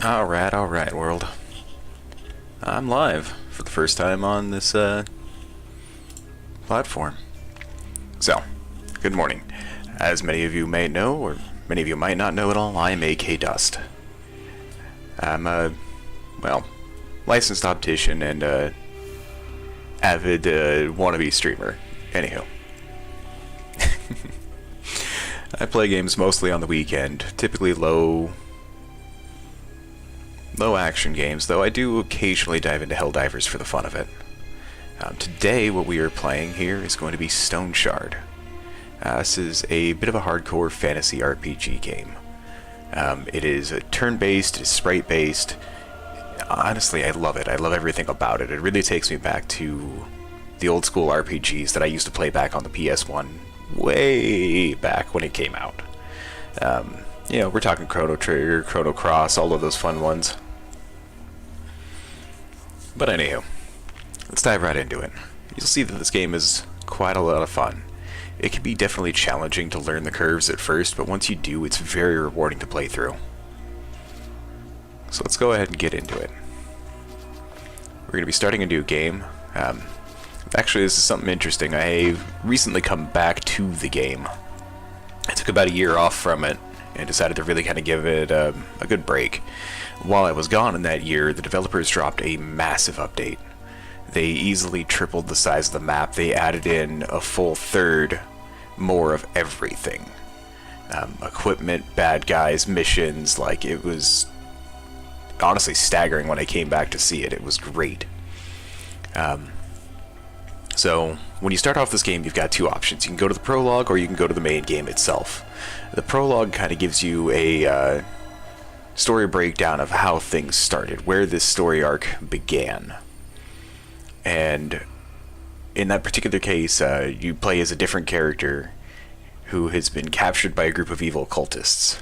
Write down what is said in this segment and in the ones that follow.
Alright, world. I'm live for the first time on this platform. So, good morning. As many of you may know, or many of you might not know at all, I am AK Dust. I'm a, well, licensed optician and avid wannabe streamer. Anywho. I play games mostly on the weekend, typically low action games, though I do occasionally dive into Helldivers for the fun of it. Today what we are playing here is going to be Stoneshard. This is a bit of a hardcore fantasy RPG game. It is a turn-based, it is sprite-based. Honestly, I love it. I love everything about it. It really takes me back to the old school RPGs that I used to play back on the PS1 way back when it came out. You know, we're talking Chrono Trigger, Chrono Cross, all of those fun ones. But anywho, let's dive right into it. You'll see that this game is quite a lot of fun. It can be definitely challenging to learn the curves at first, but once you do, it's very rewarding to play through. So let's go ahead and get into it. We're going to be starting a new game. Actually, this is something interesting. I recently come back to the game. I took about a year off from it and decided to really kind of give it a good break. While I was gone in that year, the developers dropped a massive update. They easily tripled the size of the map. They added in a full third more of everything. Equipment, bad guys, missions, like it was honestly staggering when I came back to see it. It was great. So, when you start off this game, you've got two options. You can go to the prologue, or you can go to the main game itself. The prologue kind of gives you a story breakdown of how things started, where this story arc began. And in that particular case, you play as a different character who has been captured by a group of evil cultists.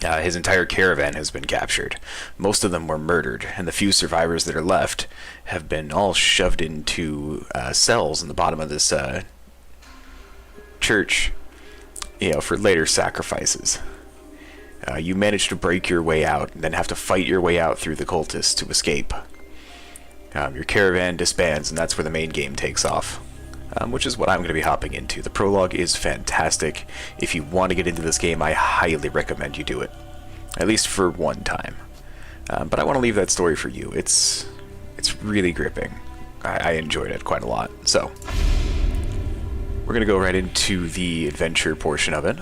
His entire caravan has been captured. Most of them were murdered, and the few survivors that are left have been all shoved into cells in the bottom of this church, you know, for later sacrifices. You manage to break your way out, and then have to fight your way out through the cultists to escape. Your caravan disbands, and that's where the main game takes off. Which is what I'm going to be hopping into. The prologue is fantastic. If you want to get into this game, I highly recommend you do it. At least for one time. But I want to leave that story for you. It's really gripping. I enjoyed it quite a lot. So, we're going to go right into the adventure portion of it.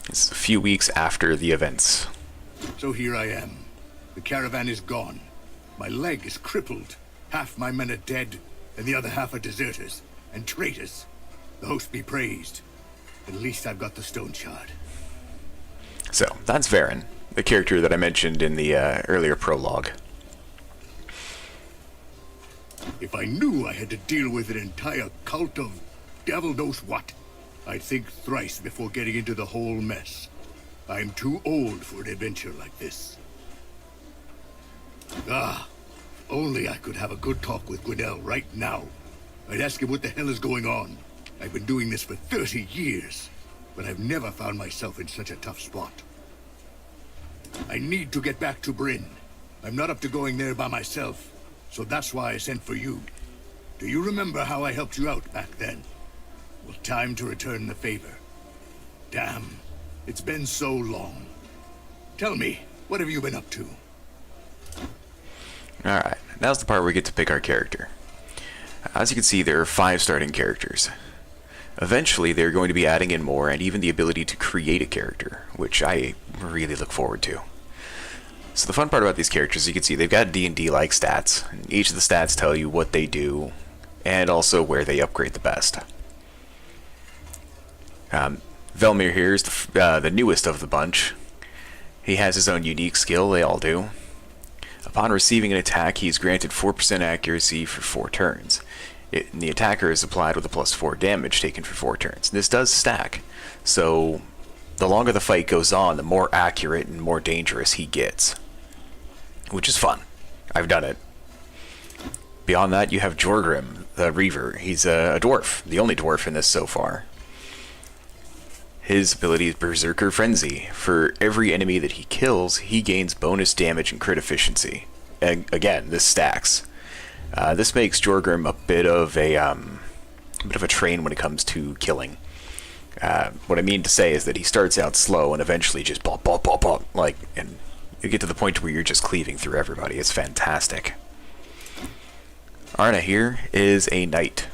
It's a few weeks after the events. So here I am. The caravan is gone. My leg is crippled. Half my men are dead, and the other half are deserters and traitors. The host be praised. At least I've got the Stoneshard. So, that's Varen, the character that I mentioned in the earlier prologue. If I knew I had to deal with an entire cult of devil knows what, I'd think thrice before getting into the whole mess. I'm too old for an adventure like this. Only I could have a good talk with Gwinnell right now. I'd ask him what the hell is going on. I've been doing this for 30 years, but I've never found myself in such a tough spot. I need to get back to Bryn. I'm not up to going there by myself, so that's why I sent for you. Do you remember how I helped you out back then? Well, time to return the favor. Damn, it's been so long. Tell me, what have you been up to? Alright, now's the part where we get to pick our character. As you can see, there are 5 starting characters. Eventually, they're going to be adding in more, and even the ability to create a character, which I really look forward to. So the fun part about these characters, you can see they've got D&D-like stats. And each of the stats tell you what they do, and also where they upgrade the best. Velmir here is the newest of the bunch. He has his own unique skill, they all do. Upon receiving an attack, he is granted 4% accuracy for 4 turns. And the attacker is applied with a +4 damage taken for 4 turns. This does stack, so the longer the fight goes on, the more accurate and more dangerous he gets. Which is fun. I've done it. Beyond that, you have Jorgrim, the Reaver. He's a dwarf, the only dwarf in this so far. His ability is Berserker Frenzy. For every enemy that he kills, he gains bonus damage and crit efficiency. And again, this stacks. This makes Jorgrim a bit of a train when it comes to killing. What I mean to say is that he starts out slow and eventually just bop, bop, bop, bop, like, and you get to the point where you're just cleaving through everybody. It's fantastic. Arna here is a knight.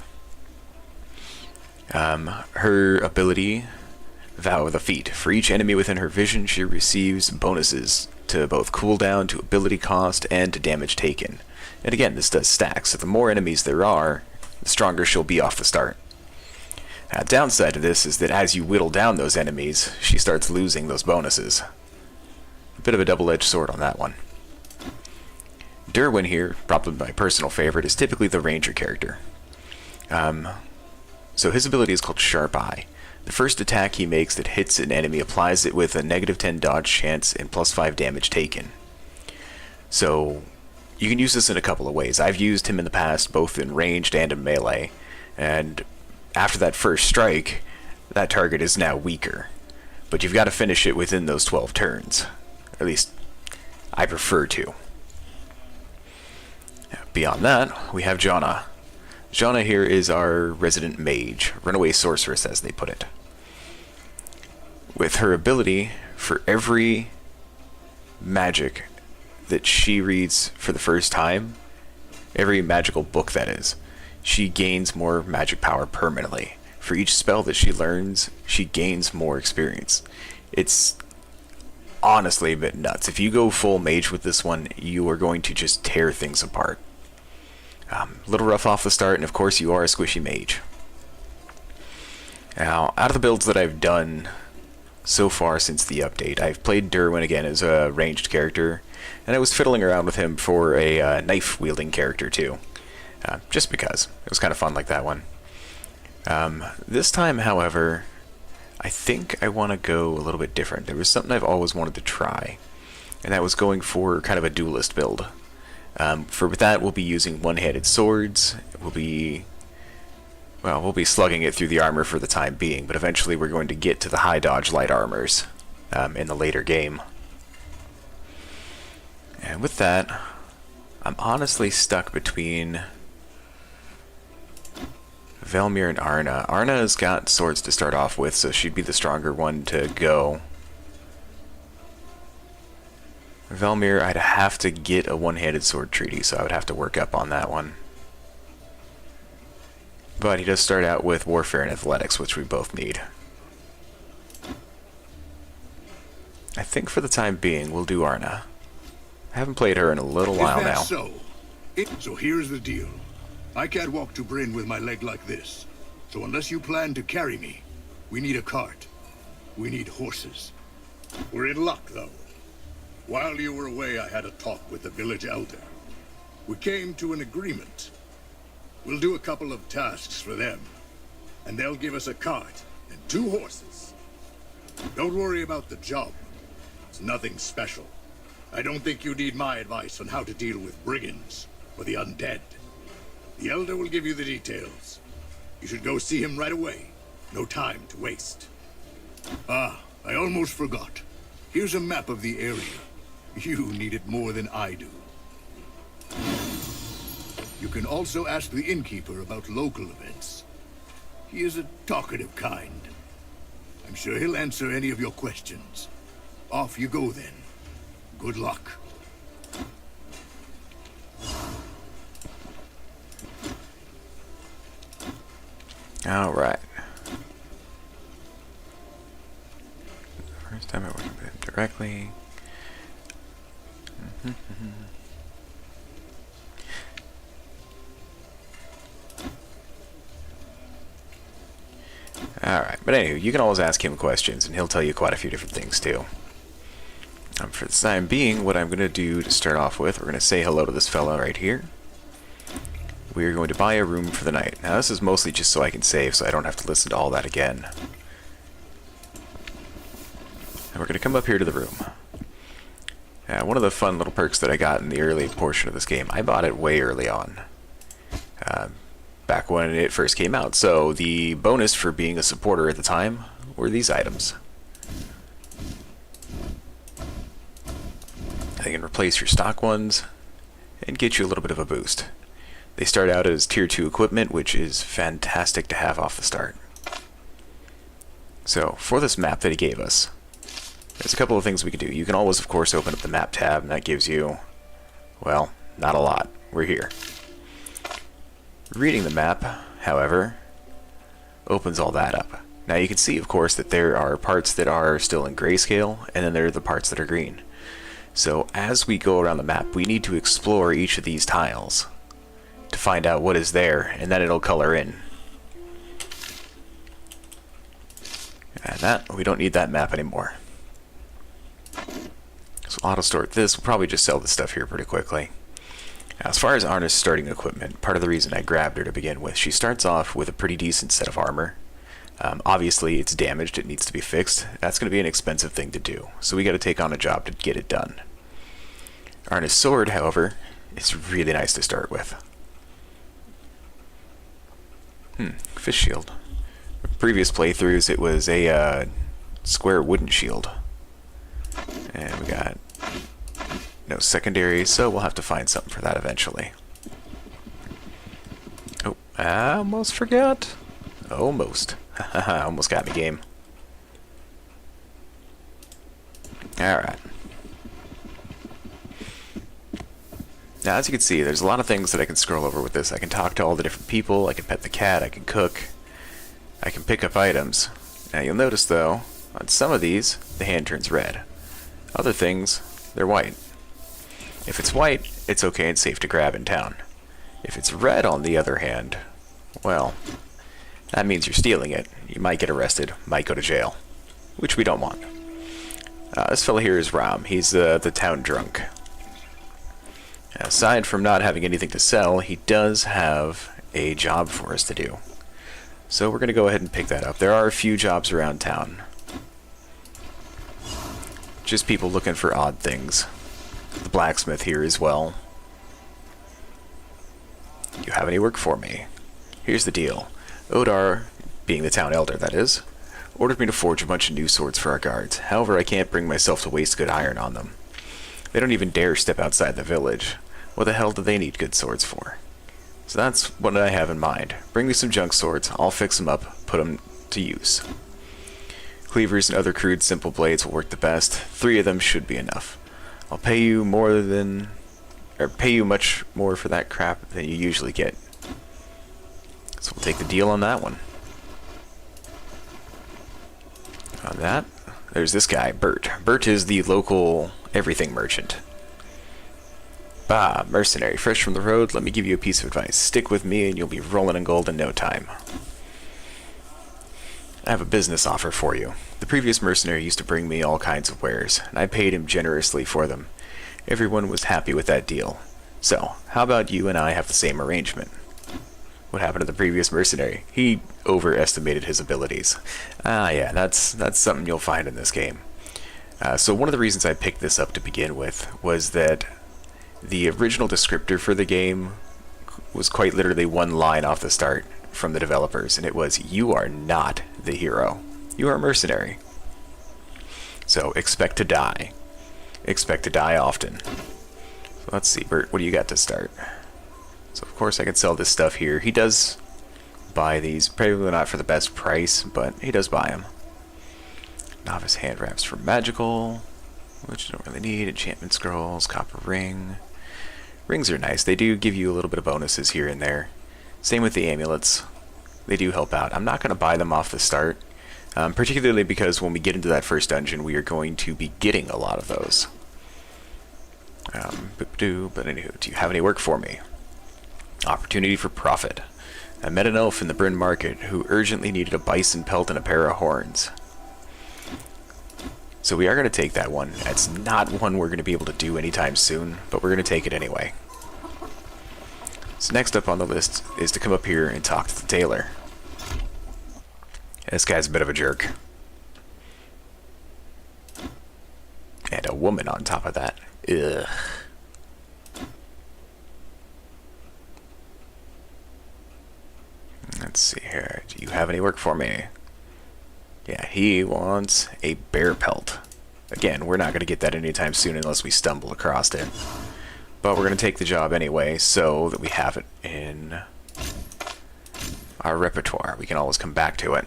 Her ability, Vow of the Feet. For each enemy within her vision, she receives bonuses to both cooldown, to ability cost, and to damage taken. And again, this does stack, so the more enemies there are, the stronger she'll be off the start. Downside to this is that as you whittle down those enemies, she starts losing those bonuses. A bit of a double-edged sword on that one. Derwin here, probably my personal favorite, is typically the ranger character. So his ability is called Sharp Eye. The first attack he makes that hits an enemy applies it with a -10 dodge chance and +5 damage taken. So you can use this in a couple of ways. I've used him in the past both in ranged and in melee, and after that first strike, that target is now weaker. But you've got to finish it within those 12 turns. At least, I prefer to. Beyond that, we have Janna. Janna here is our resident mage, runaway sorceress as they put it. With her ability, for every magic that she reads for the first time, every magical book that is, she gains more magic power permanently. For each spell that she learns, she gains more experience. It's honestly a bit nuts. If you go full mage with this one, you are going to just tear things apart. A little rough off the start, and of course you are a squishy mage. Now, out of the builds that I've done so far since the update, I've played Derwin again as a ranged character, and I was fiddling around with him for a knife-wielding character too. Just because. It was kind of fun like that one. This time, however, I think I want to go a little bit different. There was something I've always wanted to try, and that was going for kind of a duelist build. With that, we'll be using one-handed swords. We'll be slugging it through the armor for the time being, but eventually we're going to get to the high dodge light armors in the later game. And with that, I'm honestly stuck between Velmir and Arna. Arna's got swords to start off with, so she'd be the stronger one to go. Velmir, I'd have to get a one-handed sword treaty, so I would have to work up on that one. But he does start out with warfare and athletics, which we both need. I think for the time being, we'll do Arna. I haven't played her in a little while now. So here's the deal. I can't walk to Bryn with my leg like this. So unless you plan to carry me, we need a cart. We need horses. We're in luck, though. While you were away, I had a talk with the village elder. We came to an agreement. We'll do a couple of tasks for them, and they'll give us a cart and 2 horses. Don't worry about the job. It's nothing special. I don't think you need my advice on how to deal with brigands or the undead. The elder will give you the details. You should go see him right away. No time to waste. I almost forgot. Here's a map of the area. You need it more than I do. You can also ask the innkeeper about local events. He is a talkative kind. I'm sure he'll answer any of your questions. Off you go then. Good luck. All right. First time I went with him directly. Alright, but anyway, you can always ask him questions, and he'll tell you quite a few different things, too. For the time being, what I'm going to do to start off with, we're going to say hello to this fellow right here. We're going to buy a room for the night. Now, this is mostly just so I can save, so I don't have to listen to all that again. And we're going to come up here to the room. One of the fun little perks that I got in the early portion of this game, I bought it way early on. back when it first came out. So the bonus for being a supporter at the time were these items. They can replace your stock ones and get you a little bit of a boost. They start out as tier 2 equipment, which is fantastic to have off the start. So for this map that he gave us, there's a couple of things we can do. You can always, of course, open up the map tab, and that gives you, well, not a lot. We're here. Reading the map, however, opens all that up. Now you can see, of course, that there are parts that are still in grayscale, and then there are the parts that are green. So as we go around the map, we need to explore each of these tiles to find out what is there, and then it'll color in. And that, we don't need that map anymore. So auto-store this. We'll probably just sell this stuff here pretty quickly. Now, as far as Arna's starting equipment, part of the reason I grabbed her to begin with, she starts off with a pretty decent set of armor. Obviously, it's damaged. It needs to be fixed. That's going to be an expensive thing to do. So we got to take on a job to get it done. Arna's sword, however, is really nice to start with. Fish shield. Previous playthroughs, it was a square wooden shield. And we got no secondary, so we'll have to find something for that eventually. Oh, I almost forgot. Almost. Almost got me, game. Alright. Now, as you can see, there's a lot of things that I can scroll over with this. I can talk to all the different people, I can pet the cat, I can cook, I can pick up items. Now, you'll notice, though, on some of these, the hand turns red. Other things, they're white. If it's white, it's okay and safe to grab in town. If it's red, on the other hand, well, that means you're stealing it. You might get arrested, might go to jail, which we don't want. This fella here is Ram. He's the town drunk. Aside from not having anything to sell, he does have a job for us to do. So we're going to go ahead and pick that up. There are a few jobs around town. Just people looking for odd things. The blacksmith here as well. You have any work for me? Here's the deal. Odar, being the town elder that is, ordered me to forge a bunch of new swords for our guards. However, I can't bring myself to waste good iron on them. They don't even dare step outside the village. What the hell do they need good swords for? So that's what I have in mind. Bring me some junk swords, I'll fix them up, put them to use. Cleavers and other crude simple blades will work the best. 3 of them should be enough. I'll pay you much more for that crap than you usually get. So we'll take the deal on that one. On that, there's this guy, Bert. Bert is the local everything merchant. Bah, mercenary, fresh from the road, let me give you a piece of advice. Stick with me and you'll be rolling in gold in no time. I have a business offer for you. The previous mercenary used to bring me all kinds of wares, and I paid him generously for them. Everyone was happy with that deal. So, how about you and I have the same arrangement? What happened to the previous mercenary? He overestimated his abilities. Yeah, that's something you'll find in this game. So one of the reasons I picked this up to begin with was that the original descriptor for the game was quite literally one line off the start from the developers, and it was, you are not the hero. You are a mercenary. So expect to die. Expect to die often. So let's see, Bert, what do you got to start? So of course I can sell this stuff here. He does buy these, probably not for the best price, but he does buy them. Novice hand wraps for magical, which you don't really need. Enchantment scrolls, copper ring. Rings are nice. They do give you a little bit of bonuses here and there. Same with the amulets. They do help out. I'm not going to buy them off the start, particularly because when we get into that first dungeon, we are going to be getting a lot of those. But anywho, do you have any work for me? Opportunity for profit. I met an elf in the Bryn Market who urgently needed a bison pelt and a pair of horns. So we are going to take that one. It's not one we're going to be able to do anytime soon, but we're going to take it anyway. So next up on the list is to come up here and talk to the tailor. This guy's a bit of a jerk. And a woman on top of that. Ugh. have any work for me? Yeah, he wants a bear pelt. Again, we're not going to get that anytime soon unless we stumble across it. But we're going to take the job anyway so that we have it in our repertoire. We can always come back to it.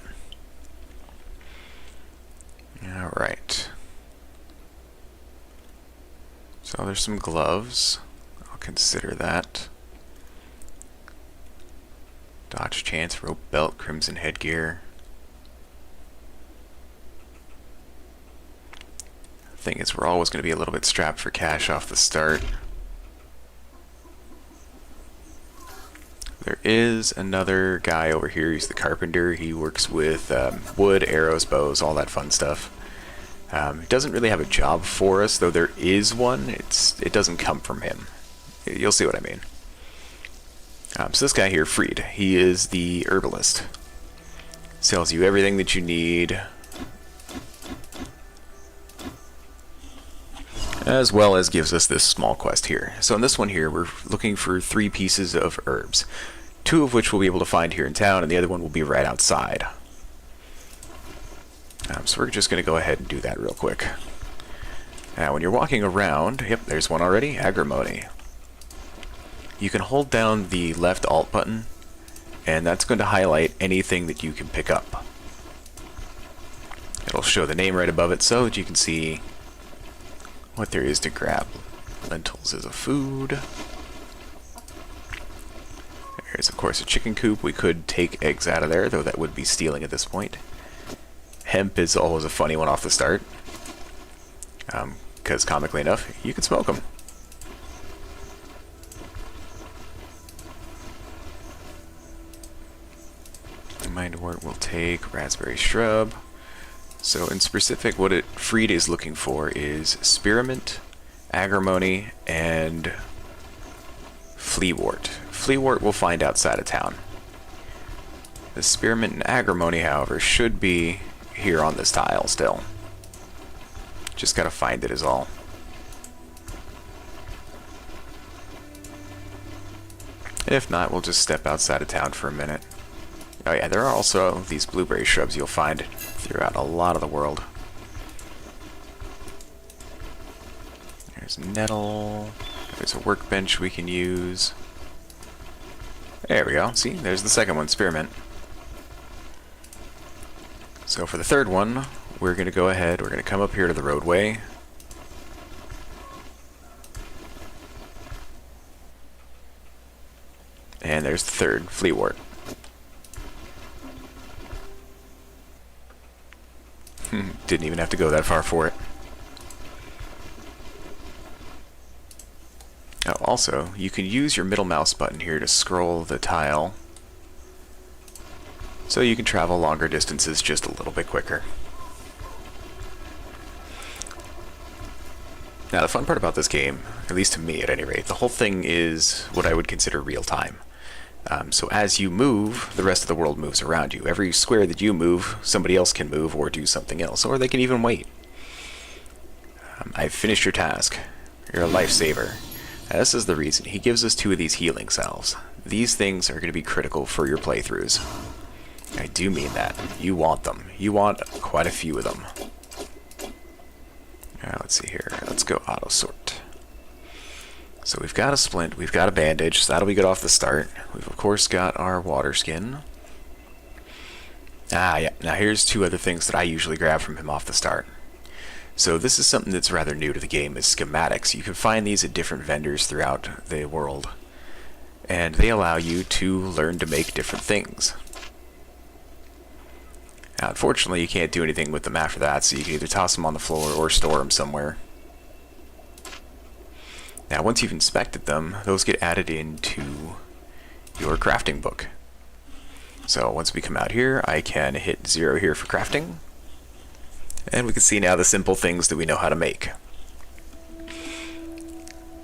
Alright. So there's some gloves. I'll consider that. Dodge chance, rope belt, crimson headgear. Thing is, we're always going to be a little bit strapped for cash off the start. There is another guy over here. He's the carpenter. He works with wood, arrows, bows, all that fun stuff. He doesn't really have a job for us, though there is one. It doesn't come from him. You'll see what I mean. So this guy here, Freed, he is the herbalist. Sells you everything that you need, as well as gives us this small quest here. So in this one here, we're looking for 3 pieces of herbs, 2 of which we'll be able to find here in town, and the other one will be right outside. So we're just going to go ahead and do that real quick. Now, when you're walking around, yep, there's one already, agrimony. You can hold down the left Alt button, and that's going to highlight anything that you can pick up. It'll show the name right above it so that you can see what there is to grab. Lentils is a food. There's, of course, a chicken coop. We could take eggs out of there, though that would be stealing at this point. Hemp is always a funny one off the start. Because, comically enough, you can smoke them. Mindwort will take raspberry shrub. So in specific, what Freed is looking for is spearmint, agrimony, and fleawort. Fleawort we'll find outside of town. The spearmint and agrimony, however, should be here on this tile still. Just gotta find it is all. If not, we'll just step outside of town for a minute. Oh yeah, there are also these blueberry shrubs you'll find throughout a lot of the world. There's nettle. There's a workbench we can use. There we go. See, there's the second one, spearmint. So for the third one, we're going to go ahead, we're going to come up here to the roadway. And there's the third, fleawort. Didn't even have to go that far for it. Oh, also, you can use your middle mouse button here to scroll the tile, so you can travel longer distances just a little bit quicker. Now, the fun part about this game, at least to me at any rate, the whole thing is what I would consider real time. So as you move, the rest of the world moves around you. Every square that you move, somebody else can move or do something else, or they can even wait. I've finished your task. You're a lifesaver. Now, this is the reason. He gives us 2 of these healing salves. These things are going to be critical for your playthroughs. I do mean that. You want them. You want quite a few of them. Let's see here. Let's go auto sort. So we've got a splint, we've got a bandage, so that'll be good off the start. We've of course got our water skin. Yeah, now here's 2 other things that I usually grab from him off the start. So this is something that's rather new to the game, is schematics. You can find these at different vendors throughout the world, and they allow you to learn to make different things. Now, unfortunately, you can't do anything with them after that, so you can either toss them on the floor or store them somewhere. Now, once you've inspected them, those get added into your crafting book. So once we come out here, I can hit 0 here for crafting, and we can see now the simple things that we know how to make.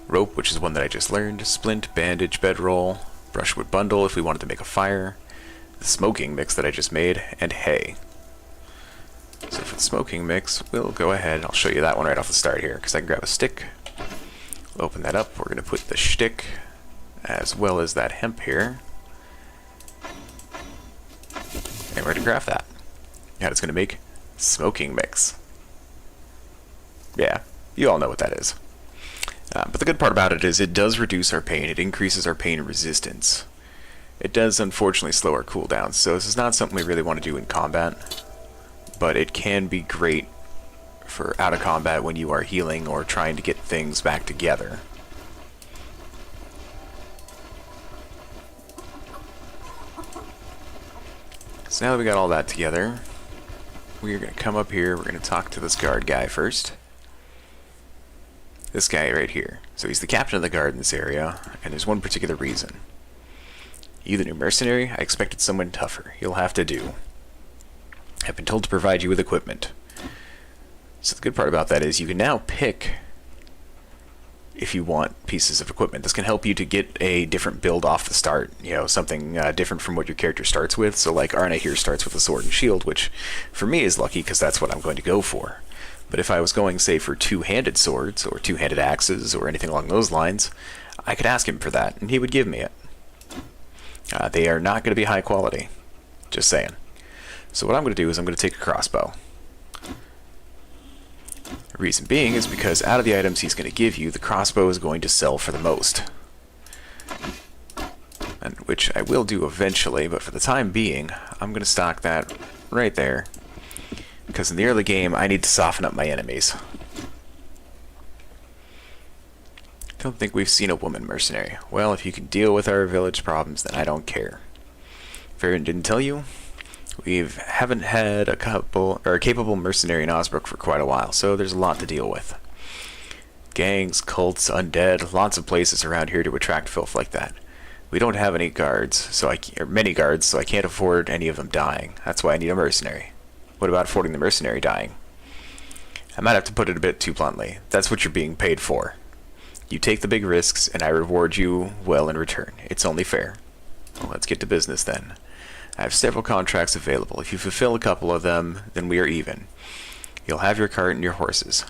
Rope, which is one that I just learned, splint, bandage, bedroll, brushwood bundle if we wanted to make a fire, the smoking mix that I just made, and hay. So for the smoking mix, we'll go ahead, I'll show you that one right off the start here, because I can grab a stick. Open that up. We're going to put the shtick as well as that hemp here. And we're going to craft that. And it's going to make smoking mix. Yeah, you all know what that is. But the good part about it is it does reduce our pain. It increases our pain resistance. It does unfortunately slow our cooldowns, so this is not something we really want to do in combat. But it can be great for out of combat when you are healing or trying to get things back together. So now that we got all that together, we are going to come up here, we're going to talk to this guard guy first. This guy right here. So he's the captain of the guard in this area, and there's one particular reason. You the new mercenary? I expected someone tougher. You'll have to do. I've been told to provide you with equipment. So the good part about that is you can now pick if you want pieces of equipment. This can help you to get a different build off the start, you know, something different from what your character starts with. So like Arna here starts with a sword and shield, which for me is lucky because that's what I'm going to go for. But if I was going, say, for two-handed swords or two-handed axes or anything along those lines, I could ask him for that and he would give me it. They are not going to be high quality, just saying. So what I'm going to do is I'm going to take a crossbow. The reason being is because out of the items he's going to give you, the crossbow is going to sell for the most. And which I will do eventually, but for the time being, I'm going to stock that right there. Because in the early game, I need to soften up my enemies. Don't think we've seen a woman mercenary. Well, if you can deal with our village problems, then I don't care. Farron didn't tell you? We haven't had a capable mercenary in Osbrook for quite a while, so there's a lot to deal with. Gangs, cults, undead, lots of places around here to attract filth like that. We don't have any guards, or many guards, so I can't afford any of them dying. That's why I need a mercenary. What about affording the mercenary dying? I might have to put it a bit too bluntly. That's what you're being paid for. You take the big risks, and I reward you well in return. It's only fair. Well, let's get to business then. I have several contracts available. If you fulfill a couple of them, then we are even. You'll have your cart and your horses.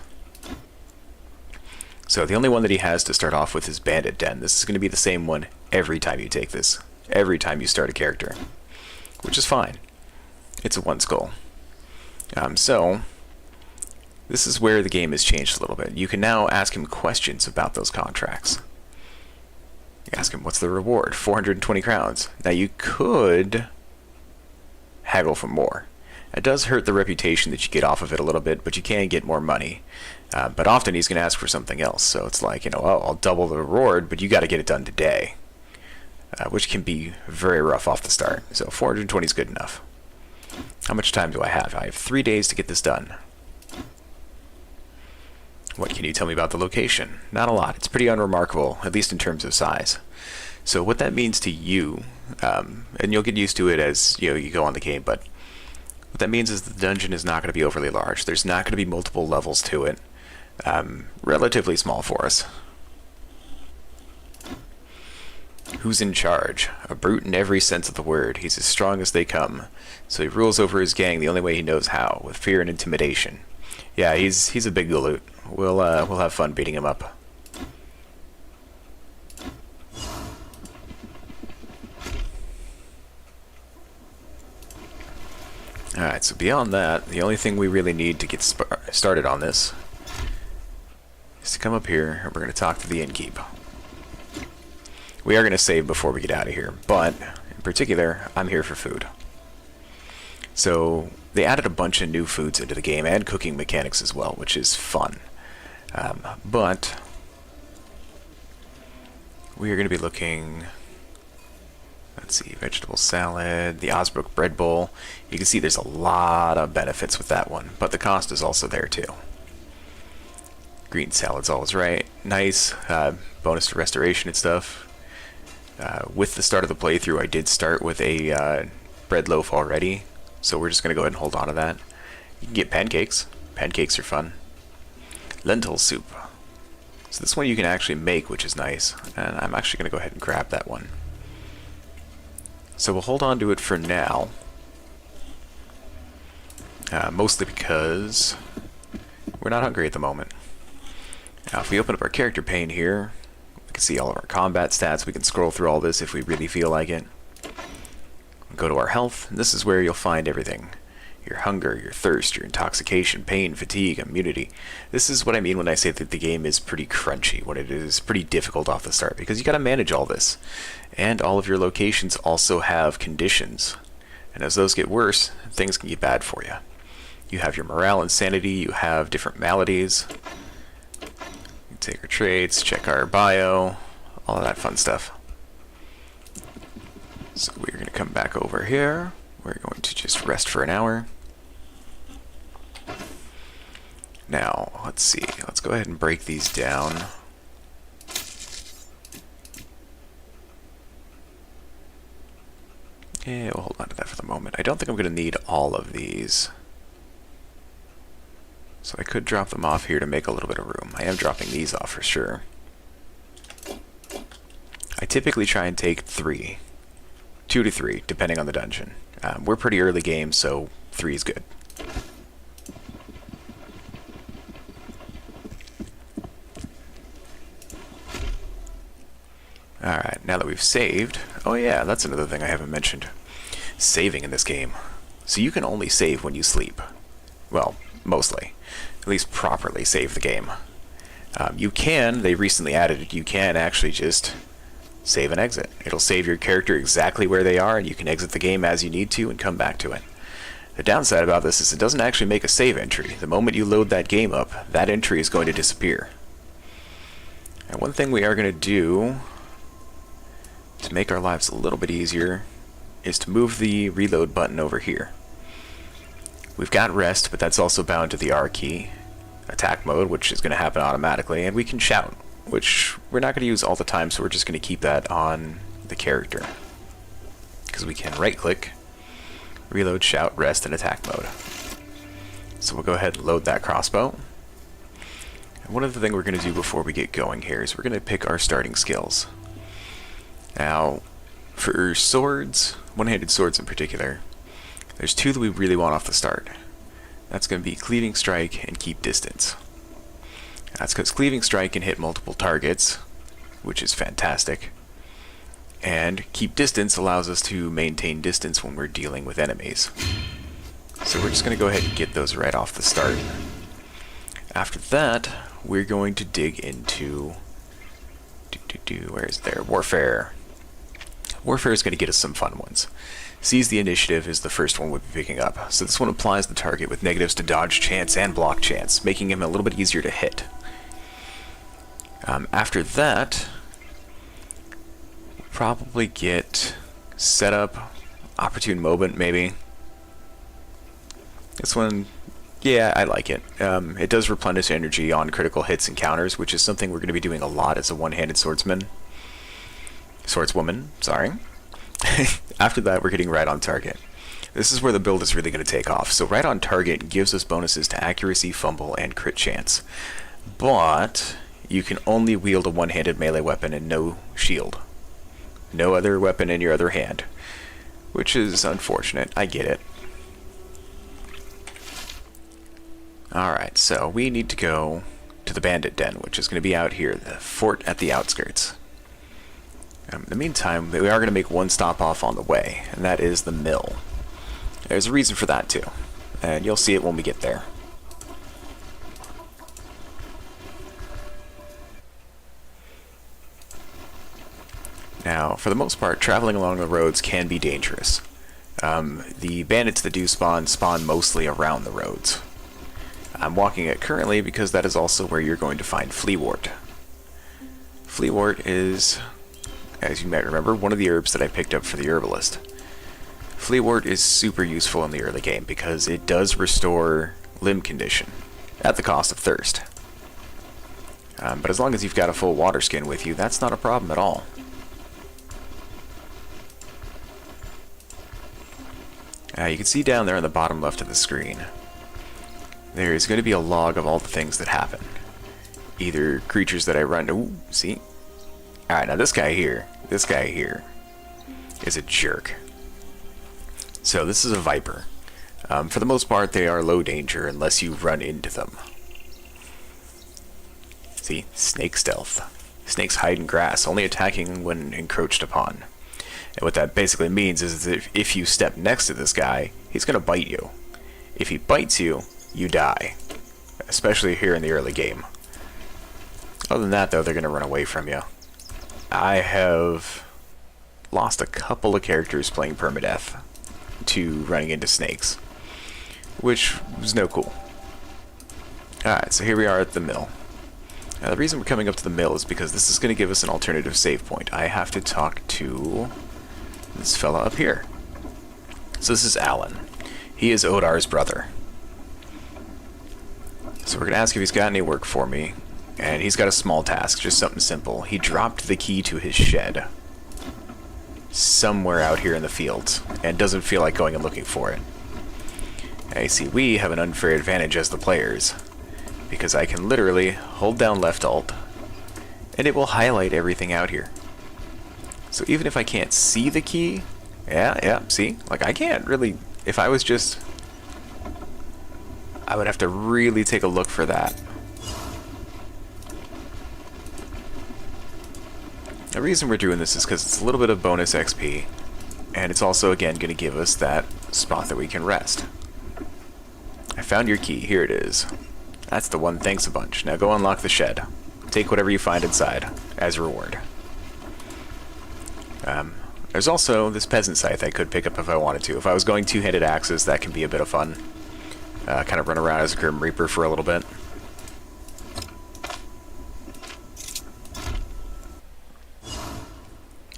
So the only one that he has to start off with is Bandit Den. This is going to be the same one every time you take this. Every time you start a character. Which is fine. It's a one skull. So, this is where the game has changed a little bit. You can now ask him questions about those contracts. You ask him, what's the reward? 420 crowns. Now you could haggle for more. It does hurt the reputation that you get off of it a little bit, but you can get more money. But often he's going to ask for something else. So it's like, you know, oh, I'll double the reward, but you got to get it done today. Which can be very rough off the start. So 420 is good enough. How much time do I have? I have 3 days to get this done. What can you tell me about the location? Not a lot. It's pretty unremarkable, at least in terms of size. So what that means to you, and you'll get used to it as you go on the game, but what that means is the dungeon is not going to be overly large. There's not going to be multiple levels to it. Relatively small for us. Who's in charge? A brute in every sense of the word. He's as strong as they come. So he rules over his gang the only way he knows how, with fear and intimidation. Yeah, he's a big galoot. We'll have fun beating him up. Alright, so beyond that, the only thing we really need to get started on this is to come up here and we're going to talk to the innkeep. We are going to save before we get out of here, but in particular, I'm here for food. So they added a bunch of new foods into the game and cooking mechanics as well, which is fun. But we are going to be looking, let's see, vegetable salad, the Osbrook bread bowl. You can see there's a lot of benefits with that one, but the cost is also there too. Green salad's always right. Nice. Bonus to restoration and stuff. With the start of the playthrough, I did start with a bread loaf already, so we're just going to go ahead and hold on to that. You can get pancakes. Pancakes are fun. Lentil soup. So this one you can actually make, which is nice, and I'm actually going to go ahead and grab that one. So we'll hold on to it for now, mostly because we're not hungry at the moment. Now if we open up our character pane here, we can see all of our combat stats. We can scroll through all this if we really feel like it. Go to our health, and this is where you'll find everything. Your hunger, your thirst, your intoxication, pain, fatigue, immunity. This is what I mean when I say that the game is pretty crunchy, when it is pretty difficult off the start, because you gotta manage all this. And all of your locations also have conditions. And as those get worse, things can get bad for you. You have your morale and sanity, you have different maladies. You take our traits, check our bio, all of that fun stuff. So we're going to come back over here. We're going to just rest for an hour. Now, let's see. Let's go ahead and break these down. Yeah, we'll hold on to that for the moment. I don't think I'm going to need all of these. So I could drop them off here to make a little bit of room. I am dropping these off for sure. I typically try and take 3. 2 to 3, depending on the dungeon. We're pretty early game, so 3 is good. Alright, now that we've saved... Oh yeah, that's another thing I haven't mentioned. Saving in this game. So you can only save when you sleep. Well, mostly. At least properly save the game. They recently added it, you can actually just save and exit. It'll save your character exactly where they are, and you can exit the game as you need to and come back to it. The downside about this is it doesn't actually make a save entry. The moment you load that game up, that entry is going to disappear. And one thing we are going to do to make our lives a little bit easier is to move the reload button over here. We've got rest, but that's also bound to the R key. Attack mode, which is going to happen automatically, and we can shout, which we're not going to use all the time, so we're just going to keep that on the character. Because we can right-click, reload, shout, rest, and attack mode. So we'll go ahead and load that crossbow. And one other thing we're going to do before we get going here is we're going to pick our starting skills. Now, for swords, one-handed swords in particular, there's 2 that we really want off the start. That's going to be Cleaving Strike and Keep Distance. That's because Cleaving Strike can hit multiple targets, which is fantastic. And Keep Distance allows us to maintain distance when we're dealing with enemies. So we're just going to go ahead and get those right off the start. After that, we're going to dig into... where's there? Warfare. Warfare is going to get us some fun ones. Seize the Initiative is the first one we'll be picking up. So this one applies the target with negatives to dodge chance and block chance, making him a little bit easier to hit. After that, we'll probably get Setup, Opportune Moment maybe. This one, yeah, I like it. It does replenish energy on critical hits and counters, which is something we're going to be doing a lot as a one-handed swordswoman, sorry. After that, we're getting right on target. This is where the build is really going to take off. So right on target gives us bonuses to accuracy, fumble, and crit chance. But you can only wield a one-handed melee weapon and no shield. No other weapon in your other hand. Which is unfortunate. I get it. Alright, so we need to go to the bandit den, which is going to be out here, the fort at the outskirts. In the meantime, we are going to make one stop off on the way, and that is the mill. There's a reason for that too, and you'll see it when we get there. Now, for the most part, traveling along the roads can be dangerous. The bandits that do spawn mostly around the roads. I'm walking it currently because that is also where you're going to find Fleawort. Fleawort is, as you might remember, one of the herbs that I picked up for the herbalist. Fleawort is super useful in the early game because it does restore limb condition at the cost of thirst. But as long as you've got a full water skin with you, that's not a problem at all. You can see down there on the bottom left of the screen, there's going to be a log of all the things that happen. Either creatures that I run... Ooh, see? Alright, now this guy here is a jerk. So this is a viper. For the most part, they are low danger unless you run into them. See? Snake stealth. Snakes hide in grass, only attacking when encroached upon. And what that basically means is that if you step next to this guy, he's going to bite you. If he bites you, you die. Especially here in the early game. Other than that, though, they're going to run away from you. I have lost a couple of characters playing permadeath to running into snakes, which was no cool. Alright, so here we are at the mill. Now, the reason we're coming up to the mill is because this is going to give us an alternative save point. I have to talk to this fella up here. So this is Alan. He is Odar's brother. So we're going to ask if he's got any work for me. And he's got a small task, just something simple. He dropped the key to his shed somewhere out here in the fields and doesn't feel like going and looking for it. I see we have an unfair advantage as the players, because I can literally hold down left alt and it will highlight everything out here. So even if I can't see the key, yeah, see? Like, I can't really, if I was just, I would have to really take a look for that. The reason we're doing this is because it's a little bit of bonus XP, and it's also, again, going to give us that spot that we can rest. I found your key. Here it is. That's the one. Thanks a bunch. Now go unlock the shed. Take whatever you find inside as a reward. There's also this peasant scythe I could pick up if I wanted to. If I was going two-handed axes, that can be a bit of fun. Kind of run around as a Grim Reaper for a little bit.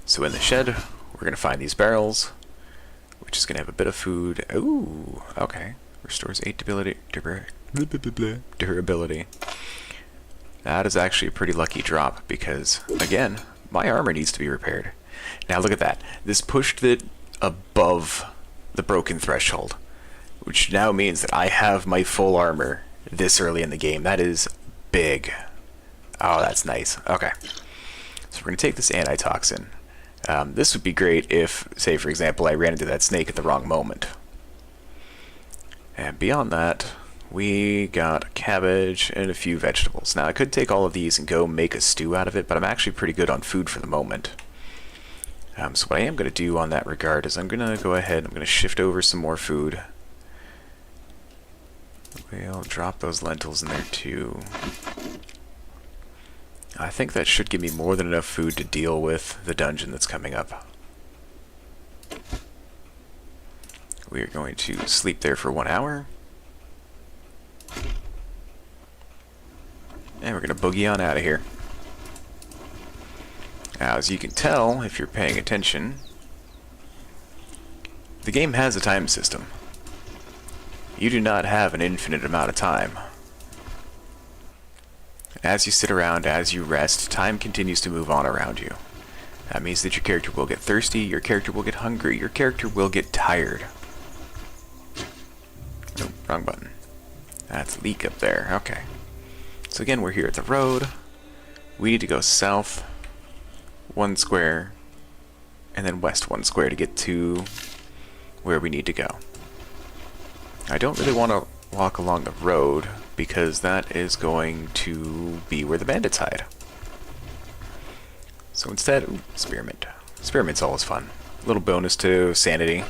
So in the shed, we're going to find these barrels, which is going to have a bit of food. Ooh, okay. Restores 8 durability. That is actually a pretty lucky drop because, again, my armor needs to be repaired. Now look at that. This pushed it above the broken threshold, which now means that I have my full armor this early in the game. That is big. Oh, that's nice. Okay. So we're going to take this antitoxin. This would be great if, say for example, I ran into that snake at the wrong moment. And beyond that, we got cabbage and a few vegetables. Now I could take all of these and go make a stew out of it, but I'm actually pretty good on food for the moment. So what I am going to do on that regard is I'm going to go ahead and I'm going to shift over some more food. We'll drop those lentils in there too. I think that should give me more than enough food to deal with the dungeon that's coming up. We are going to sleep there for 1 hour. And we're going to boogie on out of here. Now, as you can tell, if you're paying attention, the game has a time system. You do not have an infinite amount of time. As you sit around, as you rest, time continues to move on around you. That means that your character will get thirsty, your character will get hungry, your character will get tired. Nope, wrong button. That's leak up there. Okay. So again, we're here at the road. We need to go south 1 square, and then west 1 square to get to where we need to go. I don't really want to walk along the road, because that is going to be where the bandits hide. So instead, ooh, spearmint. Spearmint's always fun. A little bonus to sanity.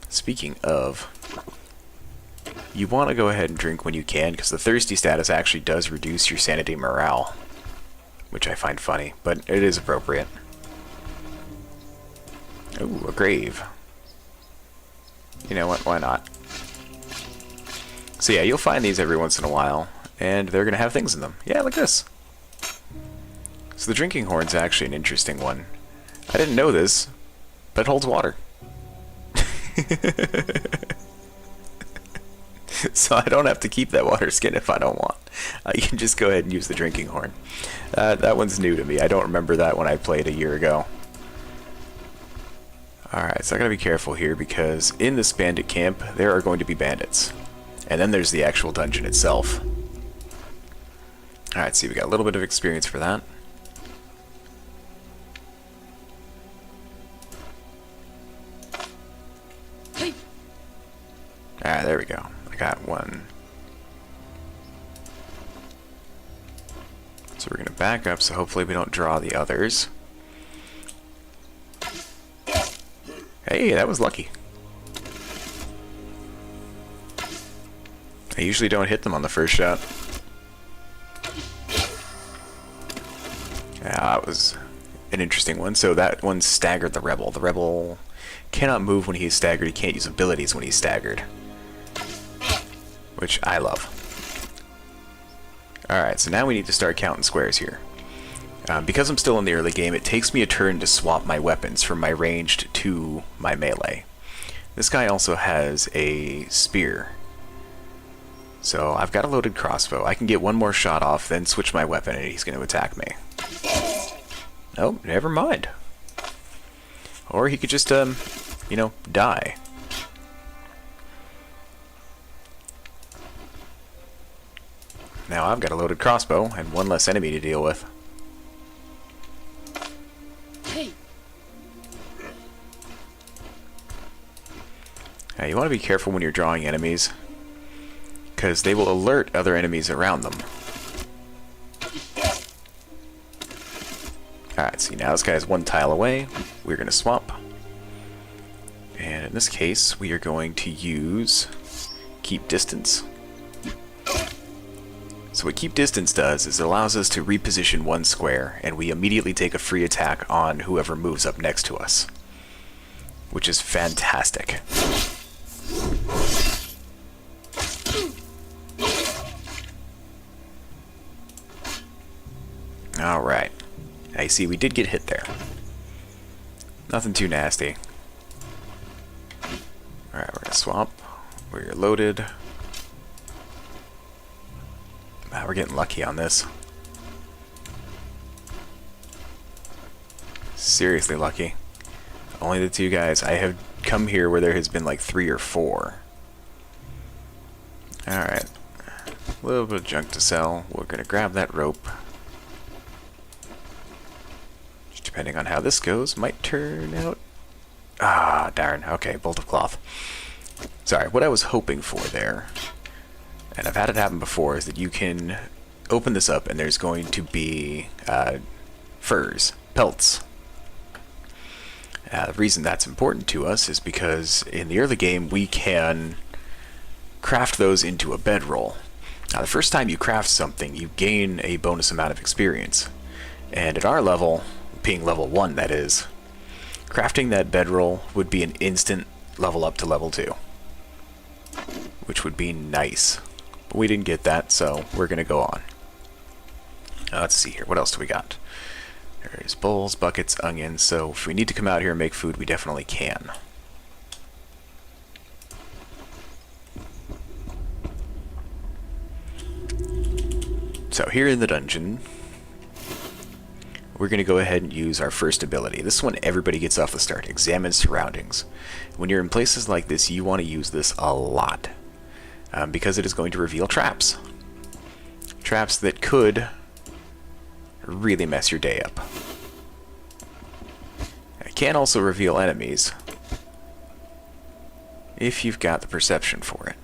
Speaking of, you want to go ahead and drink when you can, because the thirsty status actually does reduce your sanity morale, which I find funny, but it is appropriate. Ooh, a grave. You know what, why not? So yeah, you'll find these every once in a while, and they're going to have things in them. Yeah, like this. So the drinking horn's actually an interesting one. I didn't know this, but it holds water. So I don't have to keep that water skin if I don't want. You can just go ahead and use the drinking horn. That one's new to me. I don't remember that when I played a year ago. Alright, so I gotta be careful here because in this bandit camp, there are going to be bandits. And then there's the actual dungeon itself. Alright, see, we got a little bit of experience for that. Alright, there we go. I got one. So we're going to back up so hopefully we don't draw the others. Hey, that was lucky. I usually don't hit them on the first shot. Yeah, that was an interesting one. So that one staggered the Rebel. The Rebel cannot move when he's staggered. He can't use abilities when he's staggered, which I love. Alright, so now we need to start counting squares here. Because I'm still in the early game, it takes me a turn to swap my weapons from my ranged to my melee. This guy also has a spear. So I've got a loaded crossbow. I can get one more shot off, then switch my weapon, and he's going to attack me. Oh, never mind. Or he could just, you know, die. Now I've got a loaded crossbow, and one less enemy to deal with. Hey. Now, you want to be careful when you're drawing enemies, because they will alert other enemies around them. Alright, see, now this guy is one tile away. We're going to swap. And in this case, we are going to use Keep Distance. So what Keep Distance does is it allows us to reposition one square, and we immediately take a free attack on whoever moves up next to us, which is fantastic. Alright. I see we did get hit there. Nothing too nasty. Alright, we're going to swap. We're loaded. Wow, we're getting lucky on this. Seriously lucky. Only the two guys. I have come here where there has been like 3 or 4. Alright. A little bit of junk to sell. We're going to grab that rope. Depending on how this goes, might turn out... Ah, darn. Okay, bolt of cloth. Sorry, what I was hoping for there, and I've had it happen before, is that you can open this up and there's going to be furs, pelts. The reason that's important to us is because in the early game we can craft those into a bedroll. Now the first time you craft something, you gain a bonus amount of experience. And at our level, being level 1 that is, crafting that bedroll would be an instant level up to level 2. Which would be nice. But we didn't get that, so we're going to go on. Let's see here, what else do we got? There's bowls, buckets, onions, so if we need to come out here and make food, we definitely can. So here in the dungeon, we're going to go ahead and use our first ability. This one everybody gets off the start. Examine surroundings. When you're in places like this, you want to use this a lot. Because it is going to reveal traps. Traps that could really mess your day up. It can also reveal enemies if you've got the perception for it.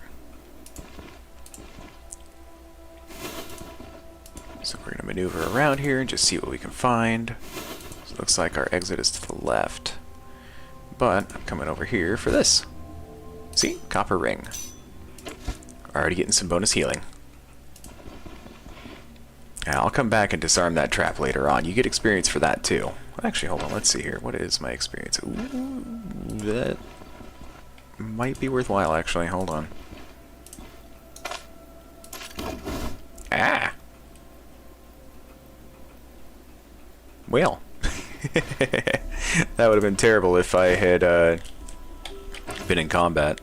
So we're going to maneuver around here and just see what we can find. So it looks like our exit is to the left. But I'm coming over here for this. See? Copper ring. Already getting some bonus healing. Now, I'll come back and disarm that trap later on. You get experience for that too. Actually, hold on. Let's see here. What is my experience? Ooh, that might be worthwhile, actually. Hold on. Ah! Well, that would have been terrible if I had been in combat.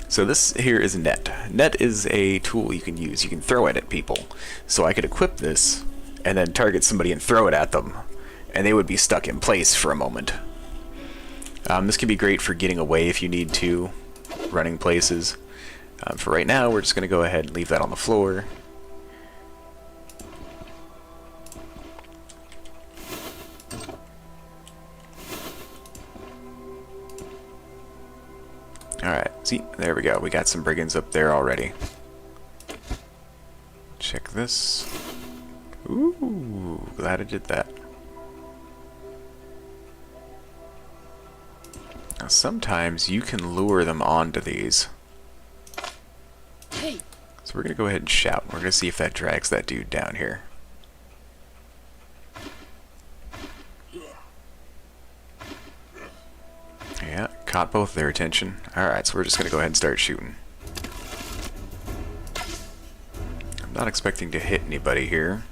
So this here is net. Net is a tool you can use. You can throw it at people. So I could equip this and then target somebody and throw it at them, and they would be stuck in place for a moment. This can be great for getting away if you need to, running places. For right now, we're just going to go ahead and leave that on the floor. Alright, see, there we go. We got some brigands up there already. Check this. Ooh, glad I did that. Now sometimes you can lure them onto these. Hey. So we're going to go ahead and shout. We're going to see if that drags that dude down here. Yeah, caught both their attention. Alright, so we're just going to go ahead and start shooting. I'm not expecting to hit anybody here.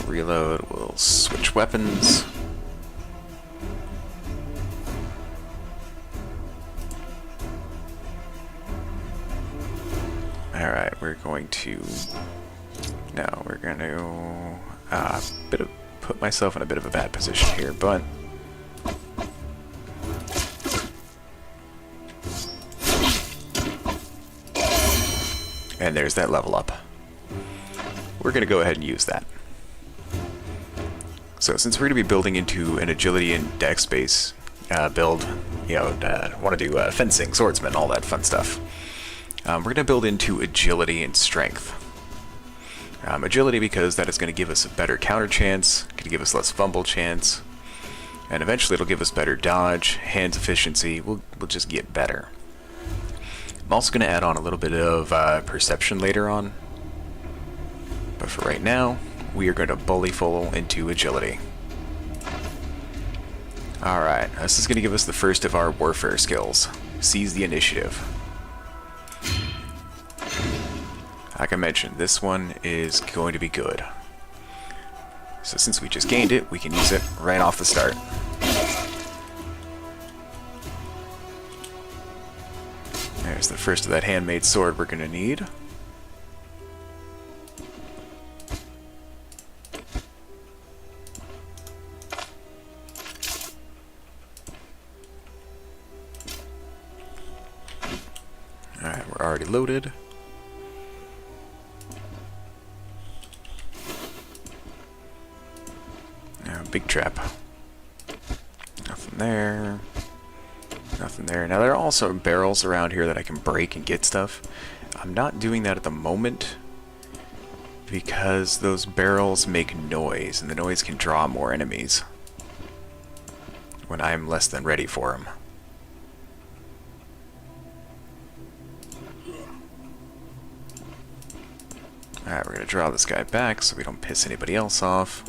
Reload, we'll switch weapons. Alright, we're going to... No, we're going to... put myself in a bit of a bad position here, but... And there's that level up. We're going to go ahead and use that. So since we're going to be building into an agility and dex base build, you know, want to do fencing, swordsman, all that fun stuff, we're going to build into agility and strength. Agility because that is going to give us a better counter chance, going to give us less fumble chance, and eventually it'll give us better dodge, hands efficiency. We'll just get better. I'm also going to add on a little bit of perception later on, but for right now, we are going to bully full into agility. Alright, this is going to give us the first of our warfare skills. Seize the initiative. Like I mentioned, this one is going to be good. So since we just gained it, we can use it right off the start. There's the first of that handmade sword we're going to need. Alright, we're already loaded. Now, big trap. Nothing there. Nothing there. Now, there are also barrels around here that I can break and get stuff. I'm not doing that at the moment because those barrels make noise, and the noise can draw more enemies when I'm less than ready for them. Alright, we're going to draw this guy back so we don't piss anybody else off.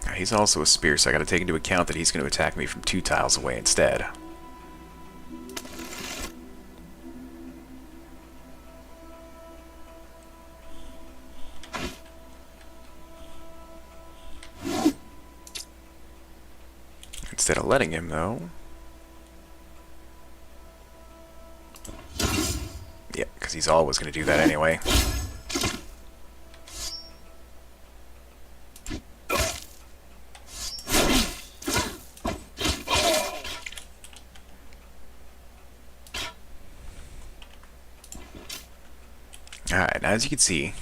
Now, he's also a spear, so I got to take into account that he's going to attack me from 2 tiles away instead. Instead of letting him, though... Yeah, because he's always going to do that anyway. Alright, now as you can see,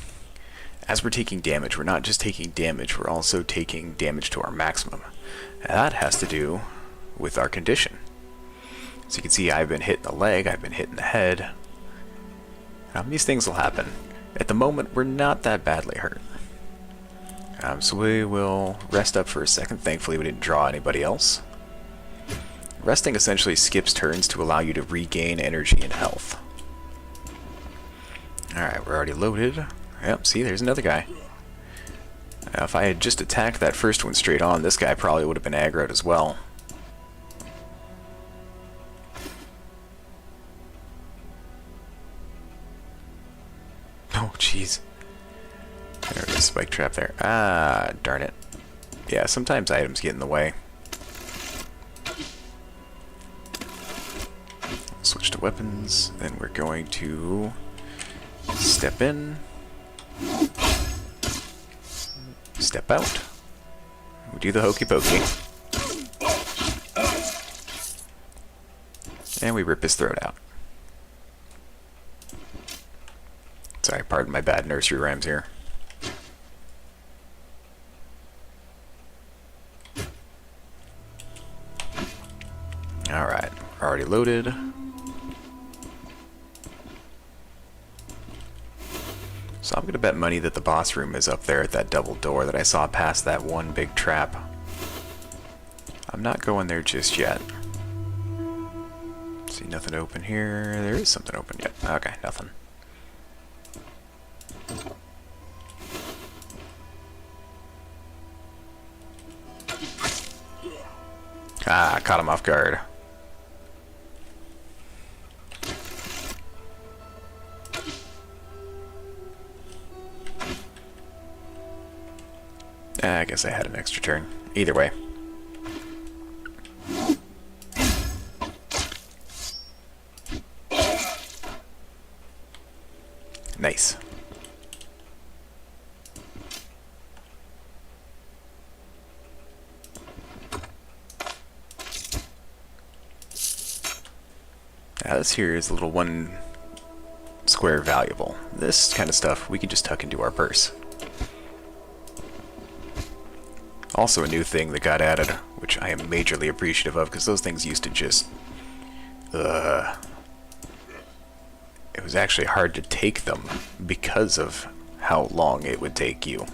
as we're taking damage, we're not just taking damage, we're also taking damage to our maximum. That has to do with our condition. So you can see I've been hit in the leg, I've been hit in the head. These things will happen. At the moment, we're not that badly hurt. So we will rest up for a second. Thankfully, we didn't draw anybody else. Resting essentially skips turns to allow you to regain energy and health. Alright, we're already loaded. Yep, see, there's another guy. Now, if I had just attacked that first one straight on, this guy probably would have been aggroed as well. Oh, jeez. There's a spike trap there. Ah, darn it. Yeah, sometimes items get in the way. Switch to weapons, then we're going to step in. Step out. We do the hokey pokey. And we rip his throat out. Sorry, pardon my bad nursery rhymes here. Alright, we're already loaded. So So I'm going to bet money that the boss room is up there at that double door that I saw past that one big trap. I'm not going there just yet. See, nothing open here. There is something open yet. Okay, nothing. Ah, caught him off guard. I guess I had an extra turn. Either way. Nice. Now this here is a little 1 square valuable. This kind of stuff we can just tuck into our purse. Also a new thing that got added, which I am majorly appreciative of, because those things used to just... it was actually hard to take them because of how long it would take you.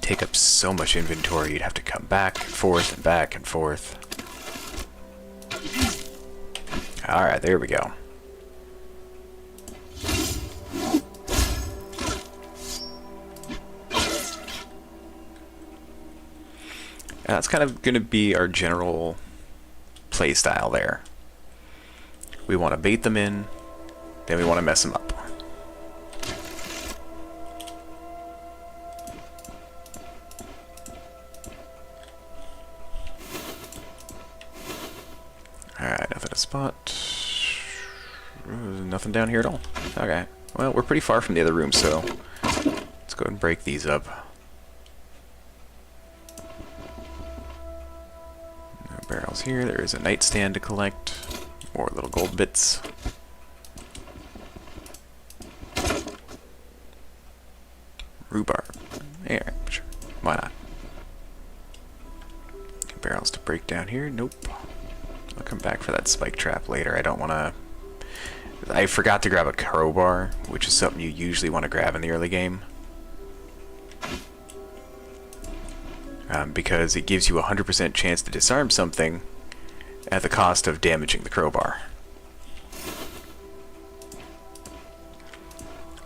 Take up so much inventory, you'd have to come back and forth and back and forth. Alright, there we go. And that's kind of going to be our general play style there. We want to bait them in, then we want to mess them up. Alright, nothing to spot. Nothing down here at all. Okay. Well, we're pretty far from the other room, so let's go ahead and break these up. No barrels here. There is a nightstand to collect. More little gold bits. Rhubarb. Yeah, sure. Why not? Barrels to break down here. Nope. I'll come back for that spike trap later. I don't want to... I forgot to grab a crowbar, which is something you usually want to grab in the early game. Because it gives you a 100% chance to disarm something at the cost of damaging the crowbar.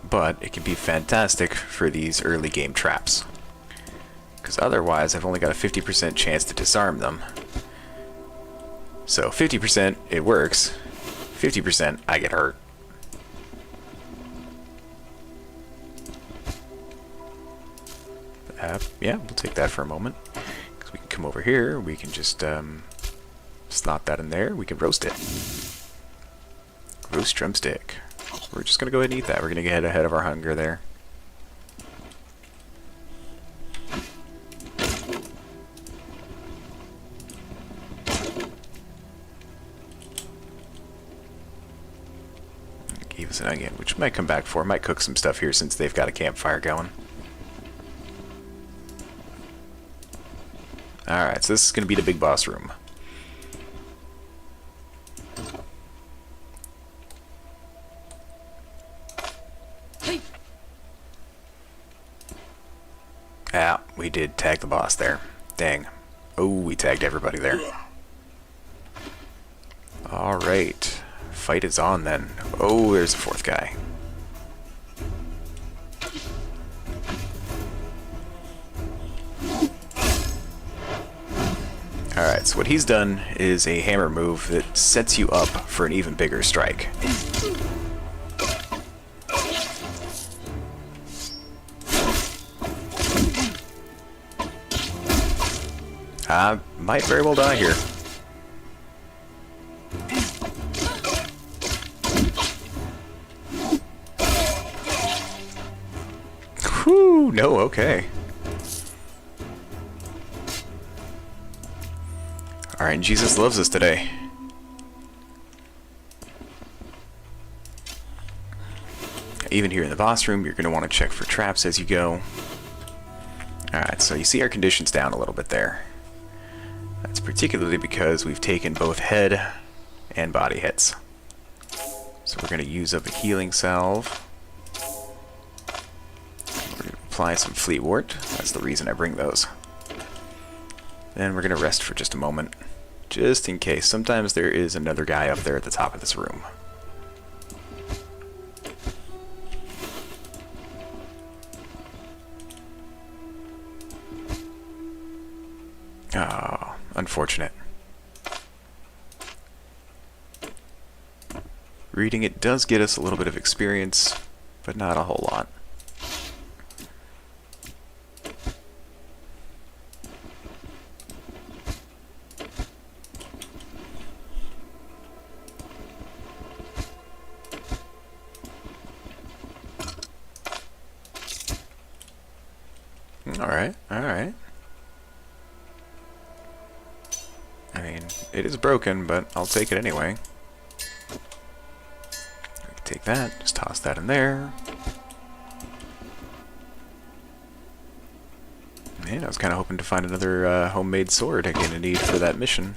But it can be fantastic for these early game traps. Because otherwise I've only got a 50% chance to disarm them. So 50% it works, 50% I get hurt. Yeah, we'll take that for a moment. Because we can come over here, we can just slot that in there, we can roast it. Roast drumstick. We're just going to go ahead and eat that. We're going to get ahead of our hunger there. Gave us an onion, which might come back for. Might cook some stuff here since they've got a campfire going. Alright, so this is going to be the big boss room. Ah, we did tag the boss there. Dang. Oh, we tagged everybody there. Alright. Fight is on then. Oh, there's a fourth guy. Alright, so what he's done is a hammer move that sets you up for an even bigger strike. I might very well die here. Whew, no, okay. Alright, Jesus loves us today. Even here in the boss room, you're going to want to check for traps as you go. Alright, so you see our conditions down a little bit there. That's particularly because we've taken both head and body hits. So we're going to use up a healing salve. apply some Fleet Wart. That's the reason I bring those. Then we're going to rest for just a moment, just in case. Sometimes there is another guy up there at the top of this room. Oh, unfortunate. Reading it does get us a little bit of experience, but not a whole lot. Alright, alright. I mean, it is broken, but I'll take it anyway. Take that, just toss that in there. Man, I was kind of hoping to find another homemade sword I'm going to need for that mission.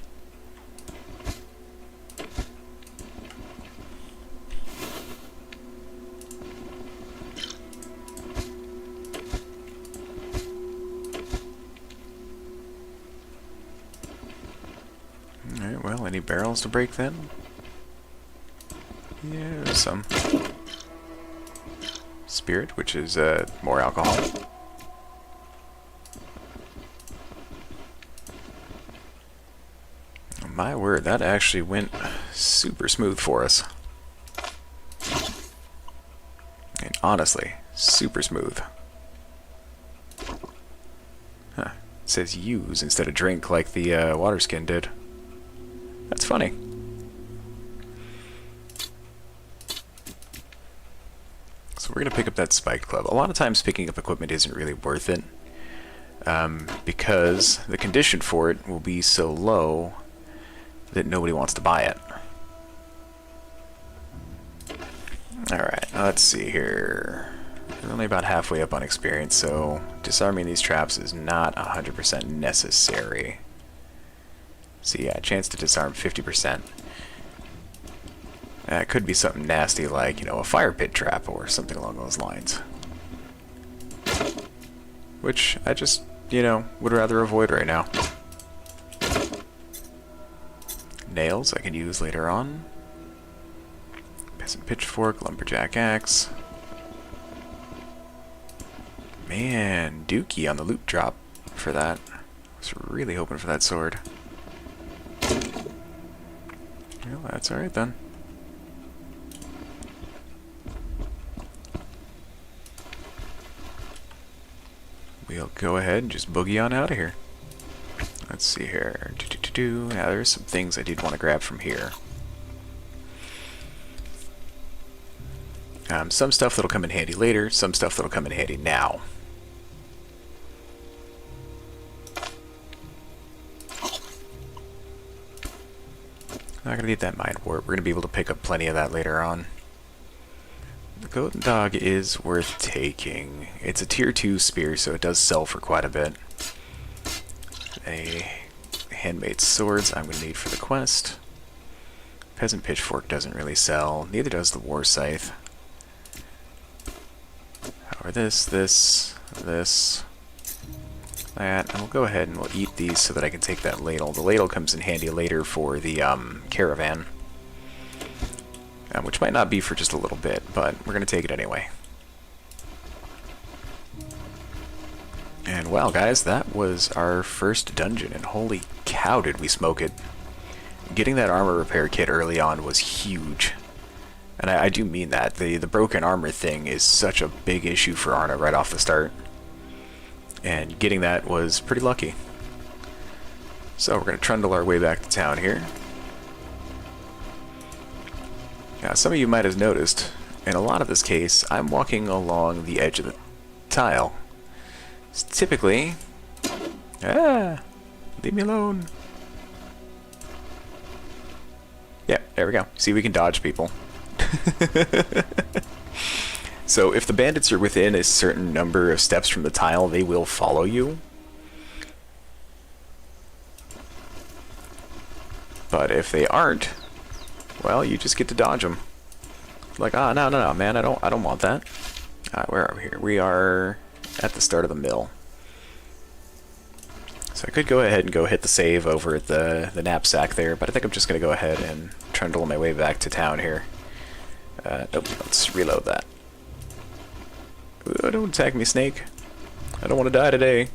Alright, well, any barrels to break then? Yeah, there's some. Spirit, which is more alcohol. My word, that actually went super smooth for us. And honestly, super smooth. Huh. It says use instead of drink like the water skin did. That's funny. So we're going to pick up that spiked club. A lot of times picking up equipment isn't really worth it, because the condition for it will be so low that nobody wants to buy it. Alright, let's see here. We're only about halfway up on experience, so disarming these traps is not 100% necessary. So yeah, chance to disarm 50%. It could be something nasty like, you know, a fire pit trap or something along those lines. Which I just, you know, would rather avoid right now. Nails I can use later on. Peasant pitchfork, lumberjack axe. Man, Dookie on the loot drop for that. I was really hoping for that sword. Well, that's alright then. We'll go ahead and just boogie on out of here. Let's see here. Now there's some things I did want to grab from here. Some stuff that'll come in handy later, some stuff that'll come in handy now. Not gonna need that mind warp. We're gonna be able to pick up plenty of that later on. The goat and dog is worth taking. It's a tier 2 spear, so it does sell for quite a bit. A handmade swords I'm going to need for the quest. Peasant pitchfork doesn't really sell. Neither does the war scythe. However, this, that. And we'll go ahead and we'll eat these so that I can take that ladle. The ladle comes in handy later for the caravan. Which might not be for just a little bit, but we're going to take it anyway. And wow, guys, that was our first dungeon, and holy cow did we smoke it. Getting that armor repair kit early on was huge. And I do mean that. The broken armor thing is such a big issue for Arna right off the start. And getting that was pretty lucky. So we're going to trundle our way back to town here. Now, some of you might have noticed, in a lot of this case, I'm walking along the edge of the tile. It's typically... leave me alone. Yeah, there we go. See, we can dodge people. So if the bandits are within a certain number of steps from the tile, they will follow you. But if they aren't, well, you just get to dodge them. Like, no, man, I don't want that. Where are we here? We are at the start of the mill. So I could go ahead and go hit the save over at the knapsack there, but I think I'm just going to go ahead and trundle my way back to town here. Nope, let's reload that. Ooh, don't attack me, snake. I don't want to die today.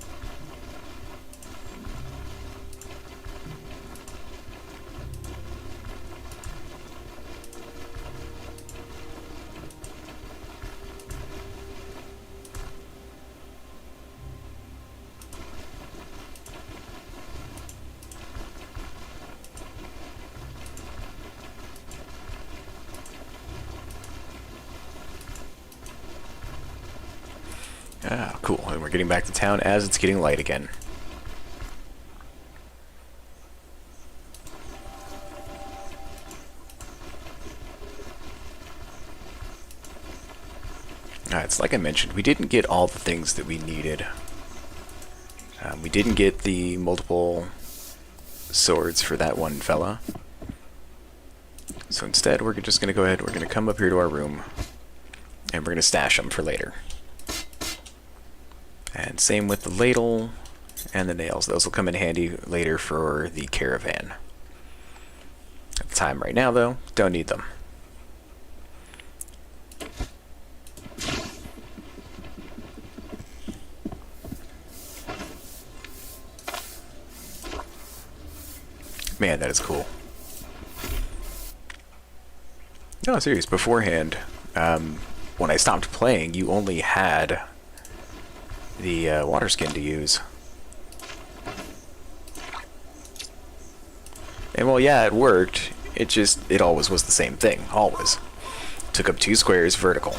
Ah, cool. And we're getting back to town as it's getting light again. Alright, it's like I mentioned, we didn't get all the things that we needed. We didn't get the multiple swords for that one fella. So instead, we're just going to go ahead, we're going to come up here to our room, and we're going to stash them for later. And same with the ladle and the nails. Those will come in handy later for the caravan. At the time right now, though, don't need them. Man, that is cool. No, serious. Beforehand, when I stopped playing, you only had the water skin to use. And well, yeah, it worked. It always was the same thing. Always. Took up 2 squares vertical.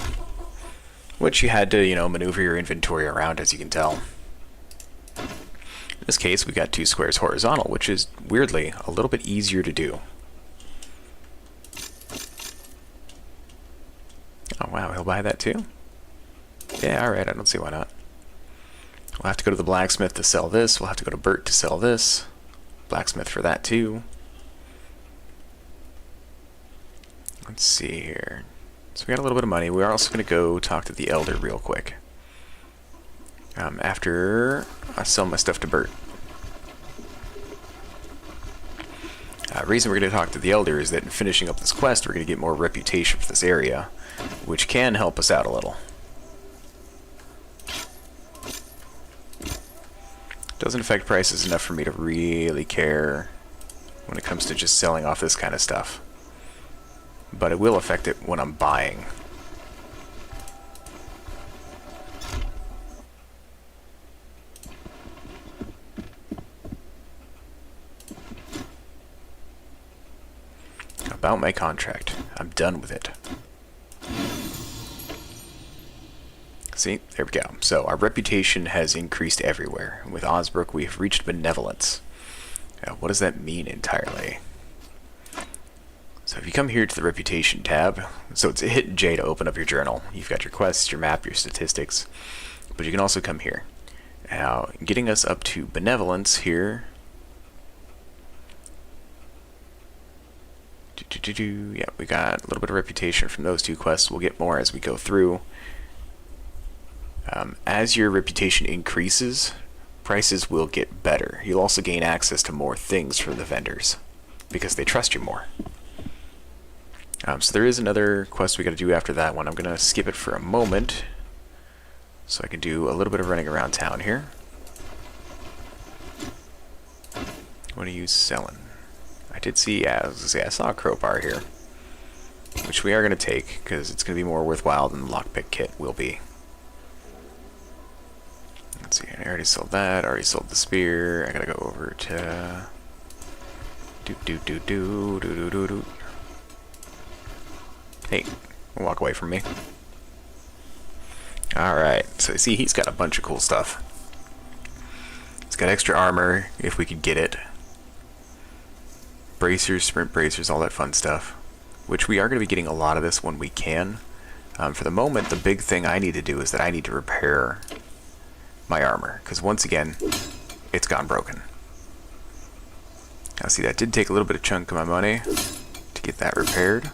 Which you had to, maneuver your inventory around, as you can tell. In this case, we got 2 squares horizontal, which is, weirdly, a little bit easier to do. Oh, wow, he'll buy that too? Yeah, alright, I don't see why not. We'll have to go to the blacksmith to sell this. We'll have to go to Bert to sell this. Blacksmith for that too. Let's see here. So we got a little bit of money. We are also going to go talk to the elder real quick. After I sell my stuff to Bert. Reason we're going to talk to the elder is that in finishing up this quest, we're going to get more reputation for this area, which can help us out a little. Doesn't affect prices enough for me to really care when it comes to just selling off this kind of stuff. But it will affect it when I'm buying. About my contract. I'm done with it. See, there we go. So our reputation has increased everywhere. With Osbrook, we have reached benevolence. What does that mean entirely? So if you come here to the reputation tab, so it's hit J to open up your journal. You've got your quests, your map, your statistics, but you can also come here. Now, getting us up to benevolence here. Yeah, we got a little bit of reputation from those 2 quests. We'll get more as we go through. As your reputation increases, prices will get better. You'll also gain access to more things from the vendors because they trust you more. So there is another quest we got to do after that one. I'm going to skip it for a moment so I can do a little bit of running around town here. What are you selling? I did see, yeah, I was gonna say, I saw a crowbar here, which we are going to take because it's going to be more worthwhile than the lockpick kit will be. Let's see, I already sold that, already sold the spear. I gotta go over to Hey, walk away from me. Alright, so see, he's got a bunch of cool stuff. He's got extra armor, if we could get it. Bracers, sprint bracers, all that fun stuff. Which we are going to be getting a lot of this when we can. For the moment, the big thing I need to do is that I need to repair my armor. Because once again, it's gone broken. Now see, that did take a little bit of chunk of my money to get that repaired.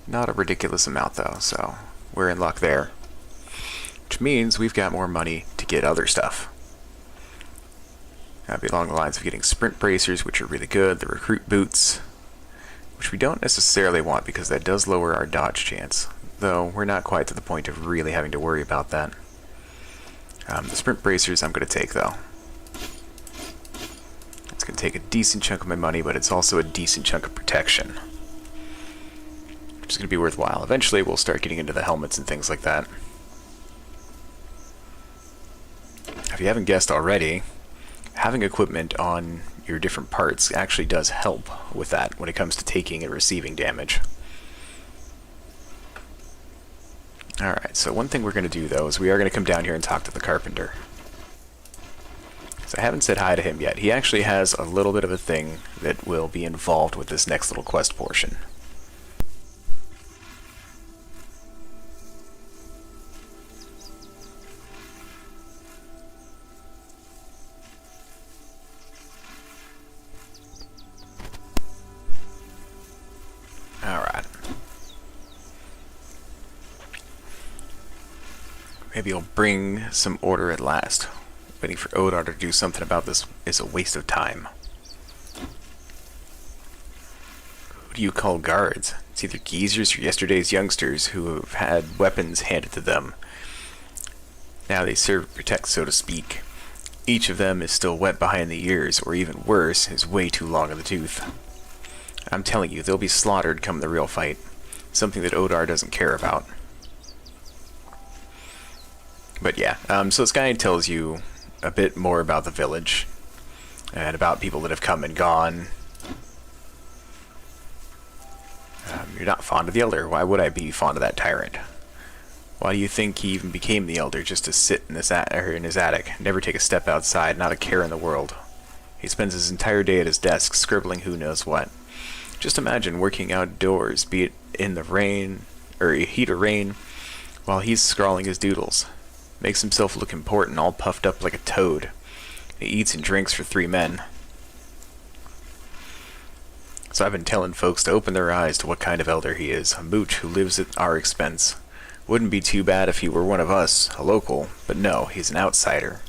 Not a ridiculous amount though, so we're in luck there. which means we've got more money to get other stuff. That'd be along the lines of getting sprint bracers, which are really good, the recruit boots, which we don't necessarily want because that does lower our dodge chance, though we're not quite to the point of really having to worry about that. The sprint bracers I'm going to take, though. It's going to take a decent chunk of my money, but it's also a decent chunk of protection, which is going to be worthwhile. Eventually we'll start getting into the helmets and things like that. If you haven't guessed already, having equipment on your different parts actually does help with that when it comes to taking and receiving damage. Alright, so one thing we're going to do, though, is we are going to come down here and talk to the carpenter. So I haven't said hi to him yet. He actually has a little bit of a thing that will be involved with this next little quest portion. Alright. Maybe he'll bring some order at last. Waiting for Odar to do something about this is a waste of time. Who do you call guards? It's either geezers or yesterday's youngsters who have had weapons handed to them. Now they serve protect, so to speak. Each of them is still wet behind the ears, or even worse, is way too long in the tooth. I'm telling you, they'll be slaughtered come the real fight. Something that Odar doesn't care about. But yeah, so this guy tells you a bit more about the village, and about people that have come and gone. You're not fond of the Elder. Why would I be fond of that tyrant? Why do you think he even became the Elder, just to sit in his attic, never take a step outside, not a care in the world? He spends his entire day at his desk, scribbling who knows what. Just imagine working outdoors, be it in the rain, or heat or rain, while he's scrawling his doodles. Makes himself look important, all puffed up like a toad. He eats and drinks for 3 men. So I've been telling folks to open their eyes to what kind of elder he is. A mooch who lives at our expense. Wouldn't be too bad if he were one of us, a local, but no, he's an outsider.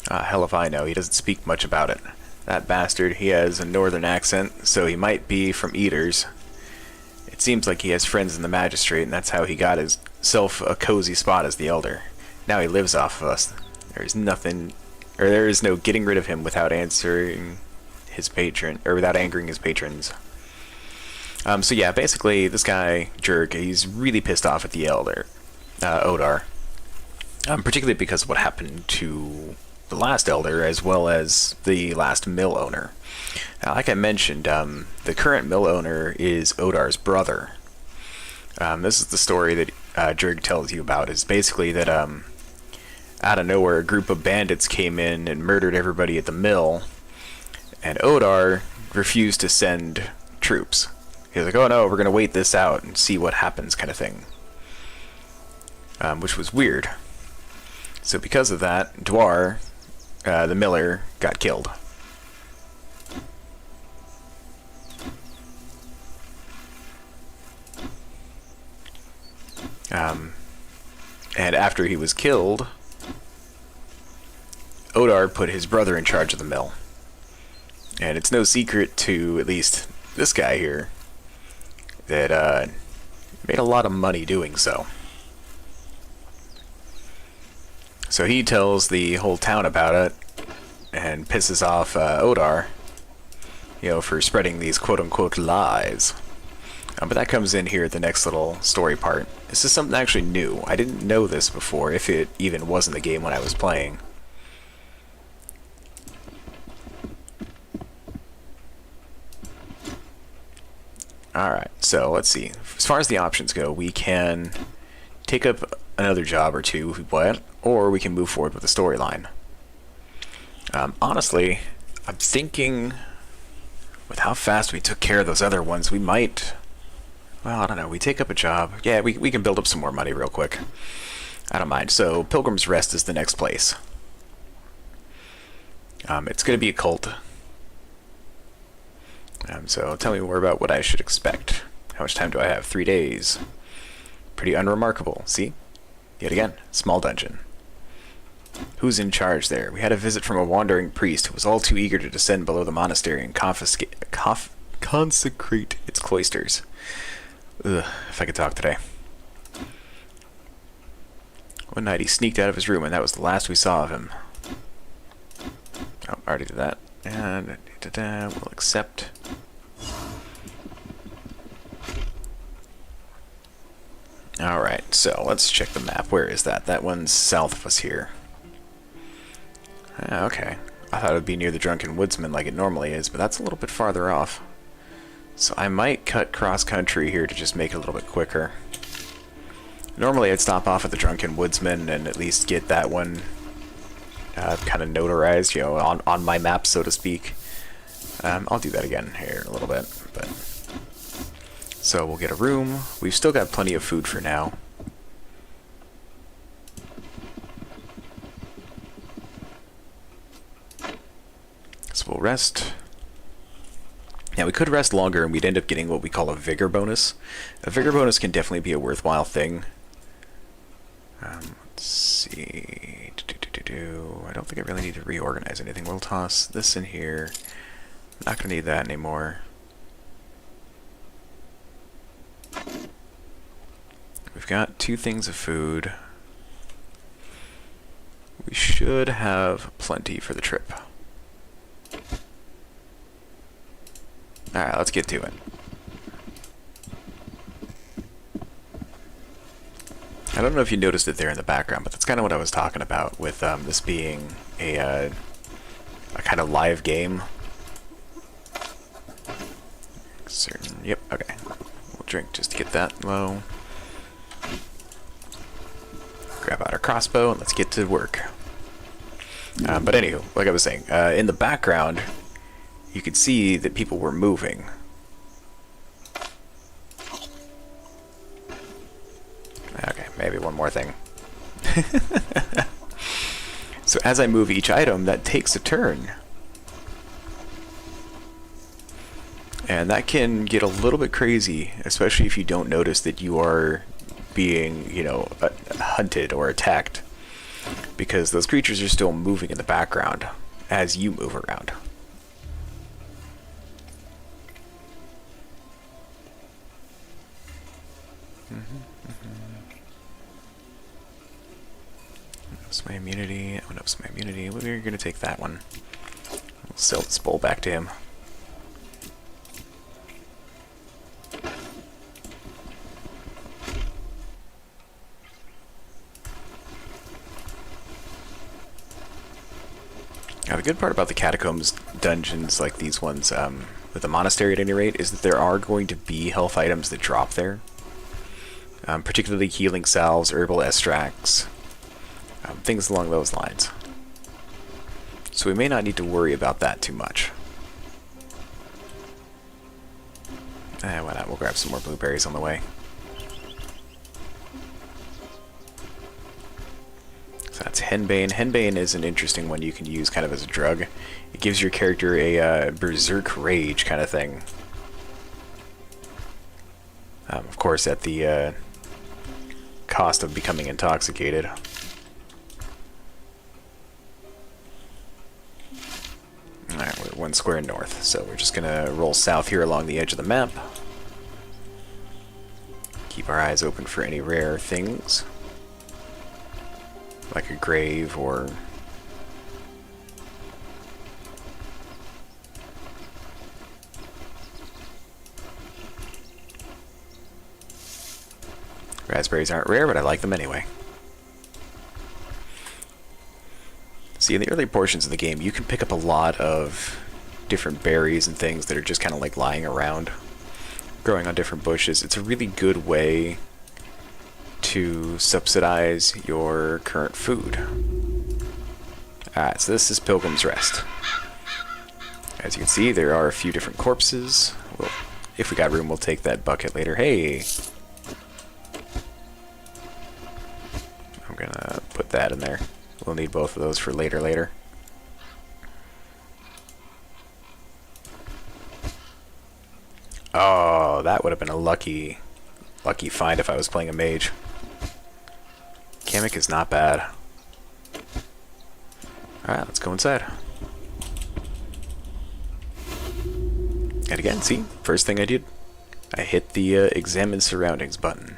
Hell if I know, he doesn't speak much about it. That bastard, he has a northern accent, so he might be from Eaters. It seems like he has friends in the magistrate, and that's how he got himself a cozy spot as the elder. Now he lives off of us. There is no getting rid of him without answering his patron, or without angering his patrons. So yeah, basically, this guy, Jerk, he's really pissed off at the elder, Odar. Particularly because of what happened to the last elder, as well as the last mill owner. Like I mentioned, the current mill owner is Odar's brother. This is the story that Jurg tells you about, is basically that out of nowhere a group of bandits came in and murdered everybody at the mill, and Odar refused to send troops. He was like, oh no, we're going to wait this out and see what happens, kind of thing. Which was weird. So because of that, Dwar, the miller, got killed. And after he was killed, Odar put his brother in charge of the mill. And it's no secret to at least this guy here that made a lot of money doing so. So he tells the whole town about it and pisses off Odar, for spreading these quote-unquote lies. But that comes in here at the next little story part. This is something actually new. I didn't know this before, if it even was in the game when I was playing. Alright, so let's see. As far as the options go, we can take up another job or two if we want, or we can move forward with the storyline. Honestly, I'm thinking with how fast we took care of those other ones, we might... Well, I don't know. We take up a job. Yeah, we can build up some more money real quick. I don't mind. So, Pilgrim's Rest is the next place. It's going to be a cult. So, tell me more about what I should expect. How much time do I have? 3 days. Pretty unremarkable. See? Yet again, small dungeon. Who's in charge there? We had a visit from a wandering priest who was all too eager to descend below the monastery and consecrate its cloisters. Ugh, if I could talk today. One night he sneaked out of his room, and that was the last we saw of him. Oh, already did that. And we'll accept. Alright, so let's check the map. Where is that? That one's south of us here. Ah, okay. I thought it would be near the Drunken Woodsman like it normally is, but that's a little bit farther off. So I might cut cross-country here to just make it a little bit quicker. Normally I'd stop off at the Drunken Woodsman and at least get that one kind of notarized, you know, on my map, so to speak. I'll do that again here in a little bit, but... So we'll get a room. We've still got plenty of food for now. So we'll rest. Now we could rest longer and we'd end up getting what we call a vigor bonus. A vigor bonus can definitely be a worthwhile thing. Let's see. I don't think I really need to reorganize anything. We'll toss this in here. Not going to need that anymore. We've got 2 things of food. We should have plenty for the trip. Alright, let's get to it. I don't know if you noticed it there in the background, but that's kind of what I was talking about with this being a kind of live game. Yep, okay. We'll drink just to get that low. Grab out our crossbow and let's get to work. But anywho, like I was saying, in the background, you could see that people were moving. Okay, maybe one more thing. So as I move each item, that takes a turn. And that can get a little bit crazy, especially if you don't notice that you are being, you know, hunted or attacked. Because those creatures are still moving in the background as you move around. Ups my immunity. Ups my immunity. We're going to take that one. We'll sell this bowl back to him. Now, the good part about the catacombs dungeons like these ones, with the monastery at any rate, is that there are going to be health items that drop there. Particularly healing salves, herbal extracts, things along those lines. So we may not need to worry about that too much. Why not? We'll grab some more blueberries on the way. So that's Henbane. Henbane is an interesting one you can use kind of as a drug. It gives your character a berserk rage kind of thing. Of course, at the cost of becoming intoxicated. Alright, we're 1 square north, so we're just gonna roll south here along the edge of the map. Keep our eyes open for any rare things. Like a grave or... Raspberries aren't rare, but I like them anyway. See, in the early portions of the game, you can pick up a lot of different berries and things that are just kind of like lying around, growing on different bushes. It's a really good way to subsidize your current food. Alright, so this is Pilgrim's Rest. As you can see, there are a few different corpses. Well, if we got room, we'll take that bucket later. Hey! I'm gonna put that in there. We'll need both of those for later. Oh, that would have been a lucky lucky find if I was playing a mage. Kamek is not bad. Alright, let's go inside. And again, see? First thing I did, I hit the Examine Surroundings button.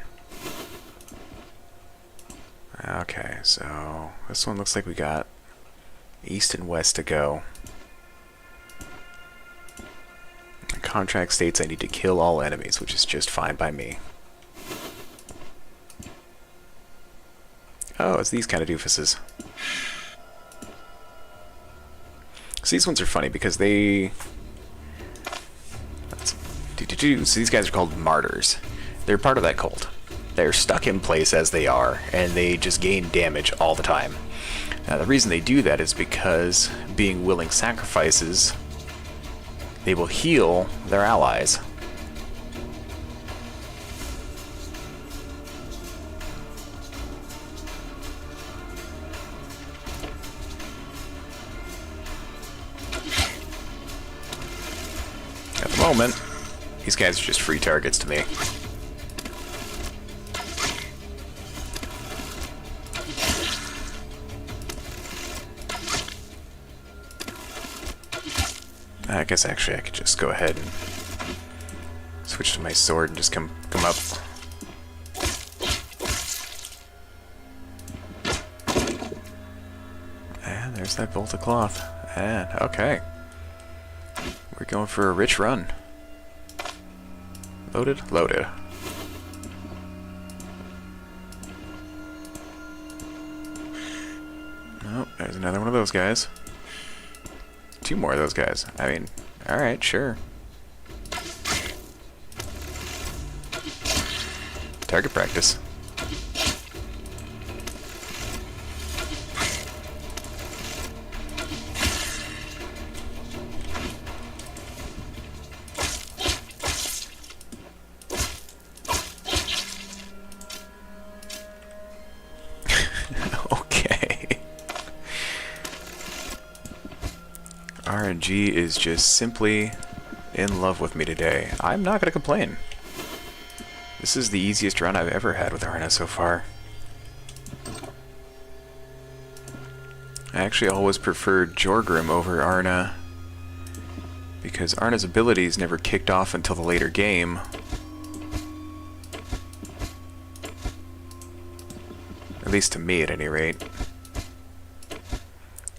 Okay, so this one looks like we got east and west to go. The contract states I need to kill all enemies, which is just fine by me. Oh, it's these kind of doofuses. So these ones are funny because they... So these guys are called martyrs. They're part of that cult. They're stuck in place as they are, and they just gain damage all the time. Now, the reason they do that is because, being willing sacrifices, they will heal their allies. At the moment, these guys are just free targets to me. I guess actually I could just go ahead and switch to my sword and just come up. And there's that bolt of cloth. And okay. We're going for a rich run. Loaded? Loaded. Oh, there's another one of those guys. Two more of those guys. I mean, alright, sure. Target practice. RNG is just simply in love with me today. I'm not going to complain. This is the easiest run I've ever had with Arna so far. I actually always preferred Jorgrim over Arna because Arna's abilities never kicked off until the later game. At least to me, at any rate.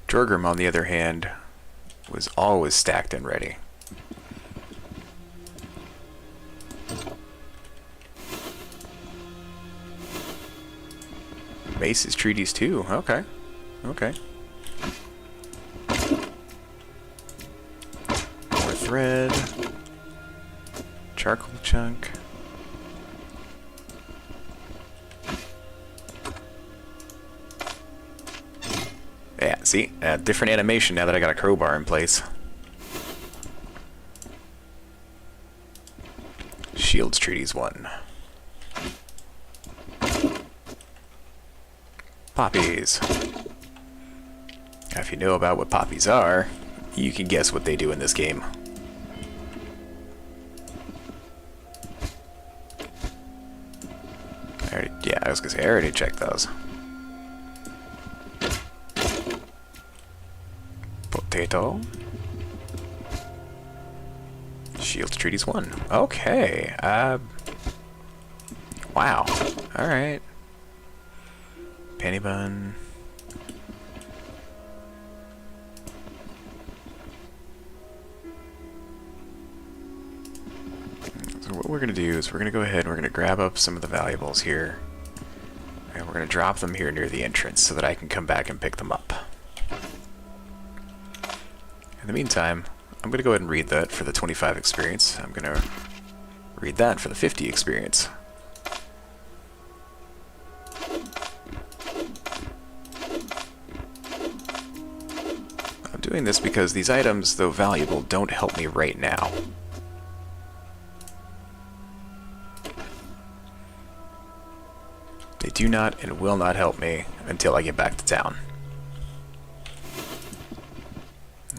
Jorgrim, on the other hand, was always stacked and ready. Mace's treaties too. Okay. Okay. More thread. Charcoal chunk. Yeah, see? Different animation now that I got a crowbar in place. Shields Treaties 1. Poppies. Now, if you know about what poppies are, you can guess what they do in this game. I was gonna say, I already checked those. Potato. Shields Treaties 1. Okay. Wow. Alright. Penny bun. So what we're going to do is we're going to go ahead and we're going to grab up some of the valuables here. And we're going to drop them here near the entrance so that I can come back and pick them up. In the meantime, I'm going to go ahead and read that for the 25 experience. I'm going to read that for the 50 experience. I'm doing this because these items, though valuable, don't help me right now. They do not and will not help me until I get back to town.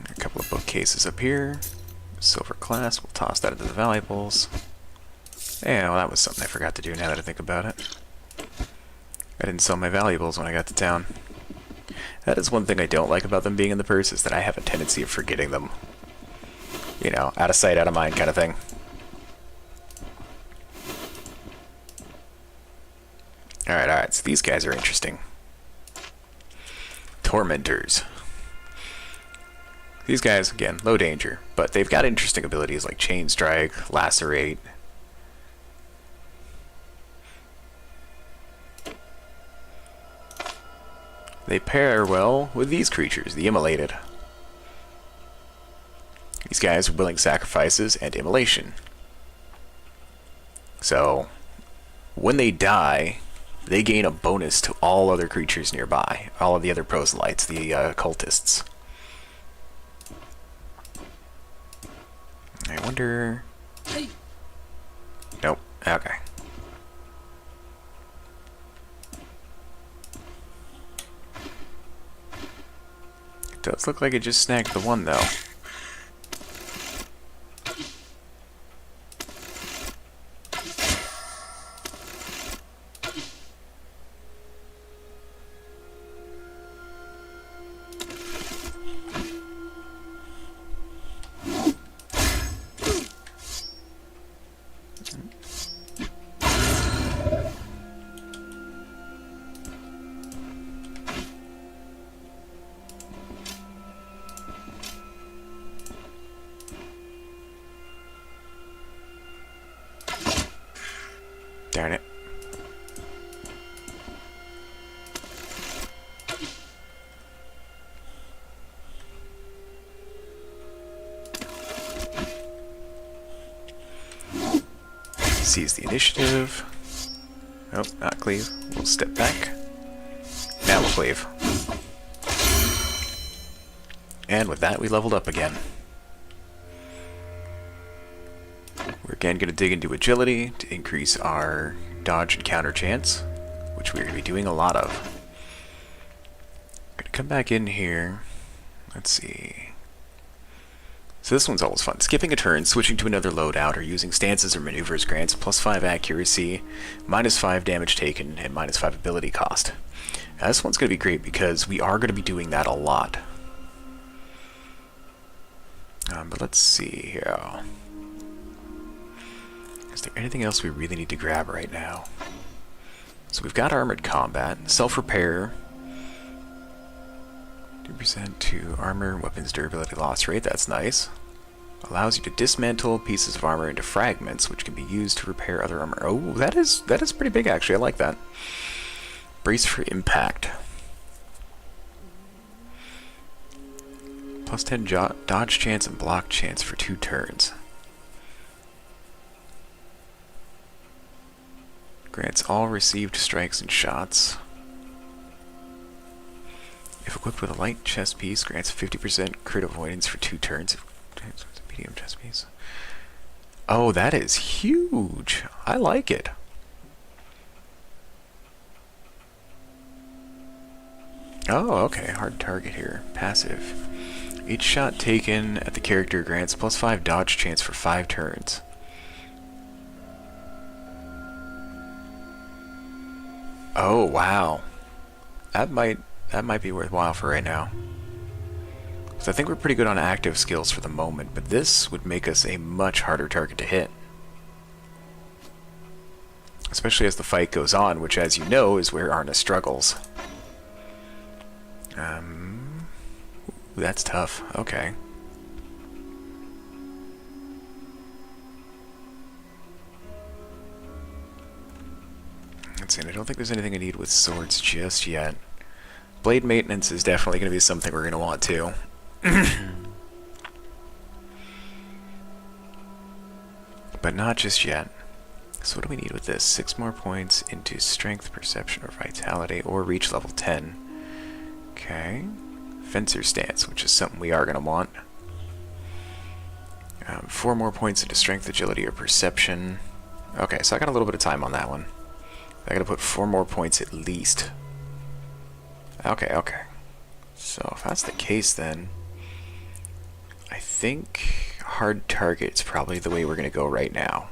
A couple of bookcases up here. Silver class, we'll toss that into the valuables. Yeah, well, that was something I forgot to do now that I think about it. I didn't sell my valuables when I got to town. That is one thing I don't like about them being in the purse, is that I have a tendency of forgetting them. You know, out of sight, out of mind kind of thing. Alright, so these guys are interesting. Tormentors. These guys, again, low danger, but they've got interesting abilities like Chain Strike, Lacerate. They pair well with these creatures, the Immolated. These guys are willing sacrifices and immolation. So, when they die, they gain a bonus to all other creatures nearby. All of the other proselytes, the cultists. I wonder... Nope. Okay. It does look like it just snagged the one, though. Darn it. Seize the initiative. Oh, not cleave. We'll step back. Now we'll cleave. And with that, we leveled up again. We're again going to dig into agility to increase our dodge and counter chance, which we're going to be doing a lot of. Going to come back in here. Let's see. So this one's always fun. Skipping a turn, switching to another loadout, or using stances or maneuvers grants +5 accuracy, -5 damage taken, and -5 ability cost. Now this one's going to be great because we are going to be doing that a lot. But let's see here. Is there anything else we really need to grab right now? So we've got Armored Combat, Self-Repair, 2% to armor, weapons durability loss rate, that's nice. Allows you to dismantle pieces of armor into fragments, which can be used to repair other armor. Oh, that is pretty big actually, I like that. Brace for impact. +10 dodge chance and block chance for 2 turns. Grants all received strikes and shots. If equipped with a light chest piece, grants 50% crit avoidance for 2 turns. Medium chest piece. Oh, that is huge. I like it. Oh, okay. Hard target here. Passive. Each shot taken at the character grants +5 dodge chance for 5 turns. Oh, wow. That might be worthwhile for right now. So I think we're pretty good on active skills for the moment, but this would make us a much harder target to hit. Especially as the fight goes on, which, as you know, is where Arna struggles. That's tough. Okay. Let's see, I don't think there's anything I need with swords just yet. Blade maintenance is definitely going to be something we're going to want to. But not just yet. So what do we need with this? 6 more points into strength, perception, or vitality, or reach level 10. Okay. Fencer stance, which is something we are going to want. 4 more points into strength, agility, or perception. Okay, so I got a little bit of time on that one. I got to put 4 more points at least. Okay. So if that's the case, then I think hard target's probably the way we're going to go right now.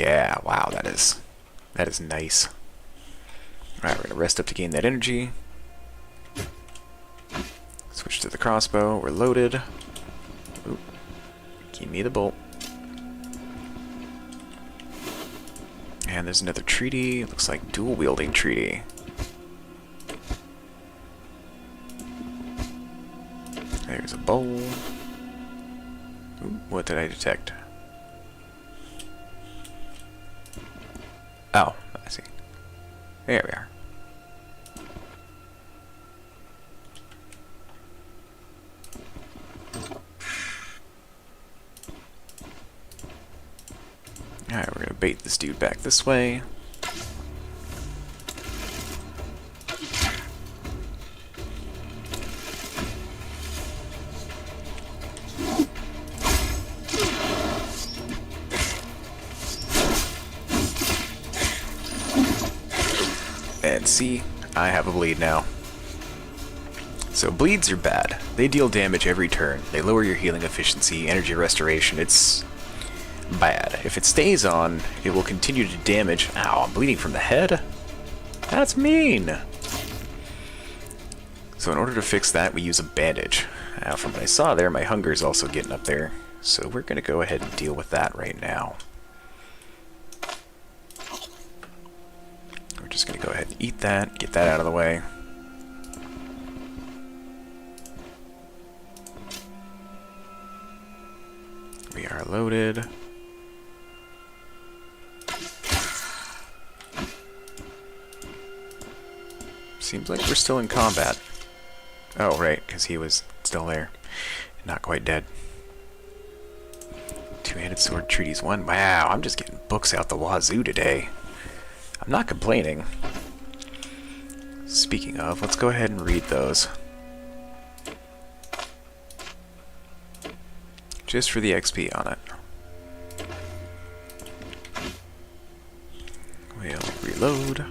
Yeah, wow, that is nice. Alright, we're gonna rest up to gain that energy. Switch to the crossbow, we're loaded. Oop. Give me the bolt. And there's another treaty. Looks like dual wielding treaty. There's a bowl. Ooh, what did I detect? Oh, I see. There we are. Alright, we're gonna bait this dude back this way. And see, I have a bleed now. So bleeds are bad. They deal damage every turn. They lower your healing efficiency, energy restoration. It's bad. If it stays on, it will continue to damage. Ow, I'm bleeding from the head? That's mean! So in order to fix that, we use a bandage. Now, from what I saw there, my hunger is also getting up there. So we're going to go ahead and deal with that right now. We're just going to go ahead and eat that, get that out of the way. We are loaded. Seems like we're still in combat. Oh, right, because he was still there. Not quite dead. Two-handed sword treaties 1. Wow, I'm just getting books out the wazoo today. I'm not complaining. Speaking of, let's go ahead and read those. Just for the XP on it. We'll reload.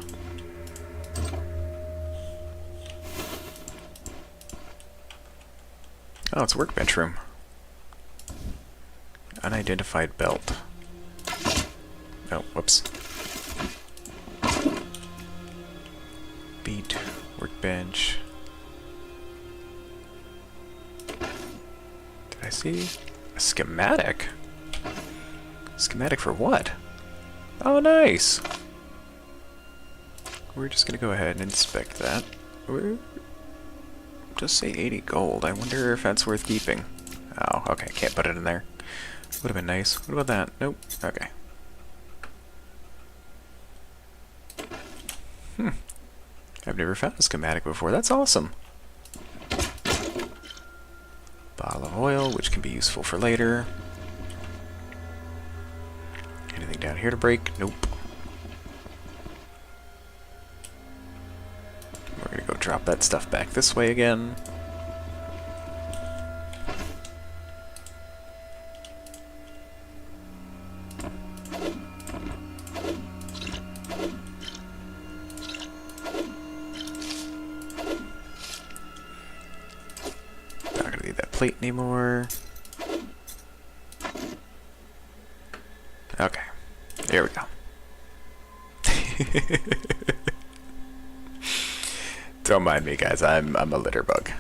Oh, it's a workbench room. Unidentified belt. Oh, whoops. Beat, workbench. Did I see a schematic? Schematic for what? Oh, nice! We're just gonna go ahead and inspect that. Just say 80 gold. I wonder if that's worth keeping. Oh, okay, can't put it in there. Would have been nice. What about that? Nope. Okay. I've never found a schematic before. That's awesome. Bottle of oil, which can be useful for later. Anything down here to break? Nope. We're gonna go drop that stuff back this way again. Not gonna need that plate anymore. Okay, there we go. Don't mind me, guys. I'm a litter bug.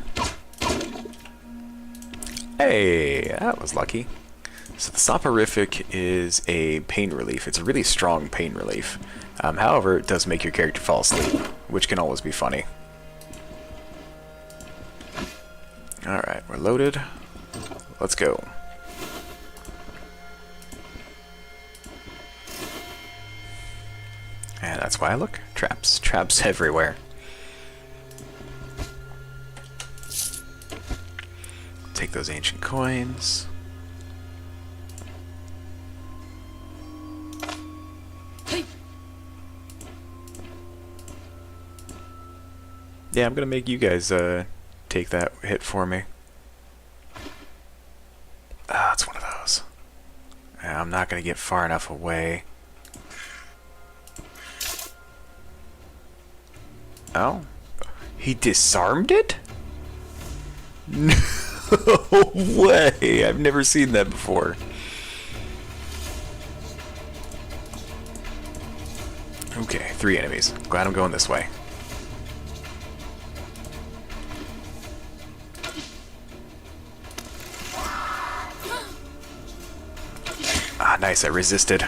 Hey, that was lucky. So the soporific is a pain relief. It's a really strong pain relief. However, it does make your character fall asleep, which can always be funny. Alright, we're loaded. Let's go. And that's why I look. Traps. Traps everywhere. Take those ancient coins. Yeah, I'm gonna make you guys take that hit for me. Ah, it's one of those. I'm not gonna get far enough away. Oh, he disarmed it? No way! I've never seen that before. Okay, 3 enemies. Glad I'm going this way. Ah, nice, I resisted.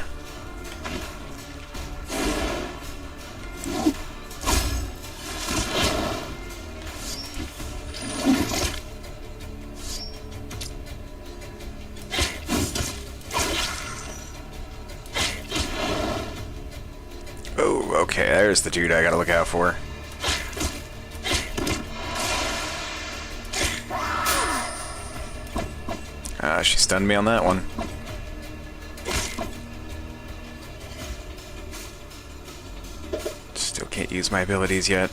Oh, okay, there's the dude I gotta look out for. She stunned me on that one. Still can't use my abilities yet.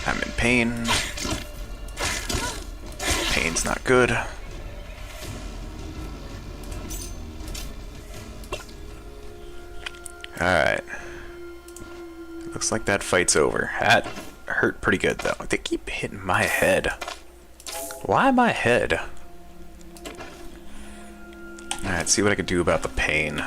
I'm in pain. Pain's not good. Alright. Looks like that fight's over. That hurt pretty good, though. They keep hitting my head. Why my head? Alright, see what I can do about the pain.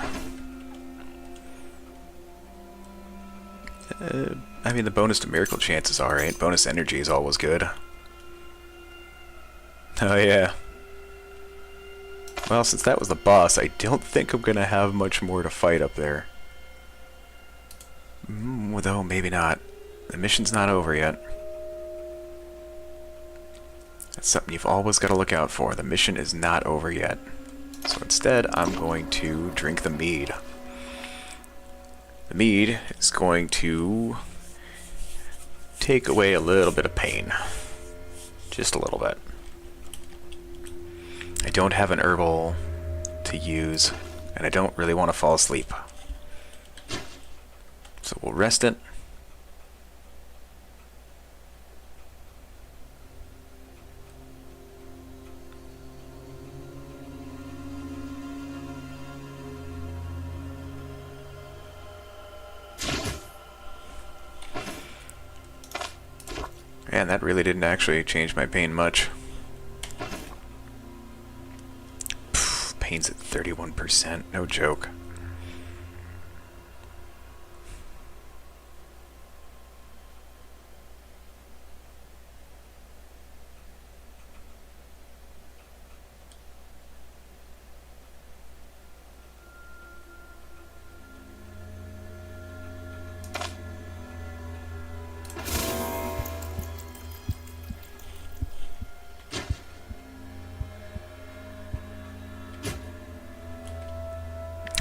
I mean, the bonus to miracle chance is alright. Bonus energy is always good. Oh, yeah. Well, since that was the boss, I don't think I'm gonna have much more to fight up there. Though, maybe not. The mission's not over yet. That's something you've always got to look out for. The mission is not over yet. So instead, I'm going to drink the mead. The mead is going to take away a little bit of pain. Just a little bit. I don't have an herbal to use, and I don't really want to fall asleep. So we'll rest it. And that really didn't actually change my pain much. Pff, pain's at 31%, no joke.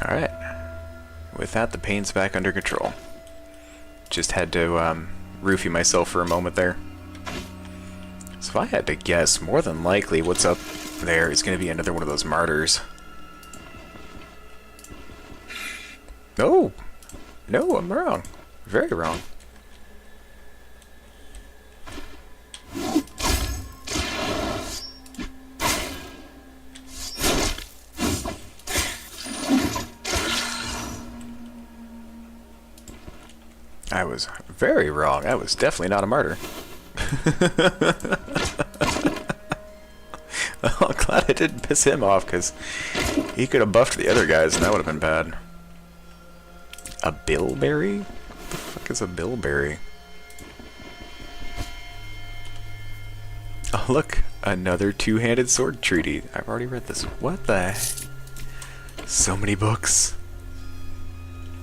Alright. With that, the pain's back under control. Just had to roofie myself for a moment there. So if I had to guess, more than likely what's up there is going to be another one of those martyrs. No! No, I'm wrong. Very wrong. I was very wrong. I was definitely not a martyr. Well, I'm glad I didn't piss him off, because he could have buffed the other guys, and that would have been bad. A bilberry? What the fuck is a bilberry? Oh, look! Another two-handed sword treaty. I've already read this. What the heck? So many books.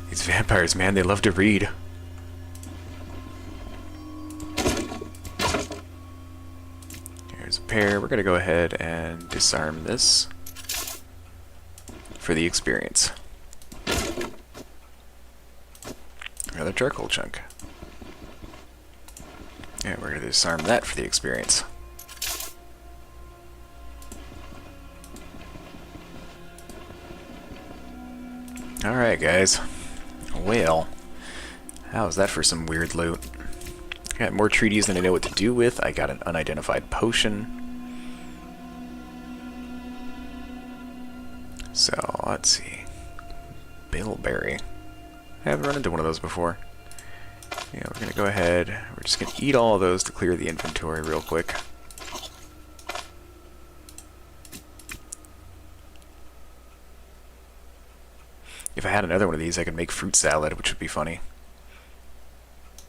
These vampires, man, they love to read. Here's a pair. We're gonna go ahead and disarm this for the experience. Another charcoal chunk. Yeah, we're gonna disarm that for the experience. Alright, guys. Well, how's that for some weird loot? I got more treaties than I know what to do with. I got an unidentified potion. So, let's see. Bilberry. I haven't run into one of those before. Yeah, we're gonna go ahead. We're just gonna eat all of those to clear the inventory real quick. If I had another one of these, I could make fruit salad, which would be funny.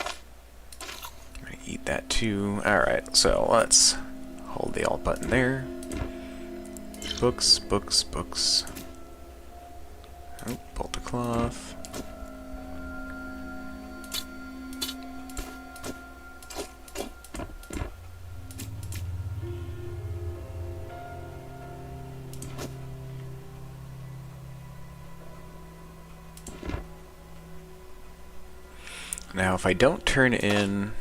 I'm gonna eat that too. Alright, so let's hold the alt button there. Books, books, books. Oh, bolt of cloth. Now, if I don't turn in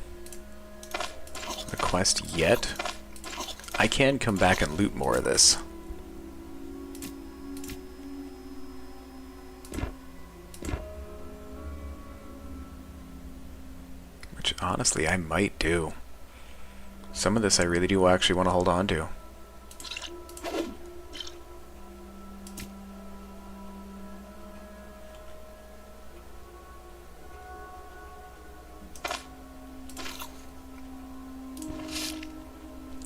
the quest yet, I can come back and loot more of this. Which, honestly, I might do. Some of this I really do actually want to hold on to.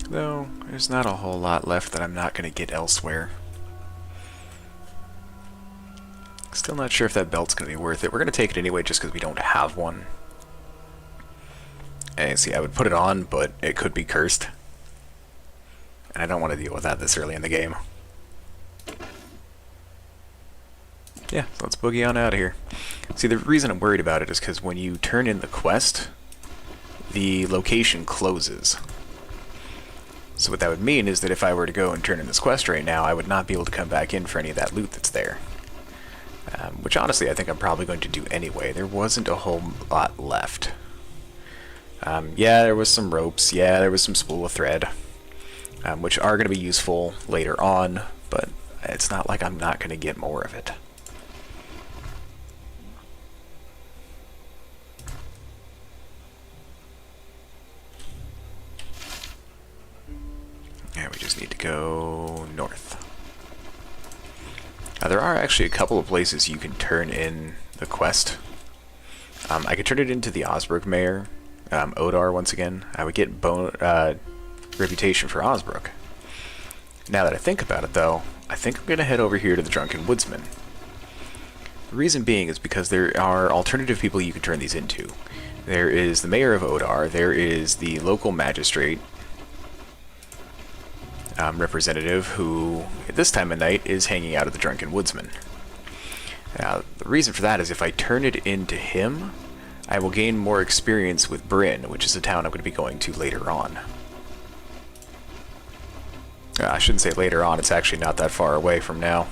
Though, there's not a whole lot left that I'm not going to get elsewhere. Still not sure if that belt's going to be worth it. We're going to take it anyway just because we don't have one. And see, I would put it on, but it could be cursed. And I don't want to deal with that this early in the game. Yeah, so let's boogie on out of here. See, the reason I'm worried about it is because when you turn in the quest, the location closes. So what that would mean is that if I were to go and turn in this quest right now, I would not be able to come back in for any of that loot that's there. Which honestly I think I'm probably going to do anyway. There wasn't a whole lot left. Yeah, there was some ropes. Yeah, there was some spool of thread. Which are going to be useful later on, but it's not like I'm not going to get more of it. Yeah, we just need to go north. There are actually a couple of places you can turn in the quest. I could turn it into the Osbrook Mayor, Odar once again. I would get reputation for Osbrook. Now that I think about it though, I think I'm going to head over here to the Drunken Woodsman. The reason being is because there are alternative people you can turn these into. There is the Mayor of Odar, there is the local magistrate, representative who, at this time of night, is hanging out at the Drunken Woodsman. Now, the reason for that is if I turn it into him, I will gain more experience with Bryn, which is a town I'm going to be going to later on. I shouldn't say later on, it's actually not that far away from now.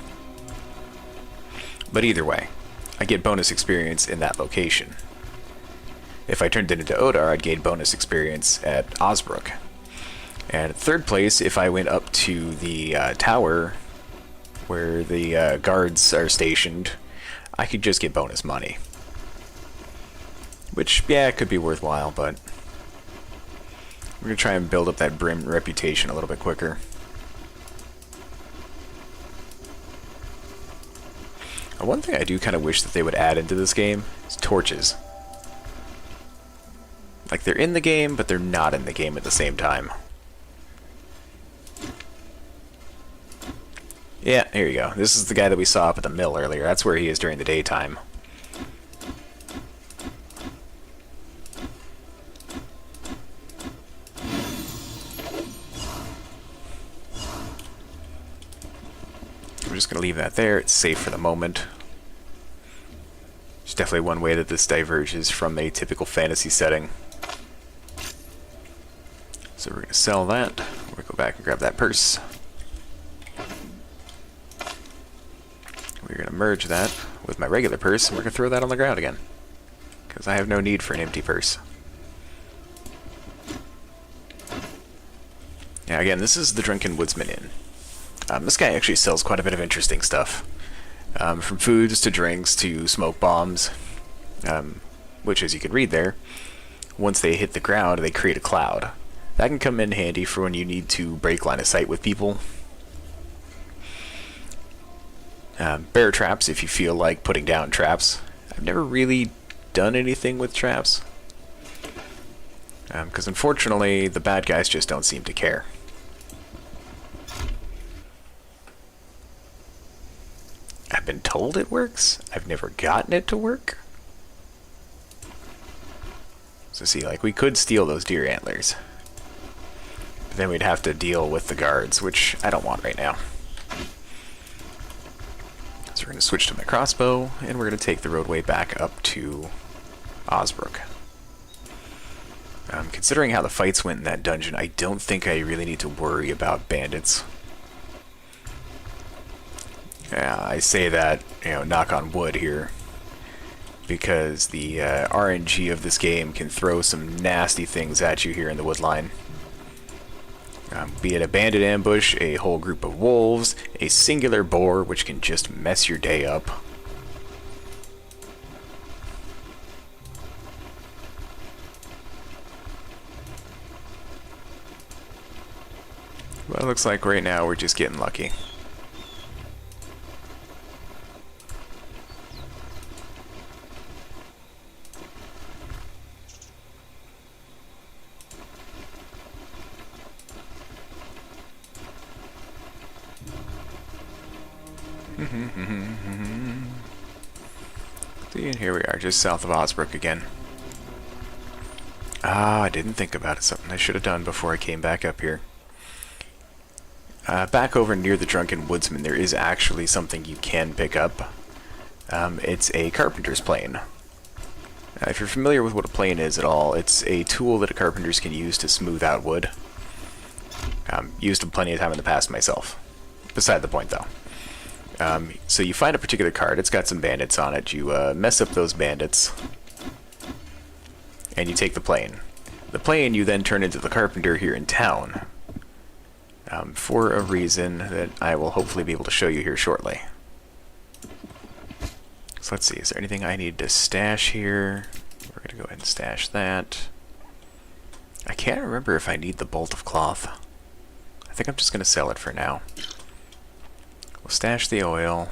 But either way, I get bonus experience in that location. If I turned it into Odar, I'd gain bonus experience at Osbrook. And in third place, if I went up to the tower where the guards are stationed, I could just get bonus money. Which, yeah, it could be worthwhile, but we're going to try and build up that Brim reputation a little bit quicker. One thing I do kind of wish that they would add into this game is torches. Like, they're in the game, but they're not in the game at the same time. Yeah, here you go. This is the guy that we saw up at the mill earlier. That's where he is during the daytime. We're just going to leave that there. It's safe for the moment. There's definitely one way that this diverges from a typical fantasy setting. So we're going to sell that. We're going to go back and grab that purse. We're going to merge that with my regular purse, and we're going to throw that on the ground again. Because I have no need for an empty purse. Now again, this is the Drunken Woodsman Inn. This guy actually sells quite a bit of interesting stuff. From foods to drinks to smoke bombs. Which, as you can read there, once they hit the ground, they create a cloud. That can come in handy for when you need to break line of sight with people. Bear traps if you feel like putting down traps. I've never really done anything with traps. Because unfortunately, the bad guys just don't seem to care. I've been told it works. I've never gotten it to work. So see, like, we could steal those deer antlers. But then we'd have to deal with the guards, which I don't want right now. So we're going to switch to my crossbow, and we're going to take the roadway back up to Osbrook. Considering how the fights went in that dungeon, I don't think I really need to worry about bandits. Yeah, I say that, you know, knock on wood here, because the RNG of this game can throw some nasty things at you here in the woodline. Be it a bandit ambush, a whole group of wolves, a singular boar, which can just mess your day up. Well, it looks like right now we're just getting lucky. See, and here we are, just south of Osbrook again. Ah, I didn't think about it. Something I should have done before I came back up here. Back over near the Drunken Woodsman, there is actually something you can pick up. It's a carpenter's plane. If you're familiar with what a plane is at all, it's a tool that carpenters can use to smooth out wood. Used them plenty of time in the past myself. Beside the point, though. So you find a particular card, it's got some bandits on it, you mess up those bandits, and you take the plane. The plane you then turn into the carpenter here in town, for a reason that I will hopefully be able to show you here shortly. So let's see, is there anything I need to stash here? We're going to go ahead and stash that. I can't remember if I need the bolt of cloth. I think I'm just going to sell it for now. We'll stash the oil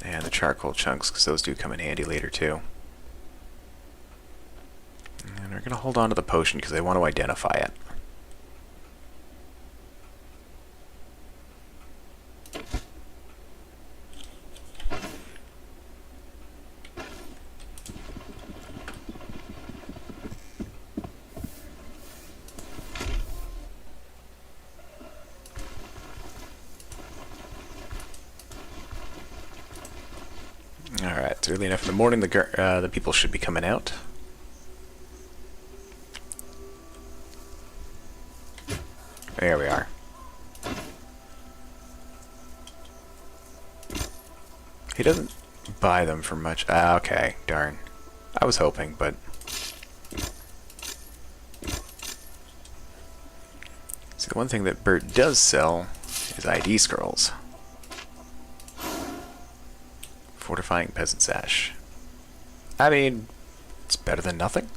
and the charcoal chunks, because those do come in handy later too. And we're going to hold on to the potion because I want to identify it. Alright, it's early enough in the morning, the people should be coming out. There we are. He doesn't buy them for much. Ah, okay, darn. I was hoping, but... See, the one thing that Bert does sell is ID scrolls. Fortifying Peasant's Ash. I mean, it's better than nothing.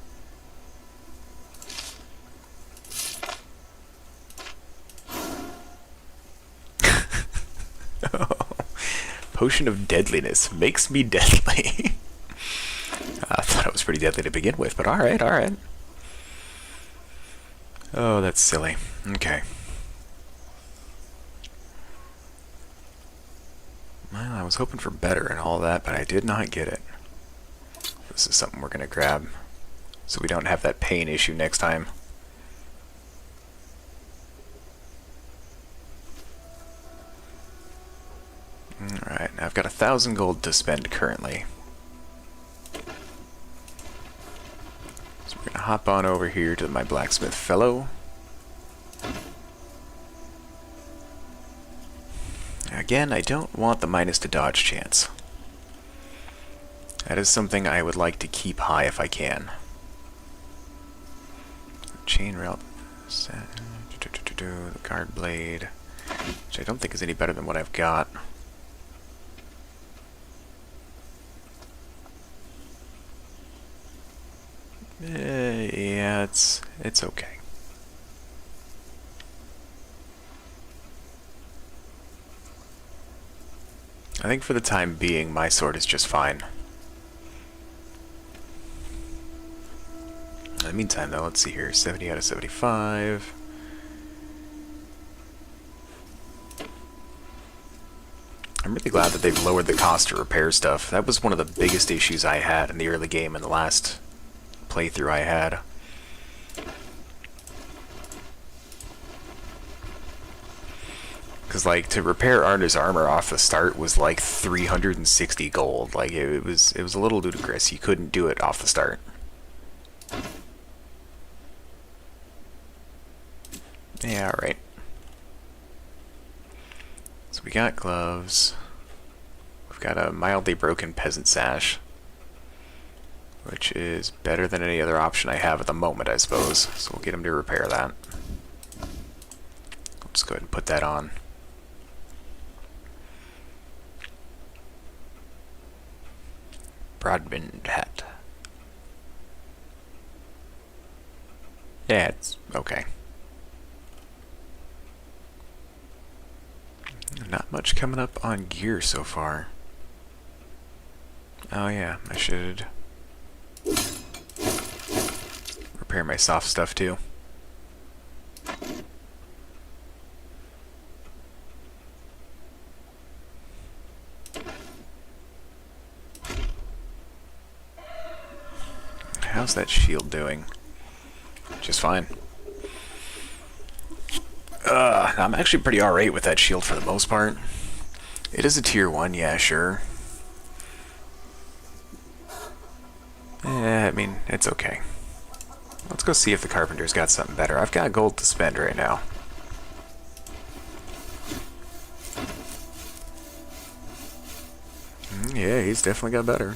Potion of Deadliness makes me deadly. I thought it was pretty deadly to begin with, but alright, alright. Oh, that's silly. Okay. Well, I was hoping for better and all that, but I did not get it. This is something we're going to grab, so we don't have that pain issue next time. Alright, now I've got 1,000 gold to spend currently. So we're going to hop on over here to my blacksmith fellow. Again, I don't want the minus to dodge chance. That is something I would like to keep high if I can. Chainrail, the guard blade, which I don't think is any better than what I've got. Yeah, it's okay. I think for the time being, my sword is just fine. The meantime, though, let's see here. 70 out of 75. I'm really glad that they've lowered the cost to repair stuff. That was one of the biggest issues I had in the early game in the last playthrough I had. Because, like, to repair Arna's armor off the start was like 360 gold. Like, it was a little ludicrous. You couldn't do it off the start. Yeah, alright. So we got gloves. We've got a mildly broken peasant sash, which is better than any other option I have at the moment, I suppose. So we'll get him to repair that. I'll just go ahead and put that on. Broadband hat. Yeah, it's okay. Not much coming up on gear so far. Oh yeah, I should repair my soft stuff too. How's that shield doing? Just fine. I'm actually pretty alright with that shield for the most part. It is a tier 1, yeah, sure. I mean, it's okay. Let's go see if the carpenter's got something better. I've got gold to spend right now. Yeah, he's definitely got better.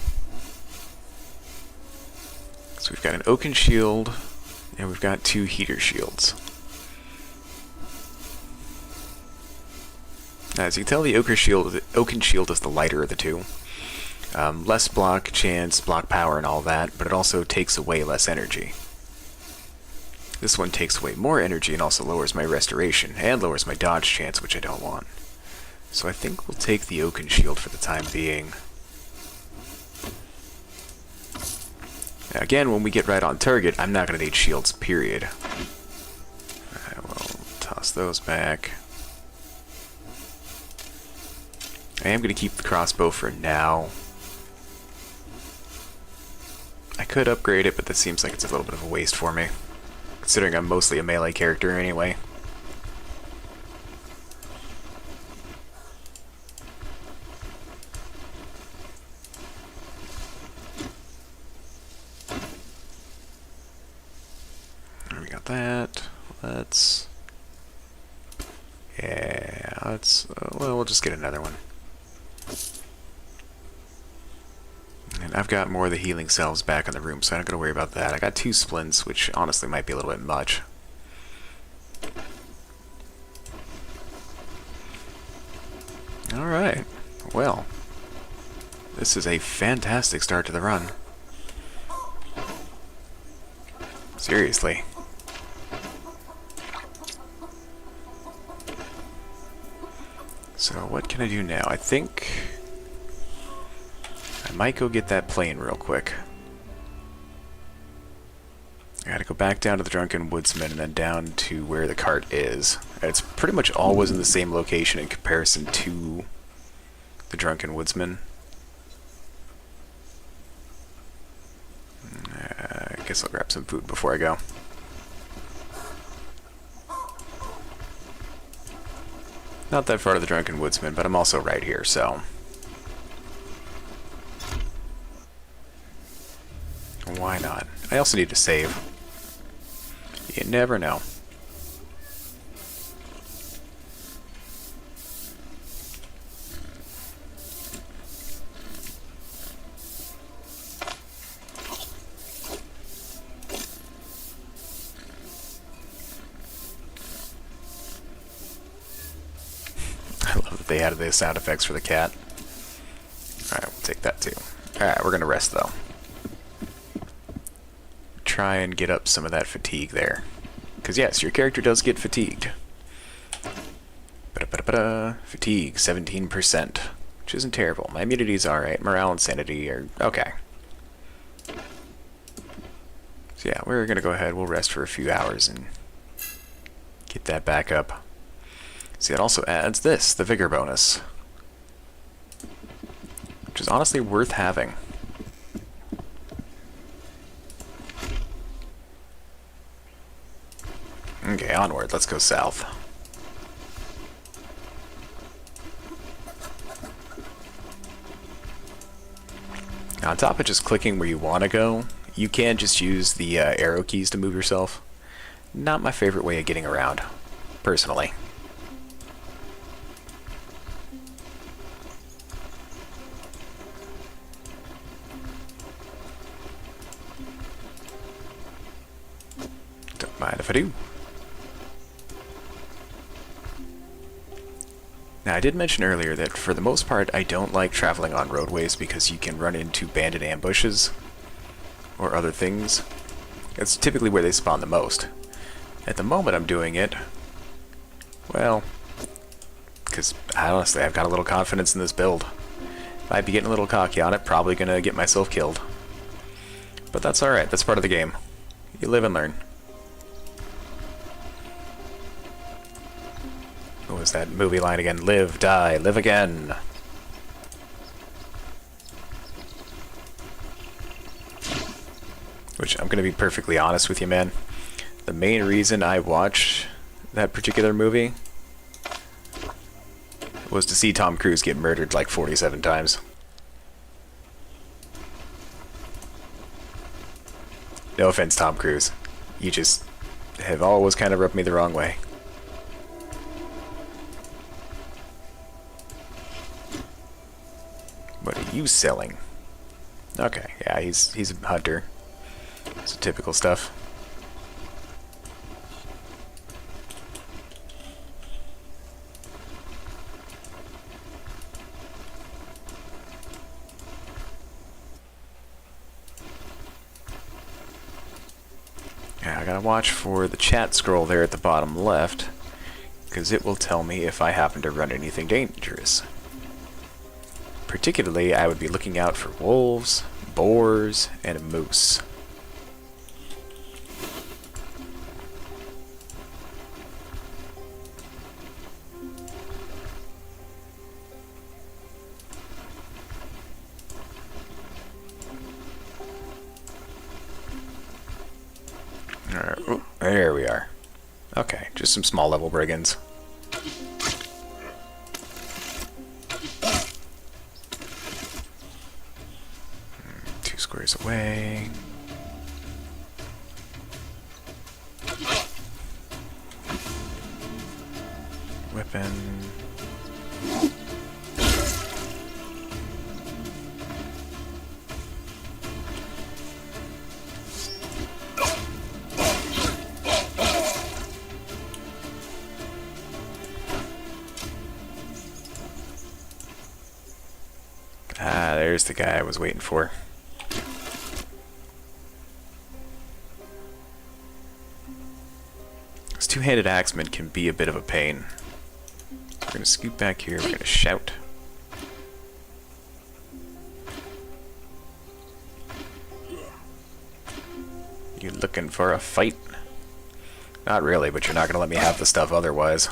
So we've got an oaken shield, and we've got 2 heater shields. As you can tell, the oaken shield is the lighter of the two. Less block chance, block power, and all that, but it also takes away less energy. This one takes away more energy and also lowers my restoration, and lowers my dodge chance, which I don't want. So I think we'll take the oaken shield for the time being. Now again, when we get right on target, I'm not going to need shields, period. I will toss those back. I am going to keep the crossbow for now. I could upgrade it, but that seems like it's a little bit of a waste for me, considering I'm mostly a melee character anyway. We got that. Well, we'll just get another one. And I've got more of the healing cells back in the room, so I don't gotta worry about that. I got 2 splints, which honestly might be a little bit much. Alright. Well, this is a fantastic start to the run. Seriously. So what can I do now? I think I might go get that plane real quick. I gotta go back down to the Drunken Woodsman and then down to where the cart is. And it's pretty much always in the same location in comparison to the Drunken Woodsman. I guess I'll grab some food before I go. Not that far to the Drunken Woodsman, but I'm also right here, so... why not? I also need to save. You never know. I love that they added the sound effects for the cat. Alright, we'll take that too. Alright, we're gonna rest though. Try and get up some of that fatigue there. Because yes, your character does get fatigued. Fatigue, 17%. Which isn't terrible. My immunity's alright. Morale and sanity are okay. So yeah, we're going to go ahead, we'll rest for a few hours and get that back up. See, it also adds this, the vigor bonus, which is honestly worth having. Okay, onward, let's go south. Now, on top of just clicking where you want to go, you can just use the arrow keys to move yourself. Not my favorite way of getting around, personally. Don't mind if I do. Now, I did mention earlier that for the most part, I don't like traveling on roadways because you can run into bandit ambushes or other things. It's typically where they spawn the most. At the moment I'm doing it, well, because honestly I've got a little confidence in this build. Might be getting a little cocky on it, probably gonna get myself killed. But that's alright, that's part of the game. You live and learn. What was that movie line again? Live, die, live again. Which, I'm gonna be perfectly honest with you, man. The main reason I watched that particular movie was to see Tom Cruise get murdered like 47 times. No offense, Tom Cruise. You just have always kind of rubbed me the wrong way. What are you selling? Okay, yeah, he's a hunter. It's typical stuff. Yeah, I gotta watch for the chat scroll there at the bottom left, because it will tell me if I happen to run anything dangerous. Particularly, I would be looking out for wolves, boars, and a moose. Alright, oh, there we are. Okay, just some small level brigands. Squares away. Weapon. Ah, there's the guy I was waiting for. Two-handed axemen can be a bit of a pain. We're going to scoot back here, we're going to shout. You looking for a fight? Not really, but you're not going to let me have the stuff otherwise.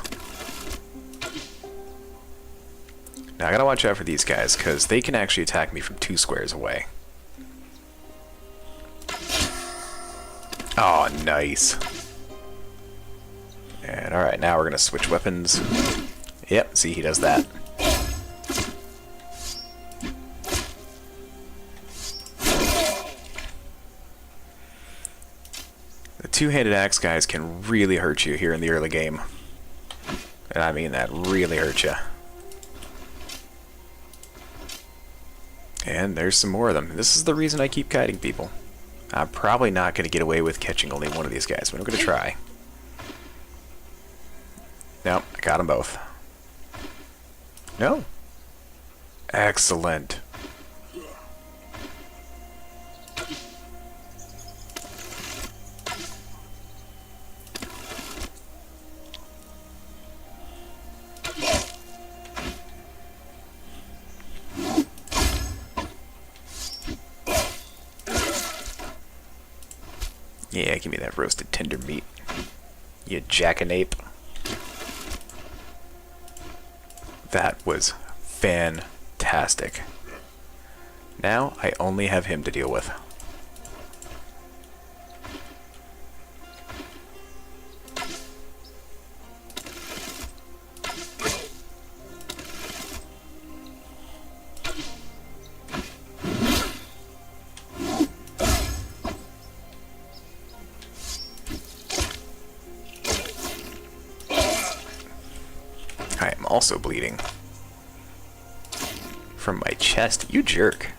Now I gotta watch out for these guys, because they can actually attack me from 2 squares away. Oh, nice. And alright, now we're going to switch weapons. Yep, see, he does that. The two-handed axe guys can really hurt you here in the early game. And I mean that, really hurt you. And there's some more of them. This is the reason I keep kiting people. I'm probably not going to get away with catching only one of these guys, but I'm going to try. Nope, I got them both. No. Excellent. Yeah, give me that roasted tender meat. You jackanape. That was fantastic. Now I only have him to deal with. I am also bleeding from my chest. You jerk.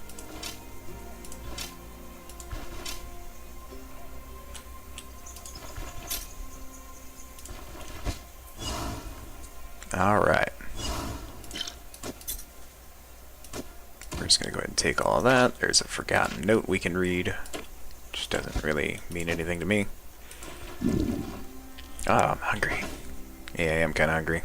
Alright. We're just going to go ahead and take all of that. There's a forgotten note we can read, which doesn't really mean anything to me. Oh, I'm hungry. Yeah, I am kind of hungry.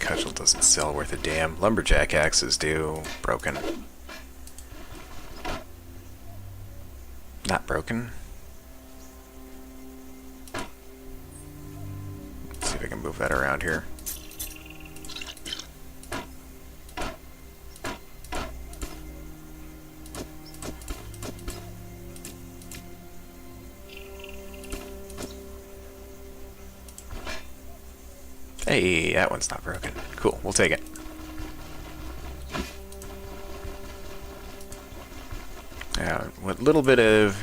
Cudgel doesn't sell worth a damn. Lumberjack axes do. Broken. Not broken. Let's see if I can move that around here. Hey, that one's not broken. Cool, we'll take it. What little bit of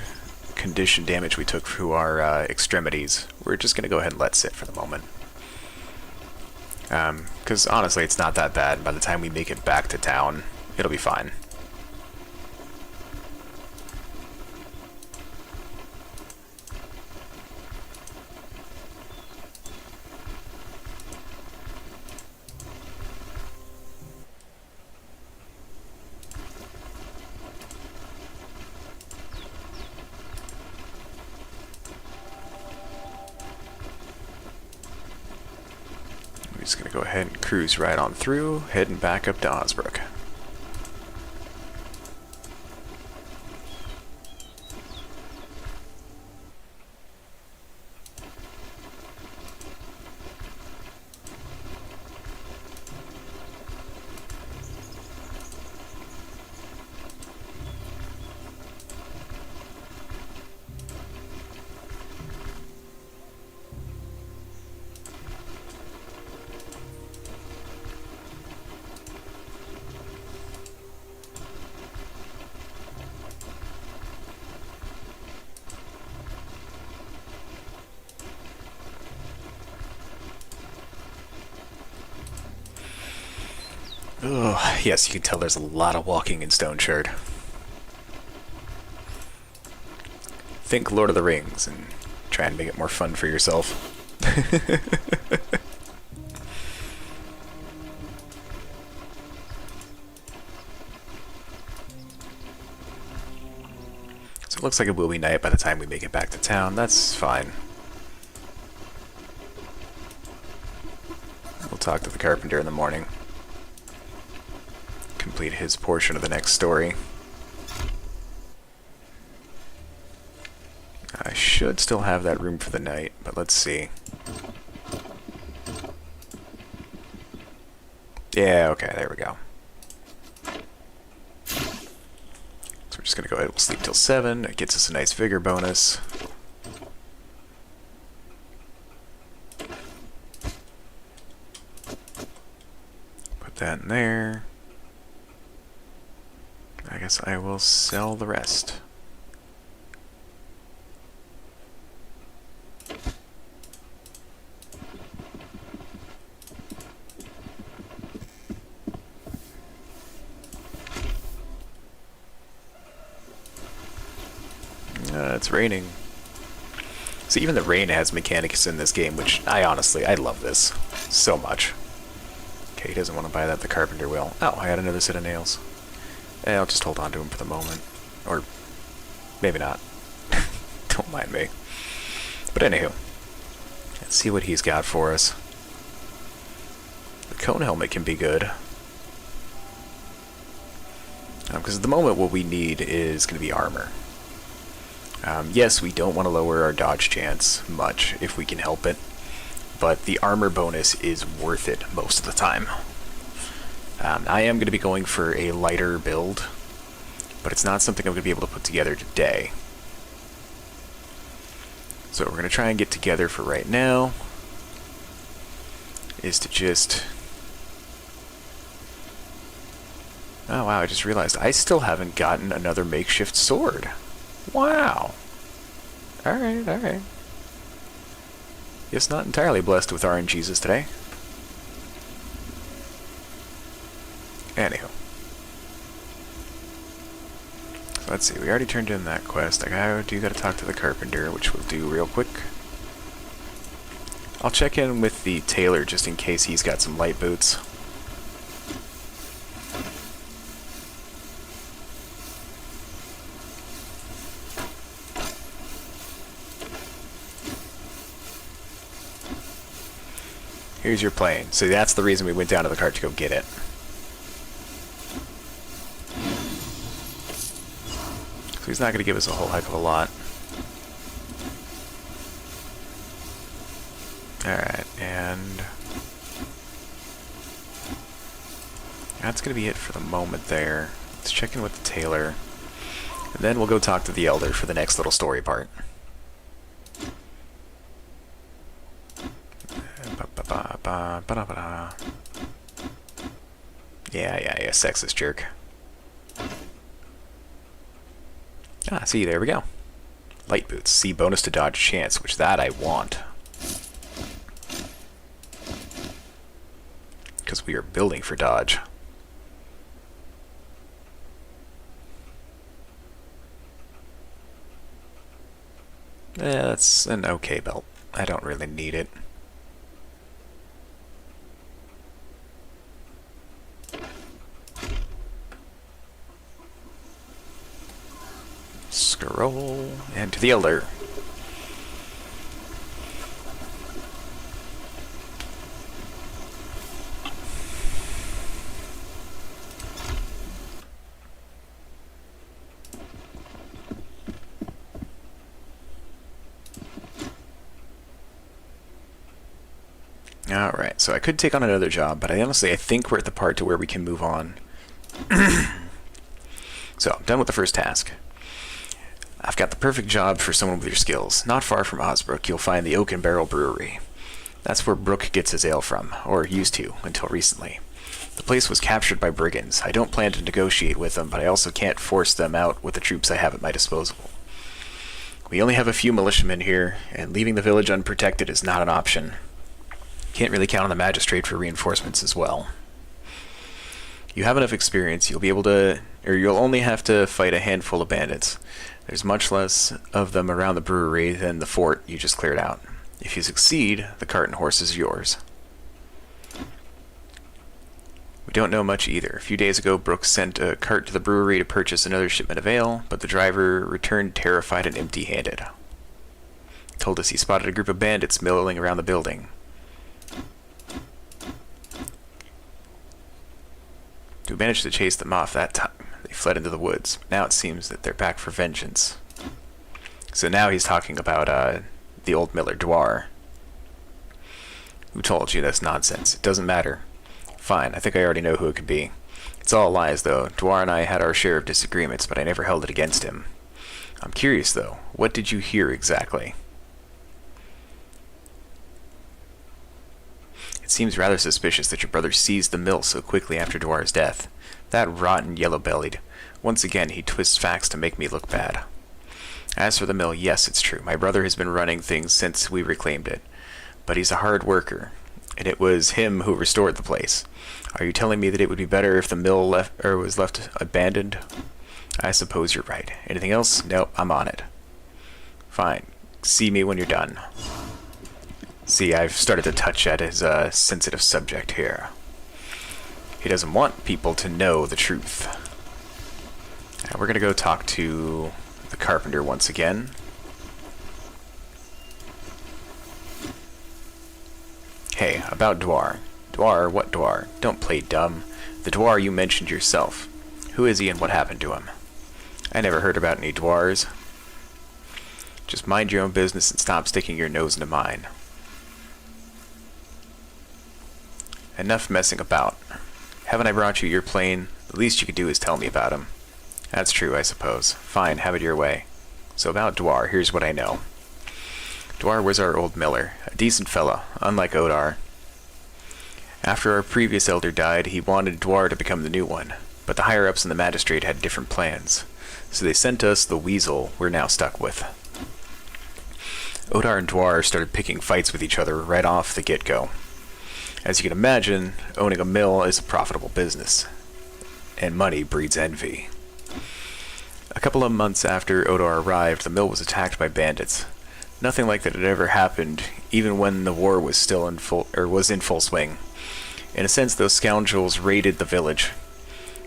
condition damage we took through our extremities, we're just going to go ahead and let sit for the moment. Because honestly, it's not that bad. By the time we make it back to town, it'll be fine. Just gonna go ahead and cruise right on through, heading back up to Osbrook. Oh, yes, you can tell there's a lot of walking in Stoneshard. Think Lord of the Rings and try and make it more fun for yourself. So it looks like it will be night by the time we make it back to town. That's fine. We'll talk to the carpenter in the morning. Complete his portion of the next story. I should still have that room for the night, but let's see. Yeah, okay, there we go. So we're just gonna go ahead and we'll sleep till 7. It gets us a nice vigor bonus. Put that in there. I guess I will sell the rest. It's raining. So even the rain has mechanics in this game, which I love this so much. Okay, he doesn't want to buy that. The carpenter will. Oh, I had another set of nails. I'll just hold on to him for the moment. Or maybe not. Don't mind me. But anywho, let's see what he's got for us. The cone helmet can be good. Because at the moment what we need is going to be armor. Yes, we don't want to lower our dodge chance much if we can help it, but the armor bonus is worth it most of the time. I am going to be going for a lighter build, but it's not something I'm going to be able to put together today. So what we're going to try and get together for right now is to just... Oh wow, I just realized I still haven't gotten another makeshift sword. Wow. Alright, alright. Guess not entirely blessed with RNGs today. Anywho. So let's see, we already turned in that quest. I do gotta talk to the carpenter, which we'll do real quick. I'll check in with the tailor just in case he's got some light boots. Here's your plane. So that's the reason we went down to the cart to go get it. So he's not going to give us a whole heck of a lot. Alright, and... that's going to be it for the moment there. Let's check in with the tailor. And then we'll go talk to the elder for the next little story part. Yeah, sexist jerk. Ah, see, there we go. Light boots. See, bonus to dodge chance, which that I want. Because we are building for dodge. That's an okay belt. I don't really need it. Scroll, and to the elder. Alright, so I could take on another job, but I think we're at the part to where we can move on. So, I'm done with the first task. I've got the perfect job for someone with your skills. Not far from Osbrook, you'll find the Oak and Barrel Brewery. That's where Brooke gets his ale from, or used to, until recently. The place was captured by brigands. I don't plan to negotiate with them, but I also can't force them out with the troops I have at my disposal. We only have a few militiamen here, and leaving the village unprotected is not an option. Can't really count on the magistrate for reinforcements as well. You have enough experience, you'll only have to fight a handful of bandits. There's much less of them around the brewery than the fort you just cleared out. If you succeed, the cart and horse is yours. We don't know much either. A few days ago, Brooks sent a cart to the brewery to purchase another shipment of ale, but the driver returned terrified and empty-handed. Told us he spotted a group of bandits milling around the building. We managed to chase them off that time. They fled into the woods. Now it seems that they're back for vengeance. So now he's talking about the old miller, Dwar. Who told you that's nonsense? It doesn't matter. Fine, I think I already know who it could be. It's all lies, though. Dwar and I had our share of disagreements, but I never held it against him. I'm curious, though. What did you hear exactly? It seems rather suspicious that your brother seized the mill so quickly after Dwar's death. That rotten yellow-bellied. Once again, he twists facts to make me look bad. As for the mill, yes, it's true. My brother has been running things since we reclaimed it. But he's a hard worker, and it was him who restored the place. Are you telling me that it would be better if the mill was left abandoned? I suppose you're right. Anything else? Nope, I'm on it. Fine. See me when you're done. See, I've started to touch at his sensitive subject here. He doesn't want people to know the truth. We're going to go talk to the carpenter once again. Hey, about Dwar. Dwar? What Dwar? Don't play dumb. The Dwar you mentioned yourself. Who is he and what happened to him? I never heard about any Dwars. Just mind your own business and stop sticking your nose into mine. Enough messing about. Haven't I brought you your plane? The least you could do is tell me about him. That's true, I suppose. Fine, have it your way. So about Dwar, here's what I know. Dwar was our old miller, a decent fella, unlike Odar. After our previous elder died, he wanted Dwar to become the new one, but the higher-ups in the magistrate had different plans, so they sent us the weasel we're now stuck with. Odar and Dwar started picking fights with each other right off the get-go. As you can imagine, owning a mill is a profitable business, and money breeds envy. A couple of months after Odar arrived, the mill was attacked by bandits. Nothing like that had ever happened, even when the war was still in full swing. In a sense, those scoundrels raided the village.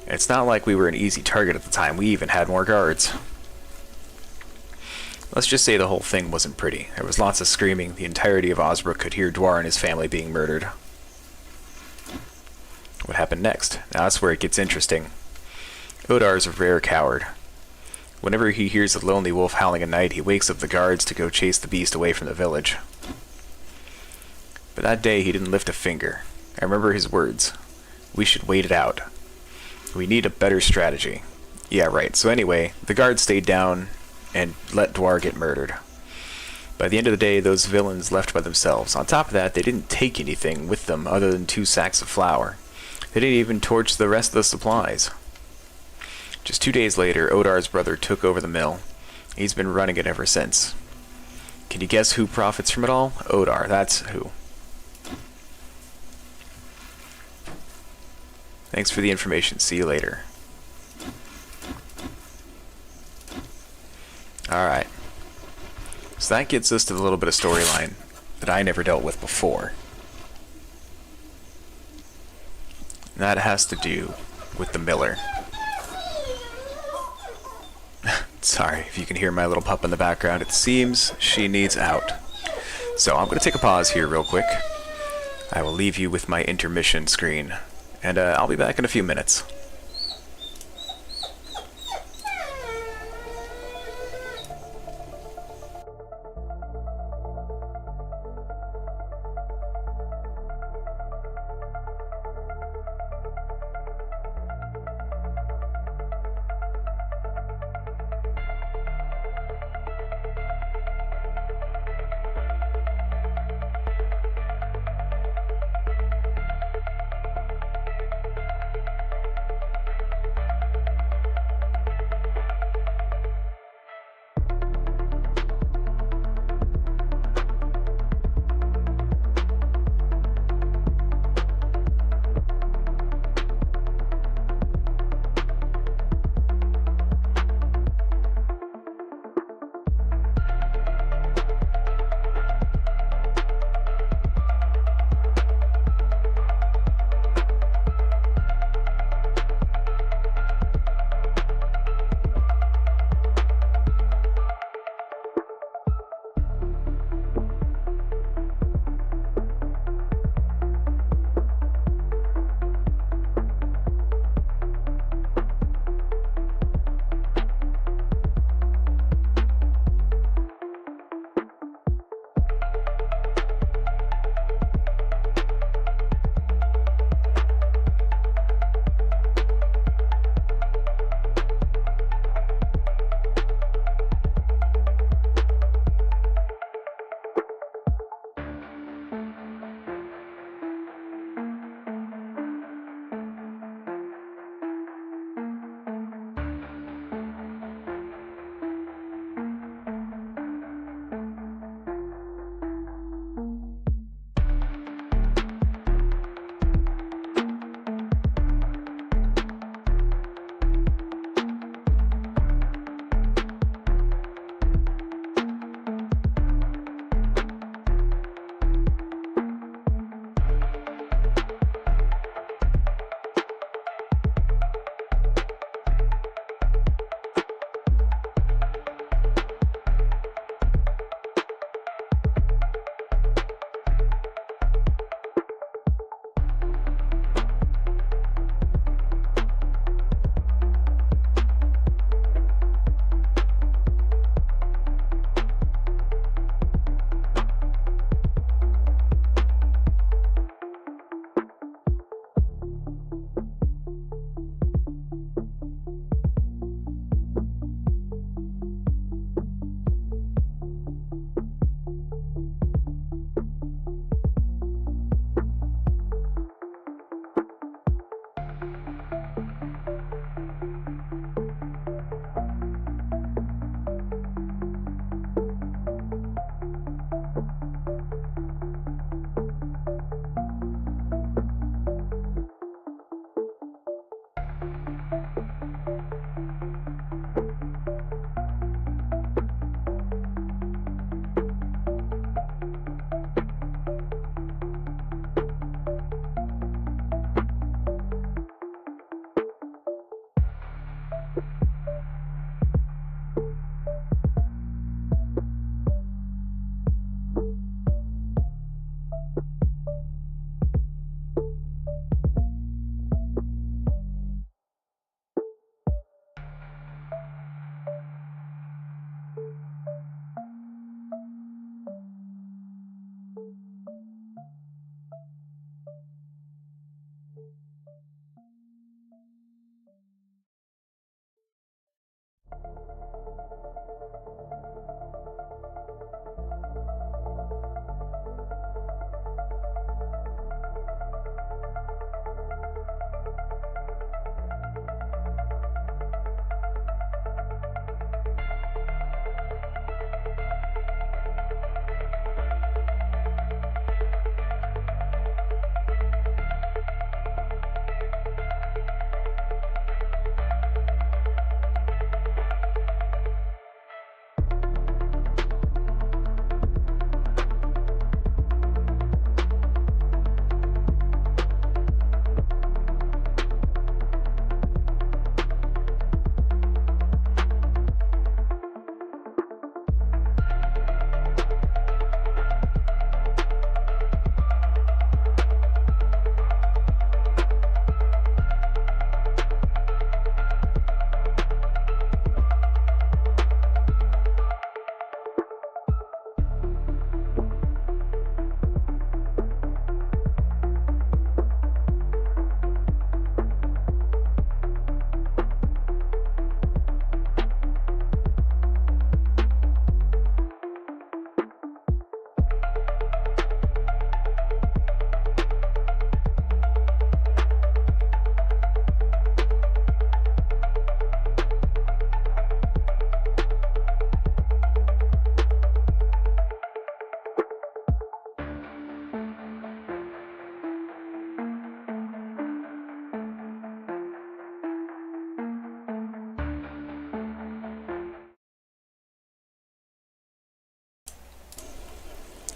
And it's not like we were an easy target at the time. We even had more guards. Let's just say the whole thing wasn't pretty. There was lots of screaming. The entirety of Osbrook could hear Dwar and his family being murdered. What happened next? Now that's where it gets interesting. Odar is a rare coward. Whenever he hears a lonely wolf howling at night, he wakes up the guards to go chase the beast away from the village. But that day, he didn't lift a finger. I remember his words. We should wait it out. We need a better strategy. Yeah, right. So anyway, the guards stayed down and let Dwar get murdered. By the end of the day, those villains left by themselves. On top of that, they didn't take anything with them other than 2 sacks of flour. They didn't even torch the rest of the supplies. Just 2 days later, Odar's brother took over the mill. He's been running it ever since. Can you guess who profits from it all? Odar, that's who. Thanks for the information. See you later. Alright. So that gets us to the little bit of storyline that I never dealt with before. And that has to do with the miller. Sorry if you can hear my little pup in the background. It seems she needs out. So I'm going to take a pause here real quick. I will leave you with my intermission screen. And I'll be back in a few minutes.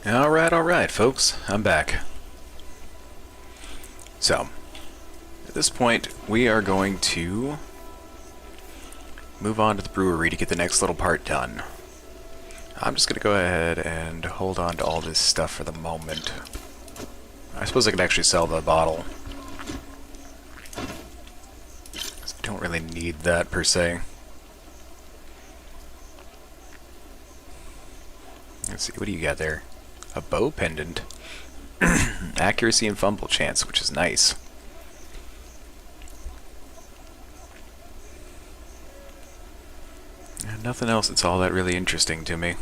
Alright, folks. I'm back. So, at this point, we are going to move on to the brewery to get the next little part done. I'm just going to go ahead and hold on to all this stuff for the moment. I suppose I could actually sell the bottle. I don't really need that, per se. Let's see, what do you got there? A bow pendant. Accuracy and fumble chance, which is nice. And nothing else that's all that really interesting to me.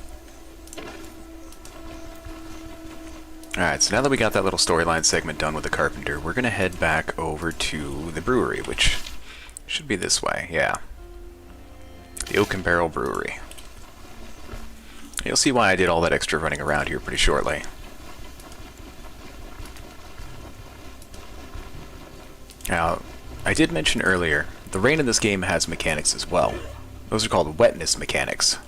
Alright, so now that we got that little storyline segment done with the carpenter, we're going to head back over to the brewery, which should be this way, yeah. The Oak and Barrel Brewery. You'll see why I did all that extra running around here pretty shortly. Now, I did mention earlier, the rain in this game has mechanics as well. Those are called wetness mechanics.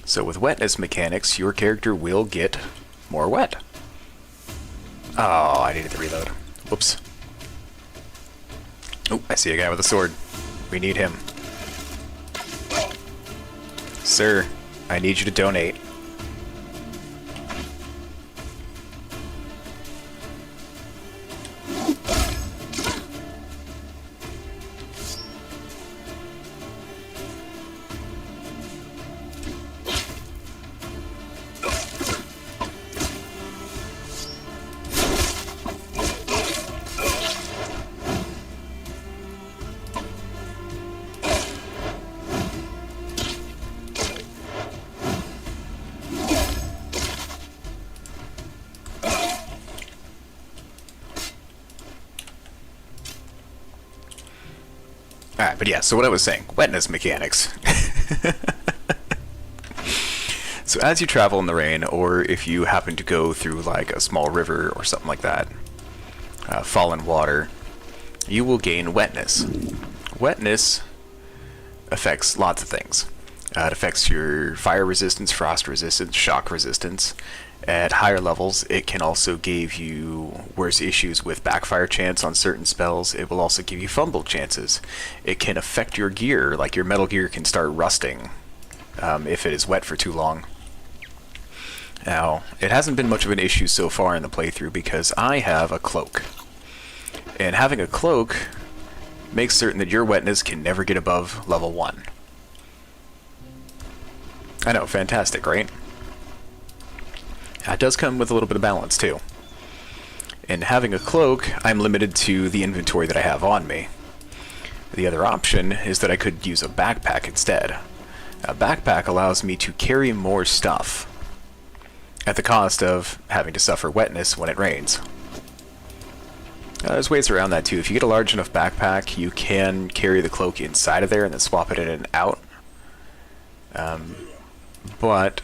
So with wetness mechanics, your character will get more wet. Oh, I needed to reload. Whoops. Oh, I see a guy with a sword. We need him. Sir, I need you to donate. Alright, but yeah, so what I was saying, wetness mechanics. So as you travel in the rain, or if you happen to go through like a small river or something like that, fallen water, you will gain wetness. Wetness affects lots of things. It affects your fire resistance, frost resistance, shock resistance. At higher levels, it can also give you worse issues with backfire chance on certain spells. It will also give you fumble chances. It can affect your gear, like your metal gear can start rusting if it is wet for too long. Now, it hasn't been much of an issue so far in the playthrough because I have a cloak. And having a cloak makes certain that your wetness can never get above level 1. I know, fantastic, right? It does come with a little bit of balance, too. In having a cloak, I'm limited to the inventory that I have on me. The other option is that I could use a backpack instead. A backpack allows me to carry more stuff, at the cost of having to suffer wetness when it rains. There's ways around that, too. If you get a large enough backpack, you can carry the cloak inside of there and then swap it in and out. But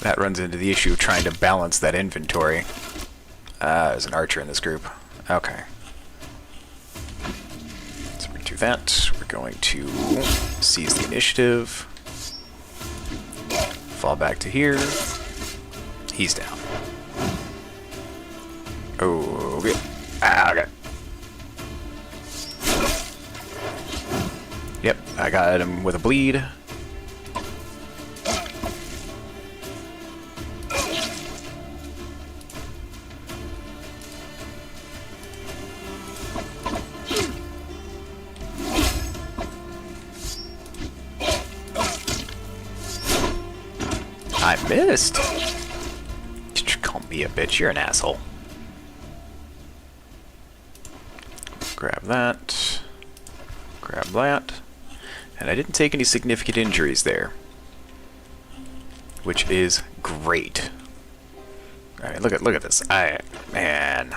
that runs into the issue of trying to balance that inventory. There's an archer in this group. Okay. So we're going to do that. We're going to seize the initiative. Fall back to here. He's down. Oh, okay. Okay. Yep, I got him with a bleed. I missed. Did you call me a bitch? You're an asshole. Grab that. Grab that. And I didn't take any significant injuries there, which is great. Alright, look at this. Man.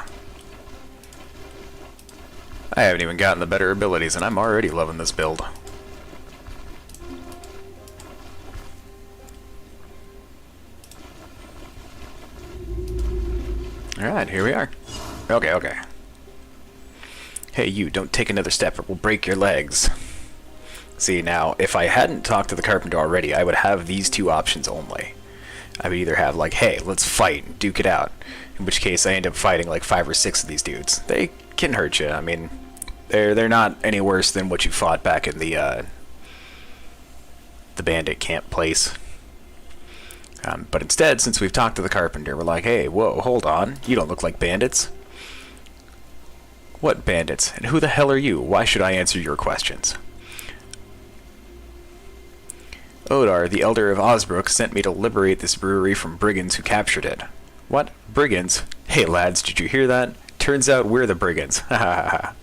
I haven't even gotten the better abilities, and I'm already loving this build. Alright, here we are. Okay. Hey, you, don't take another step or we'll break your legs. See, now, if I hadn't talked to the carpenter already, I would have these two options only. I would either have, like, hey, let's fight, duke it out. In which case, I end up fighting, like, 5 or 6 of these dudes. They can hurt you. I mean, they're not any worse than what you fought back in the bandit camp place. But instead, since we've talked to the carpenter, we're like, hey, whoa, hold on. You don't look like bandits. What bandits? And who the hell are you? Why should I answer your questions? Odar, the Elder of Osbrook, sent me to liberate this brewery from brigands who captured it. What? Brigands? Hey lads, did you hear that? Turns out we're the brigands. Ha ha ha.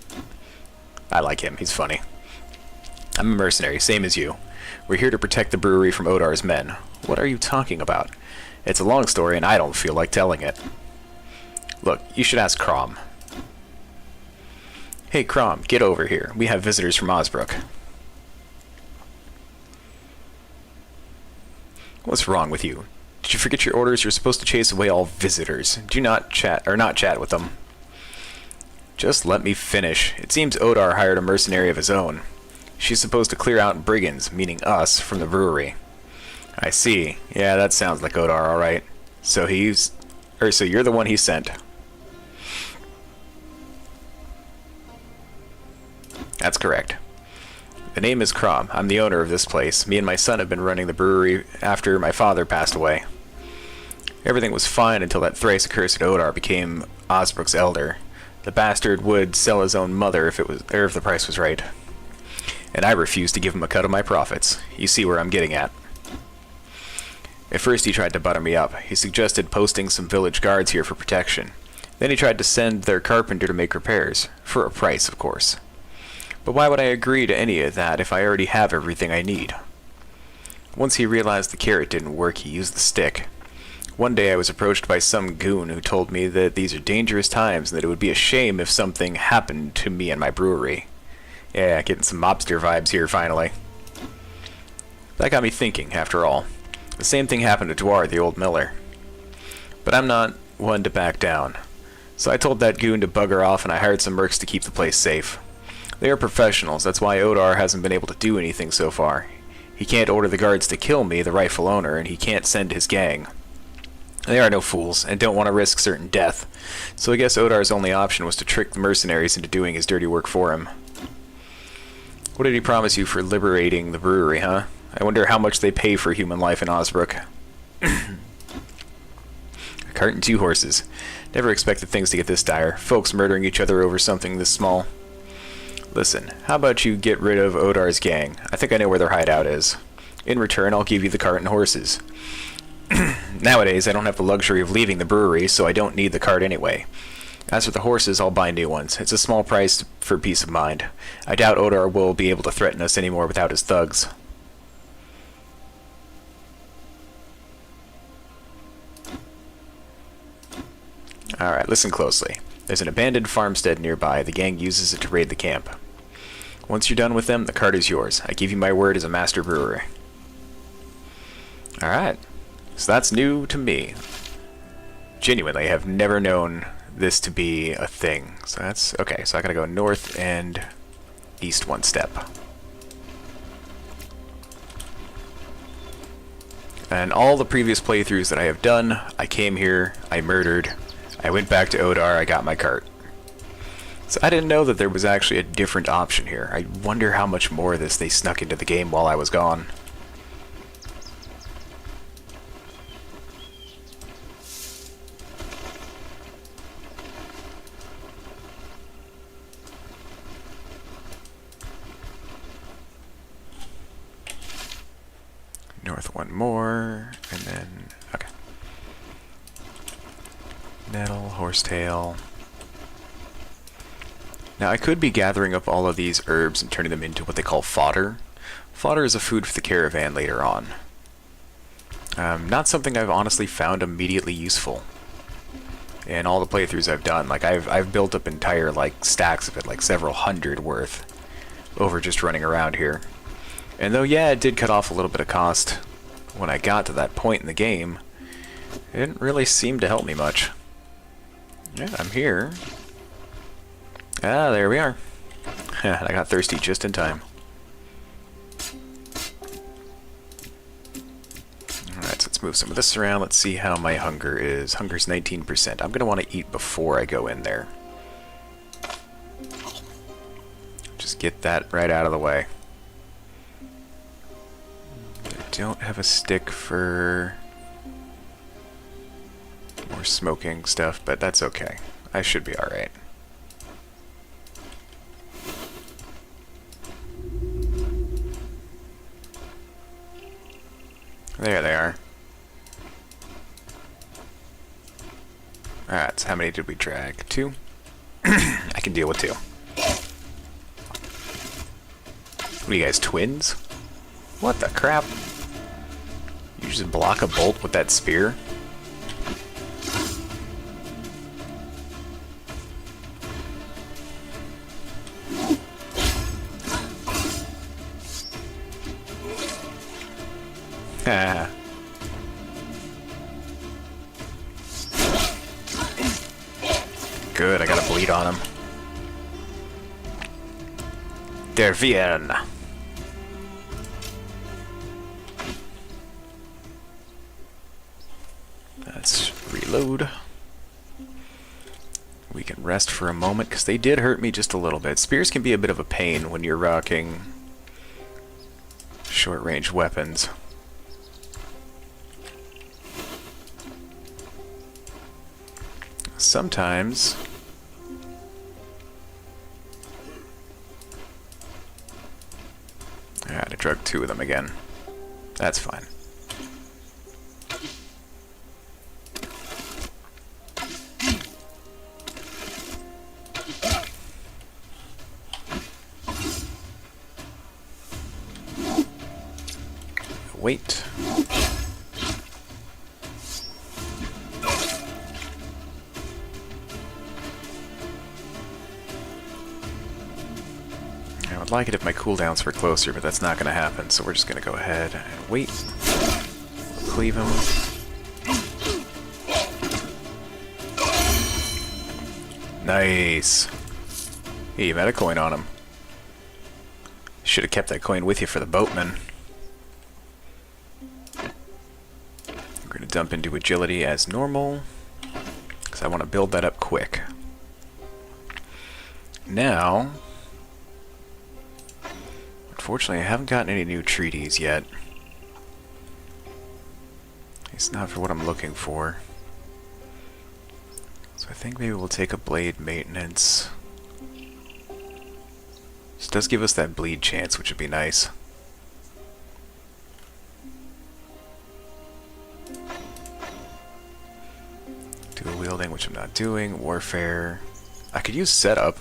I like him, he's funny. I'm a mercenary, same as you. We're here to protect the brewery from Odar's men. What are you talking about? It's a long story and I don't feel like telling it. Look, you should ask Crom. Hey Crom, get over here. We have visitors from Osbrook. What's wrong with you? Did you forget your orders? You're supposed to chase away all visitors. Do not chat with them. Just let me finish. It seems Odar hired a mercenary of his own. She's supposed to clear out brigands, meaning us, from the brewery. I see. Yeah, that sounds like Odar, alright. So so you're the one he sent. That's correct. The name is Crom. I'm the owner of this place. Me and my son have been running the brewery after my father passed away. Everything was fine until that thrice accursed Odar became Osbrook's elder. The bastard would sell his own mother if the price was right. And I refused to give him a cut of my profits. You see where I'm getting at. At first he tried to butter me up. He suggested posting some village guards here for protection. Then he tried to send their carpenter to make repairs. For a price, of course. But why would I agree to any of that if I already have everything I need? Once he realized the carrot didn't work, he used the stick. One day I was approached by some goon who told me that these are dangerous times and that it would be a shame if something happened to me and my brewery. Yeah, getting some mobster vibes here finally. That got me thinking, after all. The same thing happened to Dwar, the old miller. But I'm not one to back down. So I told that goon to bugger off and I hired some mercs to keep the place safe. They are professionals, that's why Odar hasn't been able to do anything so far. He can't order the guards to kill me, the rightful owner, and he can't send his gang. They are no fools, and don't want to risk certain death, so I guess Odar's only option was to trick the mercenaries into doing his dirty work for him. What did he promise you for liberating the brewery, huh? I wonder how much they pay for human life in Osbrook. A cart and 2 horses. Never expected things to get this dire. Folks murdering each other over something this small. Listen, how about you get rid of Odar's gang? I think I know where their hideout is. In return, I'll give you the cart and horses. Nowadays, I don't have the luxury of leaving the brewery, so I don't need the cart anyway. As for the horses, I'll buy new ones. It's a small price for peace of mind. I doubt Odar will be able to threaten us anymore without his thugs. Alright, listen closely. There's an abandoned farmstead nearby. The gang uses it to raid the camp. Once you're done with them, the cart is yours. I give you my word as a master brewer. Alright. So that's new to me. Genuinely, I have never known this to be a thing. So that's... okay, so I gotta go north and east 1 step. And all the previous playthroughs that I have done, I came here, I murdered, I went back to Odar, I got my cart. So I didn't know that there was actually a different option here. I wonder how much more of this they snuck into the game while I was gone. North 1 more, and then... okay. Nettle, horsetail... Now, I could be gathering up all of these herbs and turning them into what they call fodder. Fodder is a food for the caravan later on. Not something I've honestly found immediately useful in all the playthroughs I've done. Like, I've built up entire, like, stacks of it, like several hundred worth, over just running around here. And though, yeah, it did cut off a little bit of cost when I got to that point in the game, it didn't really seem to help me much. Yeah, I'm here. Ah, there we are. I got thirsty just in time. Let's move some of this around. Let's see how my hunger is. Hunger's 19%. I'm going to want to eat before I go in there. Just get that right out of the way. I don't have a stick for more smoking stuff, but that's okay. I should be alright. There they are. Alright, so how many did we drag? 2? I can deal with 2. What are you guys, twins? What the crap? You just block a bolt with that spear? Ah. Good, I got a bleed on him. Der Viren. Let's reload. We can rest for a moment, because they did hurt me just a little bit. Spears can be a bit of a pain when you're rocking short-range weapons. Sometimes I drug 2 of them again. That's fine. Wait. I would like it if my cooldowns were closer, but that's not going to happen, so we're just going to go ahead and wait. Cleave him. Nice. Hey, you had a coin on him. Should have kept that coin with you for the boatman. We're going to dump into agility as normal, because I want to build that up quick. Now, unfortunately, I haven't gotten any new treaties yet. It's not for what I'm looking for. So I think maybe we'll take a blade maintenance. This does give us that bleed chance, which would be nice. Dual wielding, which I'm not doing. Warfare. I could use setup.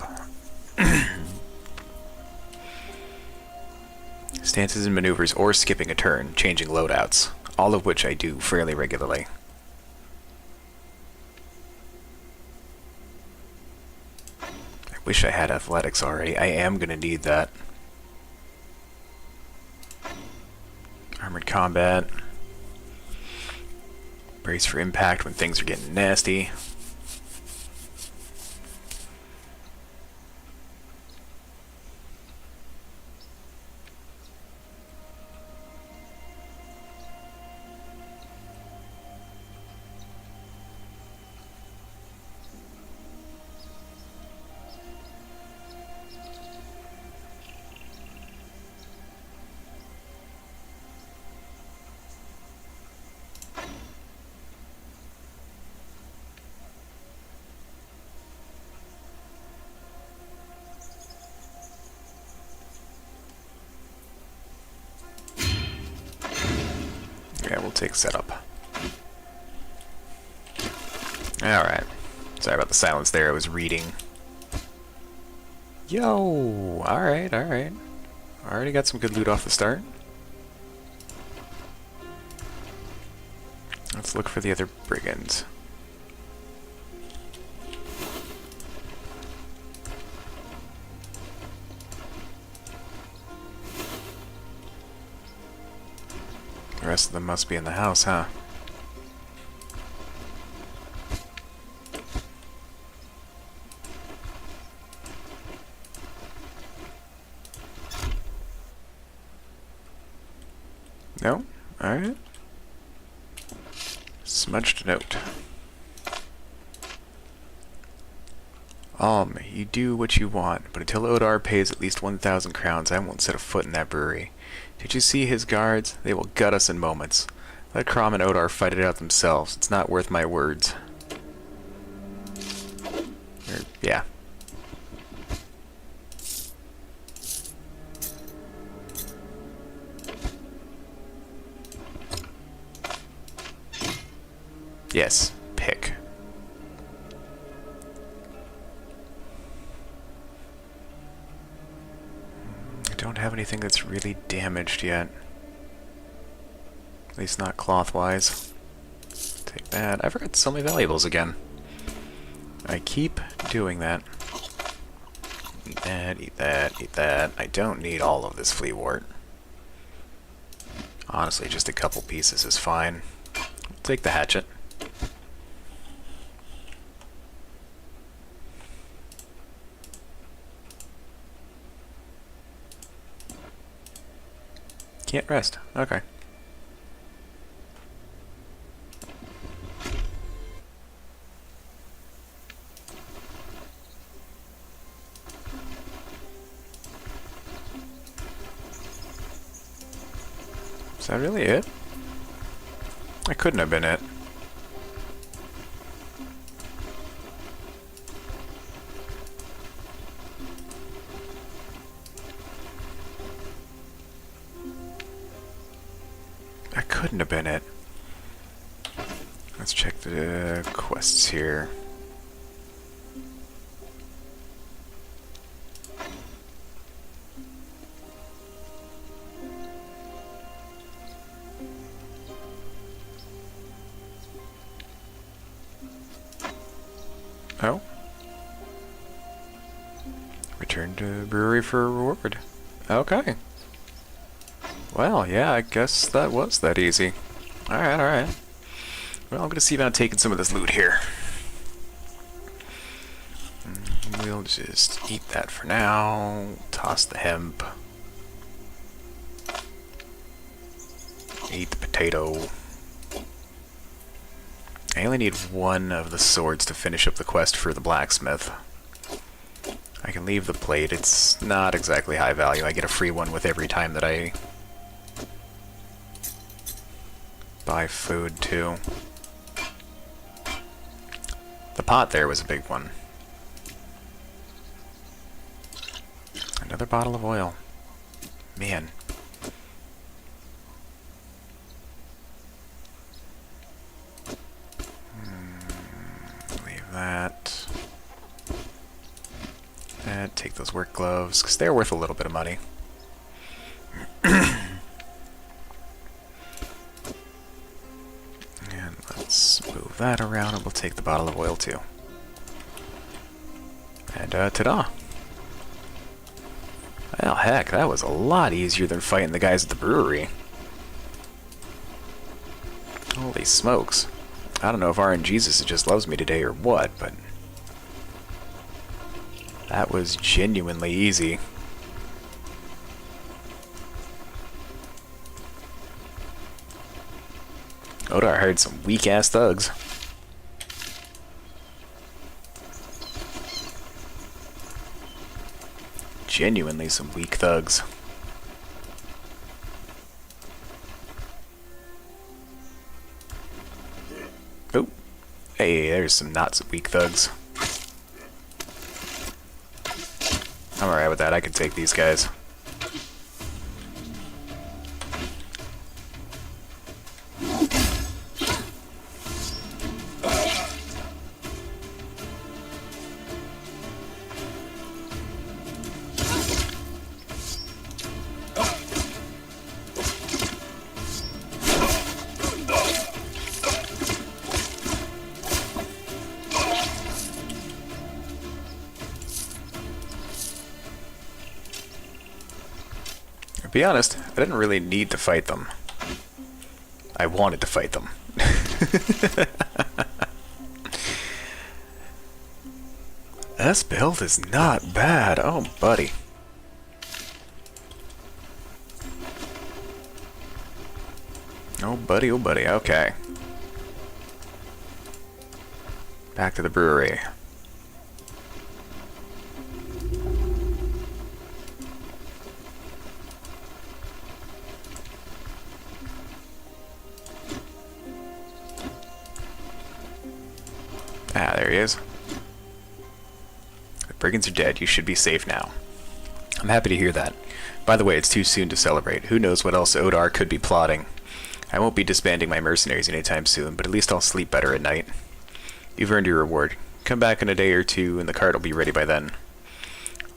Stances and maneuvers, or skipping a turn, changing loadouts, all of which I do fairly regularly. I wish I had athletics already. I am going to need that. Armored combat. Brace for impact when things are getting nasty. Yeah, we'll take setup. Alright. Sorry about the silence there, I was reading. Yo! Alright, alright. Already got some good loot off the start. Let's look for the other brigands. The rest of them must be in the house, huh? No? Alright. Smudged note. You do what you want, but until Odar pays at least 1,000 crowns, I won't set a foot in that brewery. Did you see his guards? They will gut us in moments. Let Crom and Odar fight it out themselves. It's not worth my words. Yeah. Yes, pick. I don't have anything that's really damaged yet. At least not cloth-wise. Take that. I forgot to sell my valuables again. I keep doing that. Eat that, eat that, eat that. I don't need all of this flea wart. Honestly, just a couple pieces is fine. Take the hatchet. Can't rest. Okay. Is that really it? That couldn't have been it. That couldn't have been it. Let's check the quests here. Oh. Return to brewery for a reward. Okay. Well, yeah, I guess that was that easy. Alright, alright. Well, I'm gonna see about taking some of this loot here. We'll just eat that for now. Toss the hemp. Eat the potato. I only need one of the swords to finish up the quest for the blacksmith. I can leave the plate. It's not exactly high value. I get a free one with every time that I buy food, too. The pot there was a big one. Another bottle of oil. Man. Leave that. And take those work gloves, because they're worth a little bit of money. And let's move that around, and we'll take the bottle of oil too. And ta-da! Well, heck, that was a lot easier than fighting the guys at the brewery. Holy smokes. I don't know if RNGesus just loves me today or what, but that was genuinely easy. Odar hired some weak-ass thugs. Genuinely some weak thugs. Oh, hey, there's some not so weak thugs. I'm alright with that, I can take these guys. To be honest, I didn't really need to fight them. I wanted to fight them. This build is not bad. Oh, buddy. Oh, buddy, okay. Back to the brewery. Ah, there he is. The brigands are dead. You should be safe now. I'm happy to hear that. By the way, it's too soon to celebrate. Who knows what else Odar could be plotting. I won't be disbanding my mercenaries anytime soon, but at least I'll sleep better at night. You've earned your reward. Come back in a day or two, and the cart will be ready by then.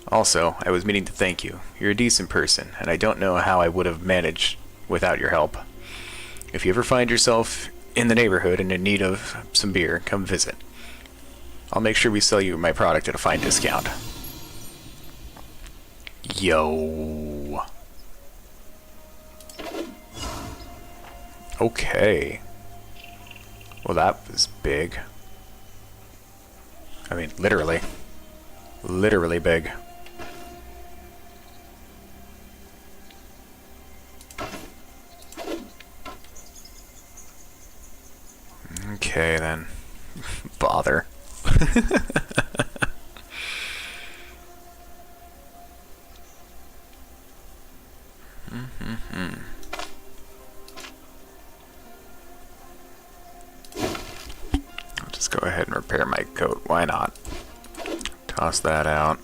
Also, I was meaning to thank you. You're a decent person, and I don't know how I would have managed without your help. If you ever find yourself in the neighborhood and in need of some beer, come visit. I'll make sure we sell you my product at a fine discount. Yo. Okay. Well, that was big. I mean, literally. Literally big. Okay, then. Bother. I'll just go ahead and repair my coat. Why not? Toss that out.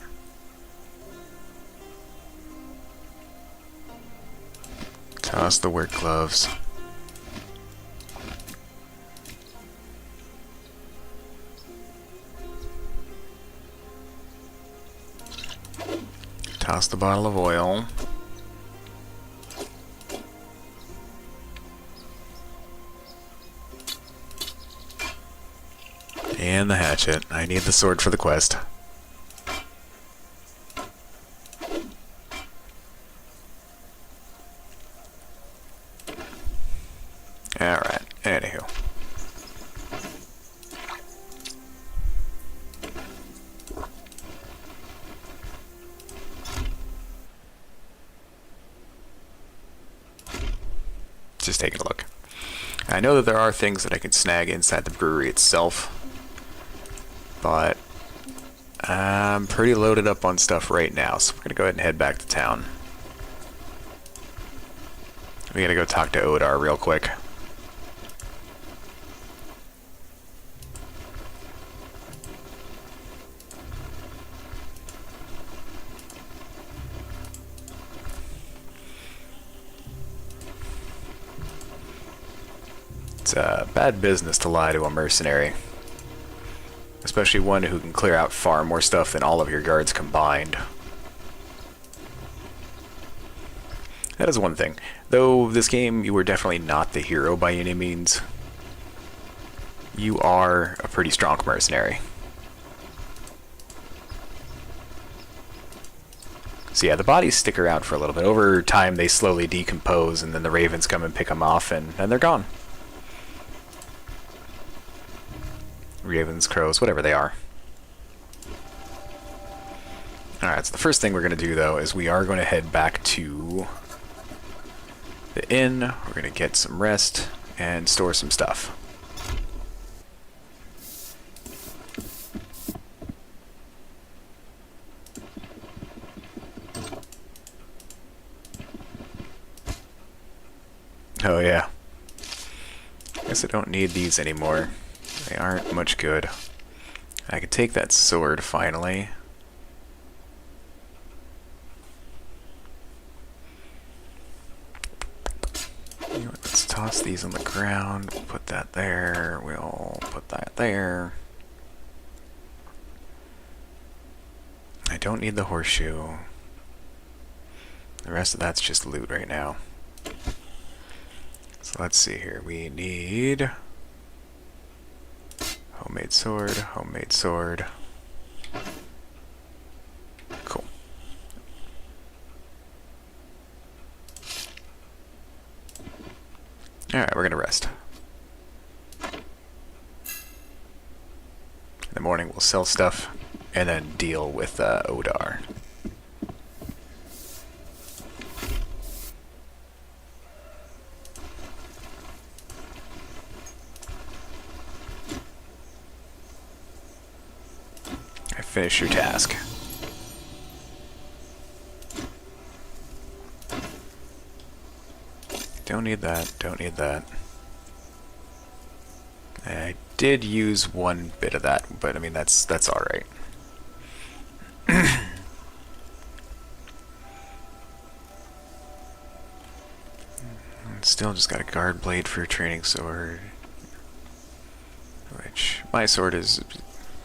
Toss the work gloves. Toss the bottle of oil. And the hatchet. I need the sword for the quest. Alright, anywho. Just taking a look. I know that there are things that I can snag inside the brewery itself, but I'm pretty loaded up on stuff right now, so we're gonna go ahead and head back to town. We gotta go talk to Odar real quick. It's bad business to lie to a mercenary. Especially one who can clear out far more stuff than all of your guards combined. That is one thing. Though this game, you were definitely not the hero by any means. You are a pretty strong mercenary. So yeah, the bodies stick around for a little bit. Over time, they slowly decompose, and then the ravens come and pick them off, and they're gone. Ravens, crows, whatever they are. Alright, so the first thing we're going to do, though, is we are going to head back to the inn. We're going to get some rest and store some stuff. Oh, yeah. Guess I don't need these anymore. They aren't much good. I could take that sword, finally. You know what, let's toss these on the ground. We'll put that there. We'll put that there. I don't need the horseshoe. The rest of that's just loot right now. So let's see here. We need... homemade sword, homemade sword. Cool. Alright, we're gonna rest. In the morning we'll sell stuff and then deal with Odar. finish your task. Don't need that, don't need that. I did use one bit of that, but I mean that's alright. Still just got a guard blade for a training sword. Which, my sword is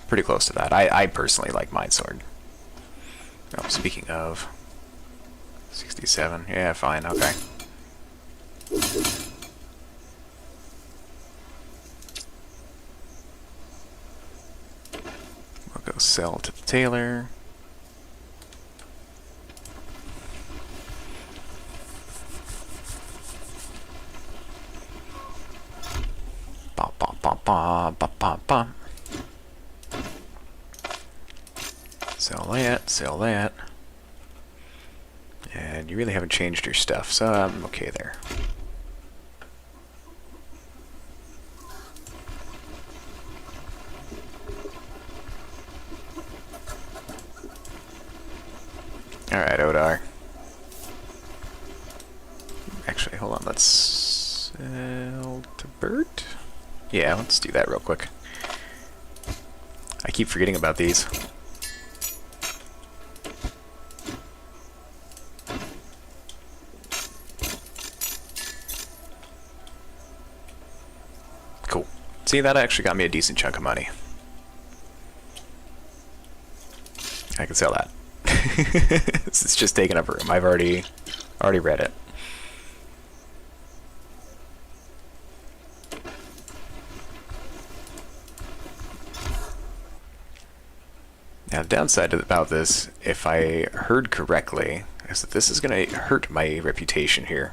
pretty close to that. I personally like my sword. Oh, speaking of... 67. Yeah, fine, okay. We'll go sell to the tailor. Ba ba ba ba ba ba ba. Sell that, sell that. And you really haven't changed your stuff, so I'm okay there. Alright, Odar. Actually, hold on, let's sell to Bert? Yeah, let's do that real quick. I keep forgetting about these. Cool. See, that actually got me a decent chunk of money. I can sell that. It's just taking up room. I've already read it. Now, the downside about this, if I heard correctly, is that this is going to hurt my reputation here.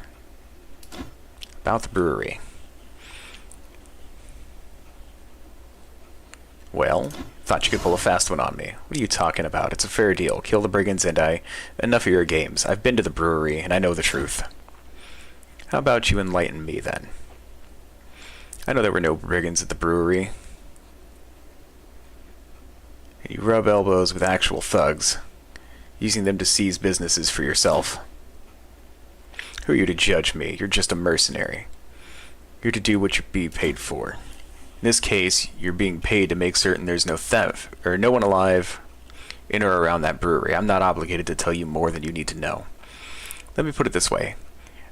About the brewery. Well, thought you could pull a fast one on me. What are you talking about? It's a fair deal. Kill the brigands and enough of your games. I've been to the brewery, and I know the truth. How about you enlighten me, then? I know there were no brigands at the brewery. You rub elbows with actual thugs, using them to seize businesses for yourself. Who are you to judge me? You're just a mercenary. You're to do what you're being paid for. In this case, you're being paid to make certain there's no theft, or no one alive in or around that brewery. I'm not obligated to tell you more than you need to know. Let me put it this way.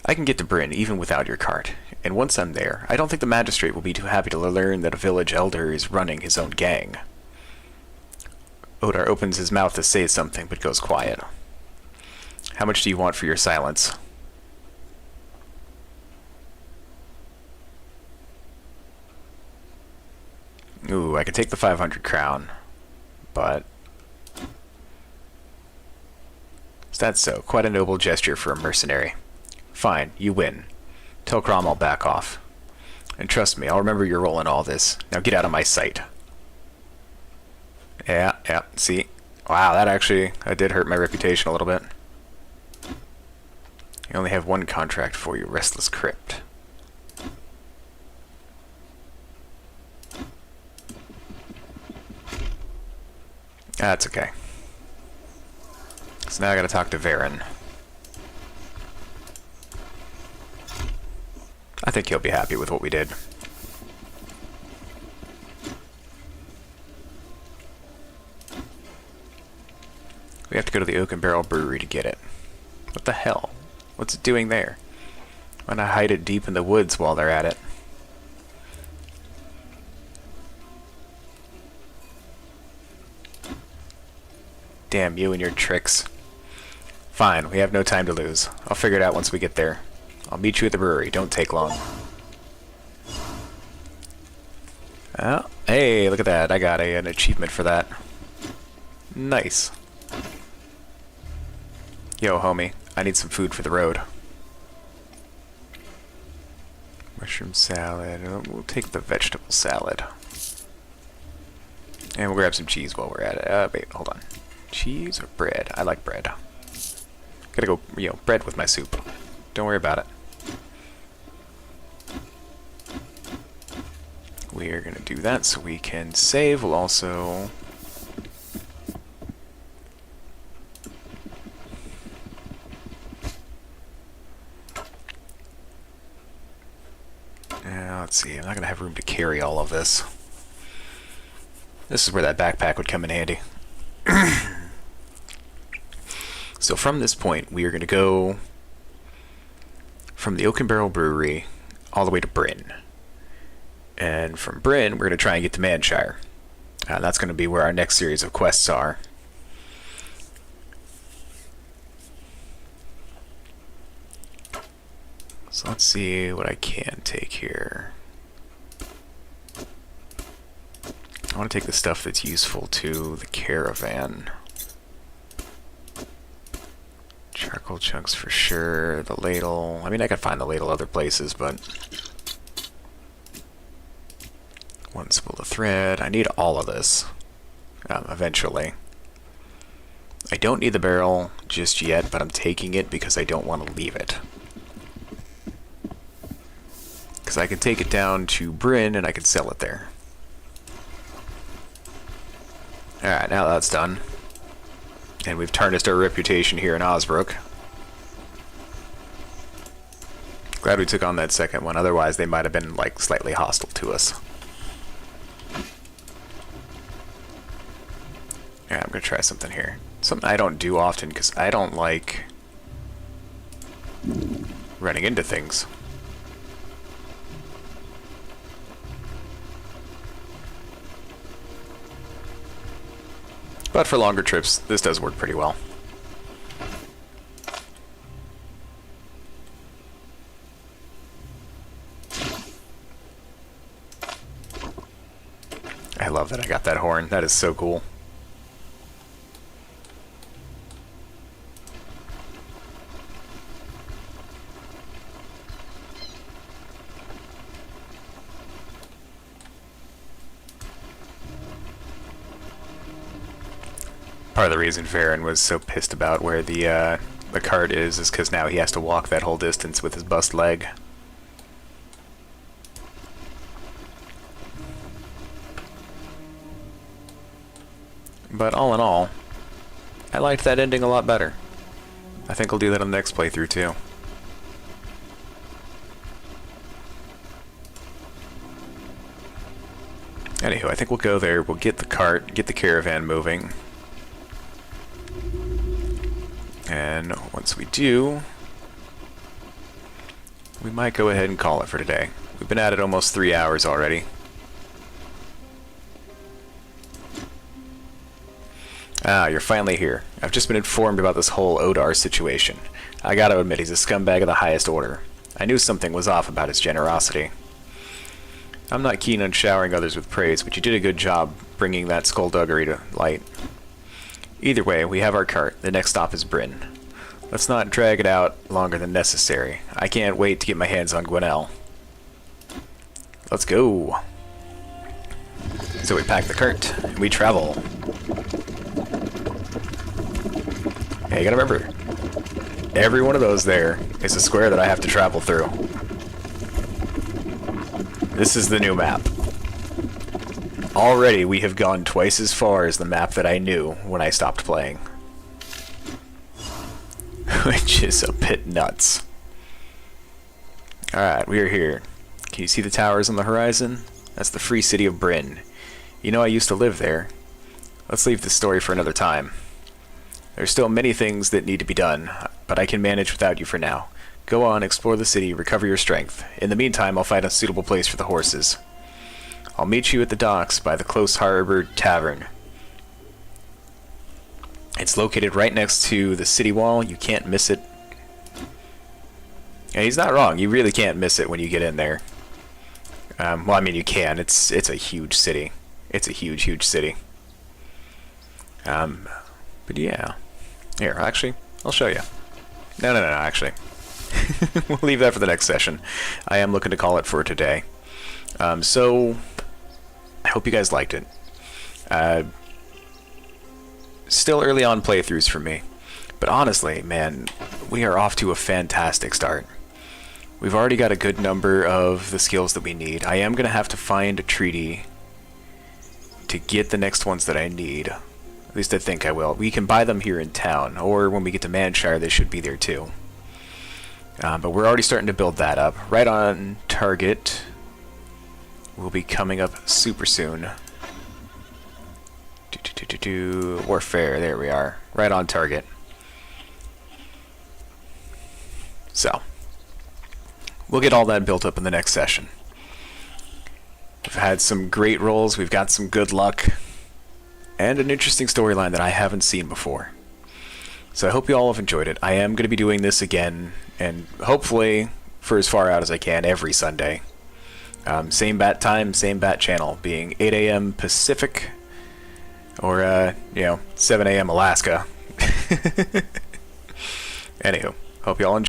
I can get to Bryn even without your cart, and once I'm there, I don't think the magistrate will be too happy to learn that a village elder is running his own gang. Odar opens his mouth to say something, but goes quiet. How much do you want for your silence? Ooh, I could take the 500 crown, but... Is that so? Quite a noble gesture for a mercenary. Fine, you win. Tell Crom I'll back off. And trust me, I'll remember your role in all this. Now get out of my sight. Yeah, see? Wow, that did hurt my reputation a little bit. I only have one contract for you, Restless Crypt. That's okay. So now I gotta talk to Varen. I think he'll be happy with what we did. We have to go to the Oak and Barrel Brewery to get it. What the hell? What's it doing there? Why not hide it deep in the woods while they're at it? Damn you and your tricks. Fine, we have no time to lose. I'll figure it out once we get there. I'll meet you at the brewery. Don't take long. Oh, hey, look at that. I got an achievement for that. Nice. Yo, homie, I need some food for the road. Mushroom salad. We'll take the vegetable salad. And we'll grab some cheese while we're at it. Wait, hold on. Cheese or bread? I like bread. Gotta go, bread with my soup. Don't worry about it. We're gonna do that so we can save. We'll also Let's see, I'm not going to have room to carry all of this. This is where that backpack would come in handy. So from this point, we are going to go from the Oak and Barrel Brewery all the way to Bryn. And from Bryn, we're going to try and get to Manshire. That's going to be where our next series of quests are. So let's see what I can take here. I want to take the stuff that's useful to the caravan. Charcoal chunks for sure. The ladle. I mean, I could find the ladle other places, but... One spool of thread. I need all of this. Eventually. I don't need the barrel just yet, but I'm taking it because I don't want to leave it. Because I can take it down to Bryn and I can sell it there. Alright, now that's done. And we've tarnished our reputation here in Osbrook. Glad we took on that second one, otherwise they might have been, like, slightly hostile to us. Yeah, I'm gonna try something here. Something I don't do often, because I don't like running into things. But for longer trips, this does work pretty well. I love that I got that horn. That is so cool. Part of the reason Varen was so pissed about where the cart is because now he has to walk that whole distance with his bust leg. But all in all, I liked that ending a lot better. I think I'll do that on the next playthrough too. Anywho, I think we'll go there, we'll get the cart, get the caravan moving. And once we do, we might go ahead and call it for today. We've been at it almost 3 hours already. Ah, you're finally here. I've just been informed about this whole Odar situation. I gotta admit, he's a scumbag of the highest order. I knew something was off about his generosity. I'm not keen on showering others with praise, but you did a good job bringing that skullduggery to light. Either way, we have our cart. The next stop is Bryn. Let's not drag it out longer than necessary. I can't wait to get my hands on Gwinnell. Let's go. So we pack the cart, and we travel. Hey, you gotta remember, every one of those there is a square that I have to travel through. This is the new map. Already, we have gone twice as far as the map that I knew when I stopped playing. Which is a bit nuts. Alright, we are here. Can you see the towers on the horizon? That's the free city of Bryn. You know I used to live there. Let's leave this story for another time. There's still many things that need to be done, but I can manage without you for now. Go on, explore the city, recover your strength. In the meantime, I'll find a suitable place for the horses. I'll meet you at the docks by the Close Harbor Tavern. It's located right next to the city wall. You can't miss it. And he's not wrong. You really can't miss it when you get in there. Well, I mean, you can. It's a huge city. It's a huge, huge city. But yeah. Here, actually, I'll show you. No, actually. We'll leave that for the next session. I am looking to call it for today. So, I hope you guys liked it. Still early on playthroughs for me. But honestly, man, we are off to a fantastic start. We've already got a good number of the skills that we need. I am going to have to find a treaty to get the next ones that I need. At least I think I will. We can buy them here in town, or when we get to Manshire, they should be there too. But we're already starting to build that up. Right on target will be coming up super soon. Warfare, there we are. Right on target. So, we'll get all that built up in the next session. We've had some great rolls, we've got some good luck, and an interesting storyline that I haven't seen before. So I hope you all have enjoyed it. I am going to be doing this again, and hopefully, for as far out as I can, every Sunday. Same bat time, same bat channel, being 8 a.m. Pacific, or, 7 a.m. Alaska. Anywho, hope you all enjoy.